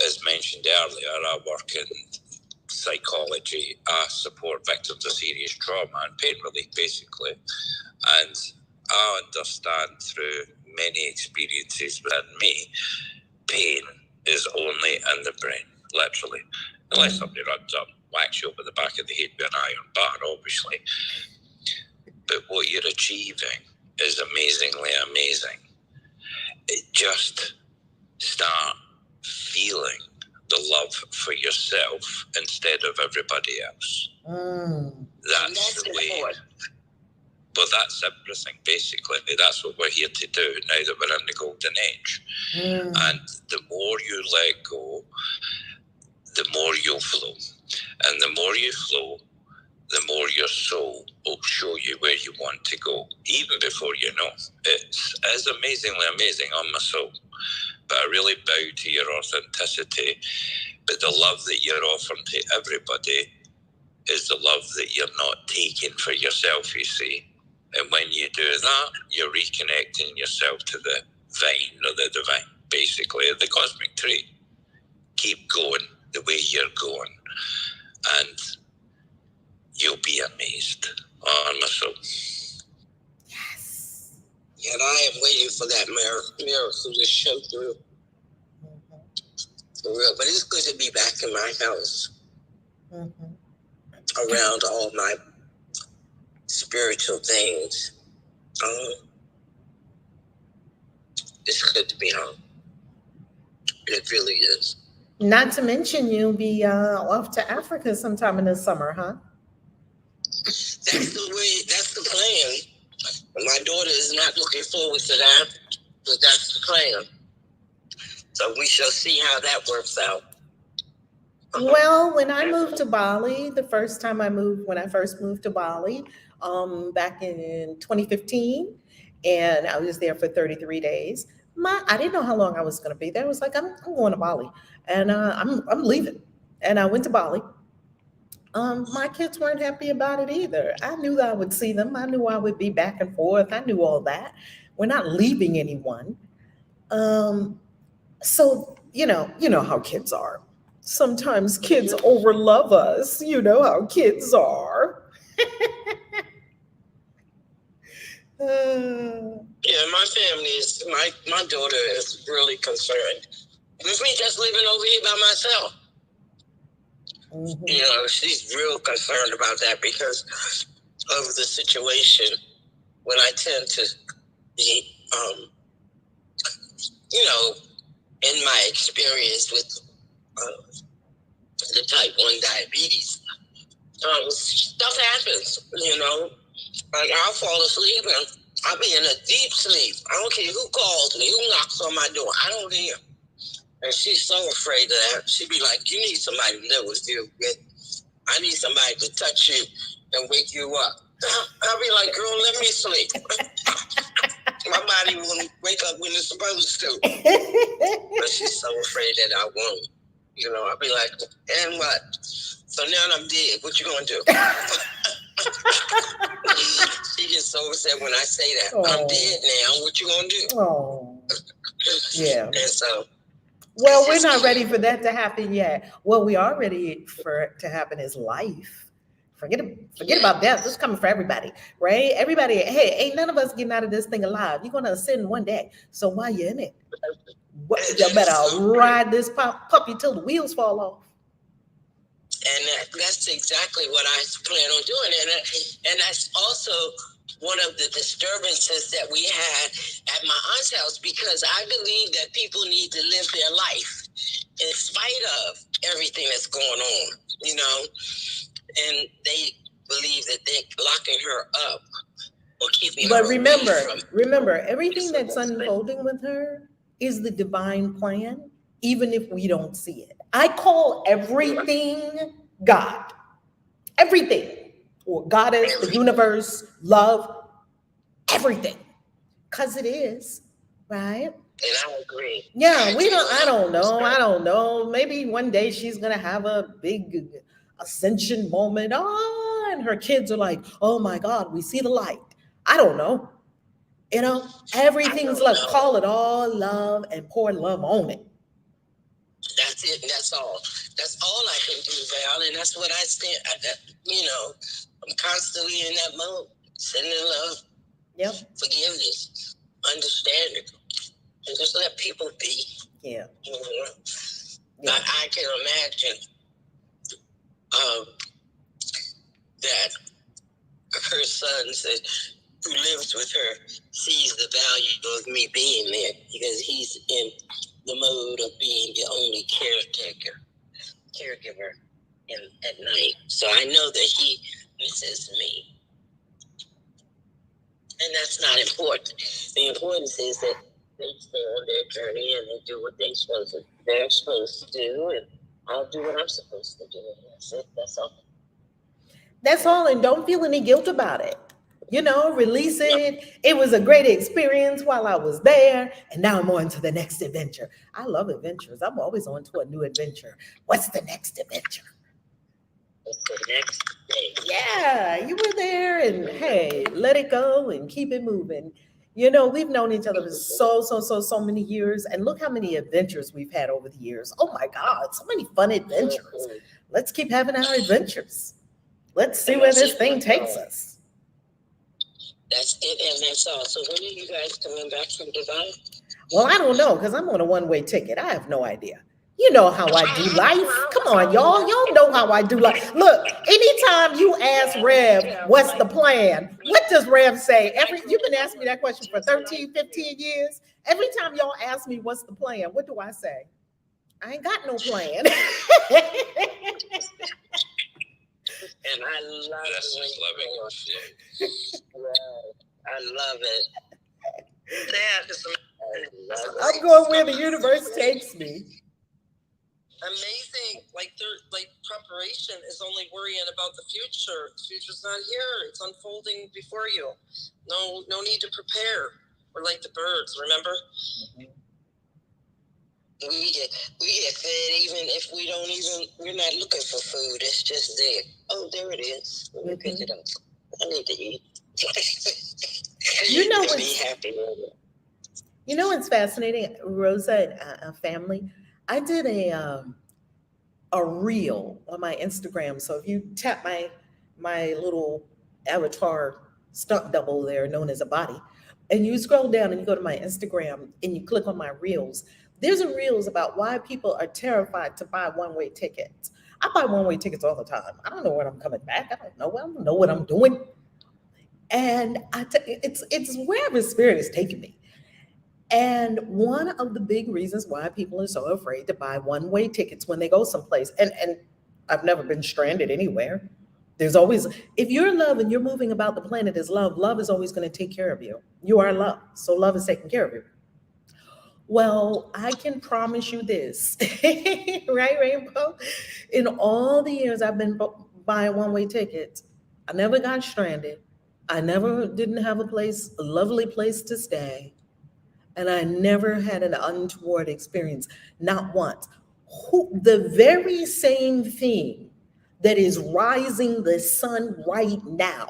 as mentioned earlier, I work in psychology. I support victims of serious trauma and pain relief, basically. And I understand through many experiences within me, pain is only in the brain, literally. Unless somebody runs up, whacks you over the back of the head with an iron bar, obviously. But what you're achieving is amazingly amazing. Just start feeling the love for yourself instead of everybody else. That's the way. But that's everything, basically. That's what we're here to do now that we're in the golden age. And the more you let go, the more you'll flow. And the more you flow, the more your soul will show you where you want to go, even before you know. It's as amazingly amazing on my soul. But I really bow to your authenticity. But the love that you're offering to everybody is the love that you're not taking for yourself, you see. And when you do that, you're reconnecting yourself to the vine or the divine, basically, the cosmic tree. Keep going the way you're going, and you'll be amazed on my soul. Yes. And I am waiting for that miracle to show through. For real. But it's good to be back in my house. Around all my spiritual things. It's good to be home. It really is. Not to mention you'll be off to Africa sometime in the summer, huh? That's the plan. My daughter is not looking forward to that, but that's the plan. So we shall see how that works out. Well, when I moved to Bali, the first time when I first moved to Bali, back in 2015, and I was there for 33 days. I didn't know how long I was going to be there. I was like, I'm going to Bali, and I'm leaving. And I went to Bali. My kids weren't happy about it either. I knew that I would see them. I knew I would be back and forth. I knew all that. We're not leaving anyone. So, you know how kids are. Sometimes kids overlove us. You know how kids are. Yeah, my family is, my daughter is really concerned with me just living over here by myself. You know, she's real concerned about that because of the situation when I tend to be, you know, in my experience with the type 1 diabetes, stuff happens, you know. Like I'll fall asleep and I'll be in a deep sleep. I don't care who calls me, who knocks on my door. I don't hear. And she's so afraid of that. She'd be like, you need somebody to live with you. I need somebody to touch you and wake you up. I'll be like, girl, let me sleep. My body won't wake up when it's supposed to. But she's so afraid that I won't. You know, I'll be like, and what? So now I'm dead. What you gonna do? She gets so upset when I say that. Oh. I'm dead now. What you gonna do? Oh, yeah. And so, well, we're not ready for that to happen yet. What we are ready for it to happen is life. Forget about death. This is coming for everybody, right? Everybody, hey, ain't none of us getting out of this thing alive. You're gonna ascend one day. So while you're in it, you better ride this puppy till the wheels fall off. And that's exactly what I plan on doing. And that's also one of the disturbances that we had at my aunt's house, because I believe that people need to live their life in spite of everything that's going on, you know. And they believe that they're locking her up or keeping her away from. Remember, everything that's unfolding with her is the divine plan, even if we don't see it. I call everything God. Everything. Or goddess, the universe, love, everything. Because it is, right? And I agree. Yeah, I don't know. Maybe one day she's going to have a big ascension moment. Oh, and her kids are like, oh my God, we see the light. I don't know. You know, everything's like, call it all love and pour love on it. That's it. And that's all. That's all I can do, Val. And that's what I stand. You know, I'm constantly in that mode. Sending love. Yep. Forgiveness. Understanding. And just let people be. Yeah. You know? Yeah. I can imagine that her son who lives with her sees the value of me being there, because he's in the mode of being the only caregiver at night. So I know that he misses me. And that's not important. The importance is that they stay on their journey and they do what they're supposed to do, and I'll do what I'm supposed to do. And that's it. That's all. That's all, and don't feel any guilt about it. You know, release it. It was a great experience while I was there, and now I'm on to the next adventure. I love adventures. I'm always on to a new adventure. What's the next adventure? What's the next thing? Yeah, you were there, and hey, let it go and keep it moving. You know, we've known each other for so many years, and look how many adventures we've had over the years. Oh my God, so many fun adventures. Let's keep having our adventures. Let's see where this thing takes us. That's it, and that's all. So when are you guys coming back from Dubai? Well, I don't know, because I'm on a one-way ticket. I have no idea. You know how I do life. Come on, y'all. Y'all know how I do life. Look, anytime you ask Rev, what's the plan? What does Rev say? You've been asking me that question for 13, 15 years. Every time y'all ask me what's the plan, what do I say? I ain't got no plan. And I love it. I love it. That is I'm going where the universe takes me. amazing. Like preparation is only worrying about the future. The future's not here. It's unfolding before you. No need to prepare. We're like the birds, remember? We get fed even if we're not looking for food. It's just there. Oh, there it is. Let me pick it up. I need to eat. You know to what's, be happy with it. You know what's fascinating, Rosa and family? I did a reel on my Instagram. So if you tap my little avatar stunt double there, known as a body, and you scroll down and you go to my Instagram and you click on my reels, there's a reels about why people are terrified to buy one-way tickets. I buy one-way tickets all the time. I don't know when I'm coming back. I don't know what I'm doing. And it's wherever spirit is taking me. And one of the big reasons why people are so afraid to buy one-way tickets when they go someplace, and I've never been stranded anywhere. There's always, if you're love and you're moving about the planet as love, love is always going to take care of you. You are love, so love is taking care of you. Well, I can promise you this, right, Rainbow? In all the years I've been buying one-way tickets, I never got stranded. I never didn't have a lovely place to stay. And I never had an untoward experience, not once. The very same thing that is rising the sun right now,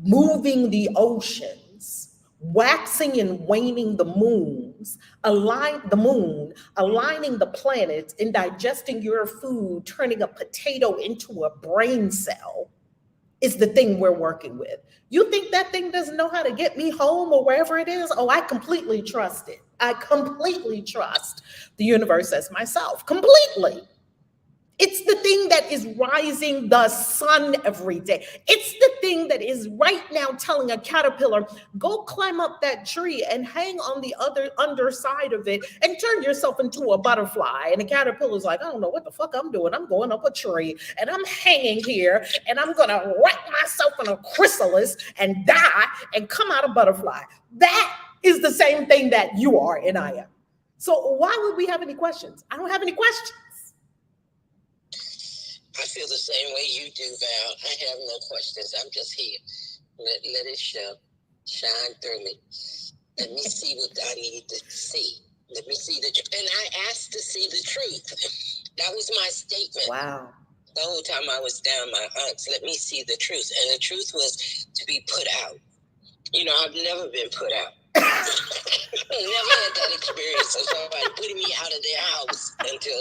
moving the oceans, waxing and waning the moons, aligning the planets, and digesting your food, turning a potato into a brain cell, is the thing we're working with. You think that thing doesn't know how to get me home or wherever it is? Oh, I completely trust it. I completely trust the universe as myself, completely. It's the thing that is rising the sun every day. It's the thing that is right now telling a caterpillar, go climb up that tree and hang on the other underside of it and turn yourself into a butterfly. And the caterpillar's like, I don't know what the fuck I'm doing. I'm going up a tree and I'm hanging here and I'm going to wrap myself in a chrysalis and die and come out a butterfly. That is the same thing that you are and I am. So why would we have any questions? I don't have any questions. I feel the same way you do, Val. I have no questions. I'm just here. Let it show. Shine through me. Let me see what I need to see. Let me see the truth. And I asked to see the truth. That was my statement. Wow. The whole time I was down my aunts, let me see the truth. And the truth was to be put out. You know, I've never been put out. Never had that experience of somebody putting me out of their house until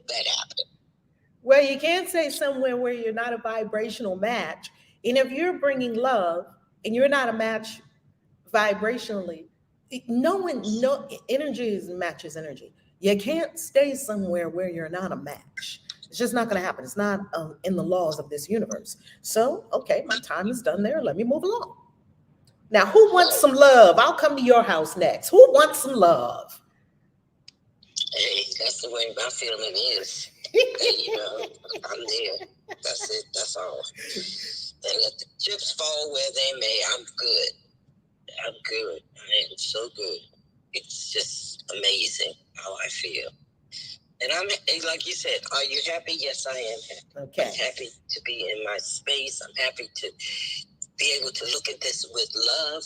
that happened. Well, you can't say somewhere where you're not a vibrational match. And if you're bringing love and you're not a match vibrationally, energy matches energy. You can't stay somewhere where you're not a match. It's just not going to happen. It's not in the laws of this universe. So, okay, my time is done there. Let me move along. Now, who wants some love? I'll come to your house next. Who wants some love? Hey, that's the way my feeling is. You know, I'm there. That's it. That's all. And let the chips fall where they may. I'm good. I'm good. I am so good. It's just amazing how I feel. And I'm, like you said, are you happy? Yes, I am happy. Okay. I'm happy to be in my space. I'm happy to be able to look at this with love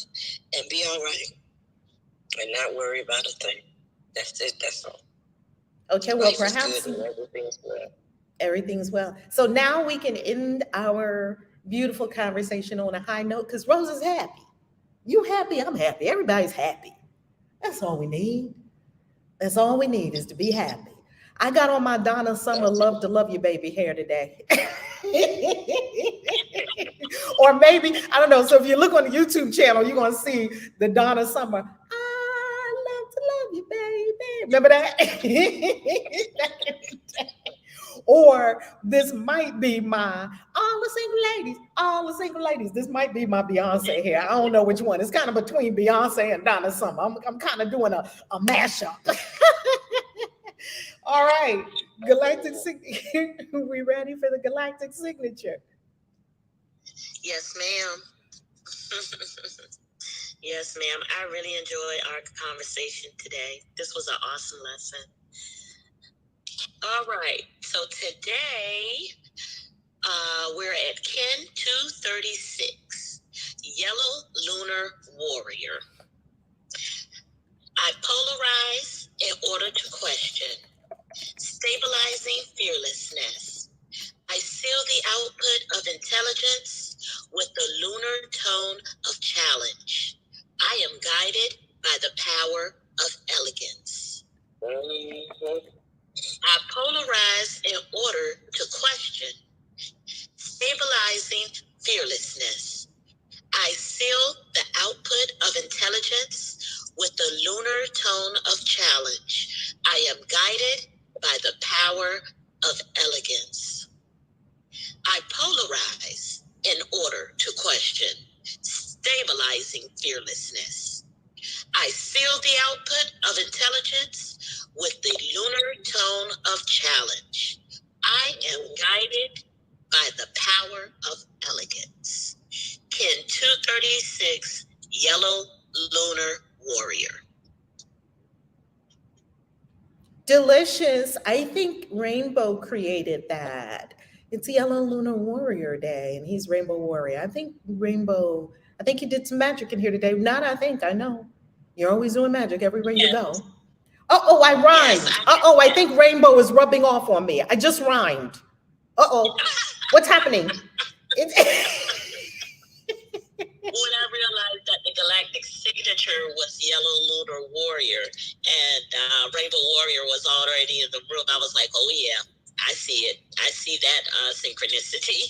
and be all right and not worry about a thing. That's it. That's all. Okay, well, Life is perhaps good and everything's well. everything's well. So now we can end our beautiful conversation on a high note because Rose is happy. You happy, I'm happy. Everybody's happy. That's all we need. That's all we need is to be happy. I got on my Donna Summer Love to Love You Baby hair today. Or maybe, I don't know. So if you look on the YouTube channel, you're going to see the Donna Summer, I love to love you, baby. Remember that? Or this might be my all the single ladies. This might be my Beyonce hair. I don't know which one. It's kind of between Beyonce and Donna Summer. I'm kind of doing a mashup. All right, Galactic Signature. We ready for the Galactic Signature? Yes, ma'am. Yes, ma'am. I really enjoyed our conversation today. This was an awesome lesson. All right. So today we're at Ken 236, Yellow Lunar Warrior. I polarize in order to question, stabilizing fearlessness. I seal the output of intelligence with the lunar tone of challenge. I am guided by the power of elegance. I polarize in order to question, stabilizing fearlessness. I seal the output of intelligence with the lunar tone of challenge. I am guided by the power of elegance. I polarize in order to question, stabilizing fearlessness. I seal the output of intelligence with the lunar tone of challenge. I am guided by the power of elegance. Ken 236, Yellow Lunar Warrior. Delicious. I think Rainbow created that. It's Yellow Lunar Warrior Day, and he's Rainbow Warrior. I think he did some magic in here today. Not I know. You're always doing magic everywhere you go. Oh, I rhymed. I think Rainbow is rubbing off on me. I just rhymed. What's happening? When I realized that the Galactic Signature was Yellow Lunar Warrior and Rainbow Warrior was already in the room, I was like, oh yeah, I see it. I see that synchronicity.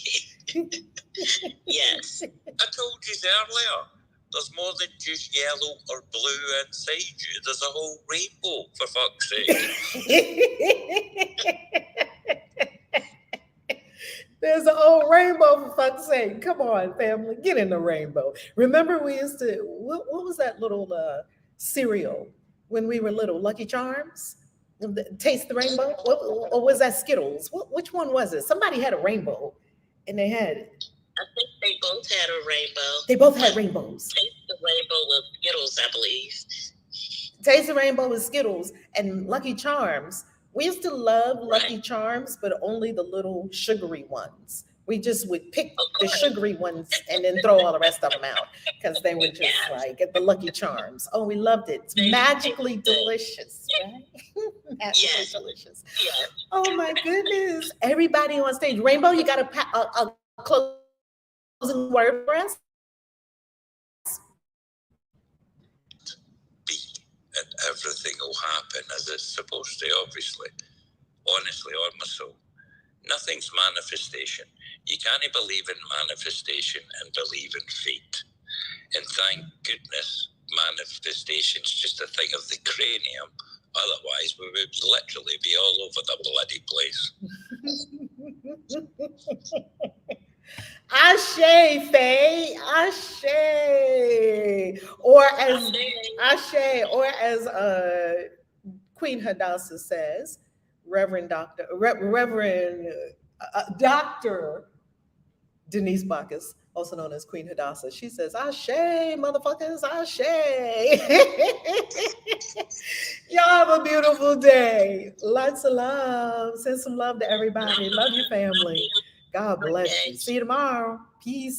Yes. I told you earlier, there's more than just yellow or blue inside you. There's a whole rainbow, for fuck's sake. There's an old rainbow, for fuck's sake. Come on, family, get in the rainbow. Remember we used to, what was that little cereal when we were little? Lucky Charms? Taste the Rainbow? Or was that Skittles? Which one was it? Somebody had a rainbow and they had it. I think they both had a rainbow. They both had rainbows. Taste the Rainbow with Skittles, I believe. Taste the Rainbow with Skittles and Lucky Charms. We used to love Lucky Charms, but only the little sugary ones. We just would pick the sugary ones and then throw all the rest of them out because they were just like the Lucky Charms. Oh, we loved it. It's magically delicious, right? Magically delicious. Yes. Oh my goodness. Everybody on stage. Rainbow, you got a closing word for us? And everything will happen as it's supposed to, obviously. Honestly, on my soul. Nothing's manifestation. You can't believe in manifestation and believe in fate. And thank goodness manifestation's just a thing of the cranium. Otherwise, we would literally be all over the bloody place. Ashe, Faye, Ashe, or as Queen Hadassah says, Reverend Dr. Denise Bacchus, also known as Queen Hadassah. She says, Ashe, motherfuckers, Ashe. Y'all have a beautiful day. Lots of love. Send some love to everybody. Love your family. God bless you. See you tomorrow. Peace.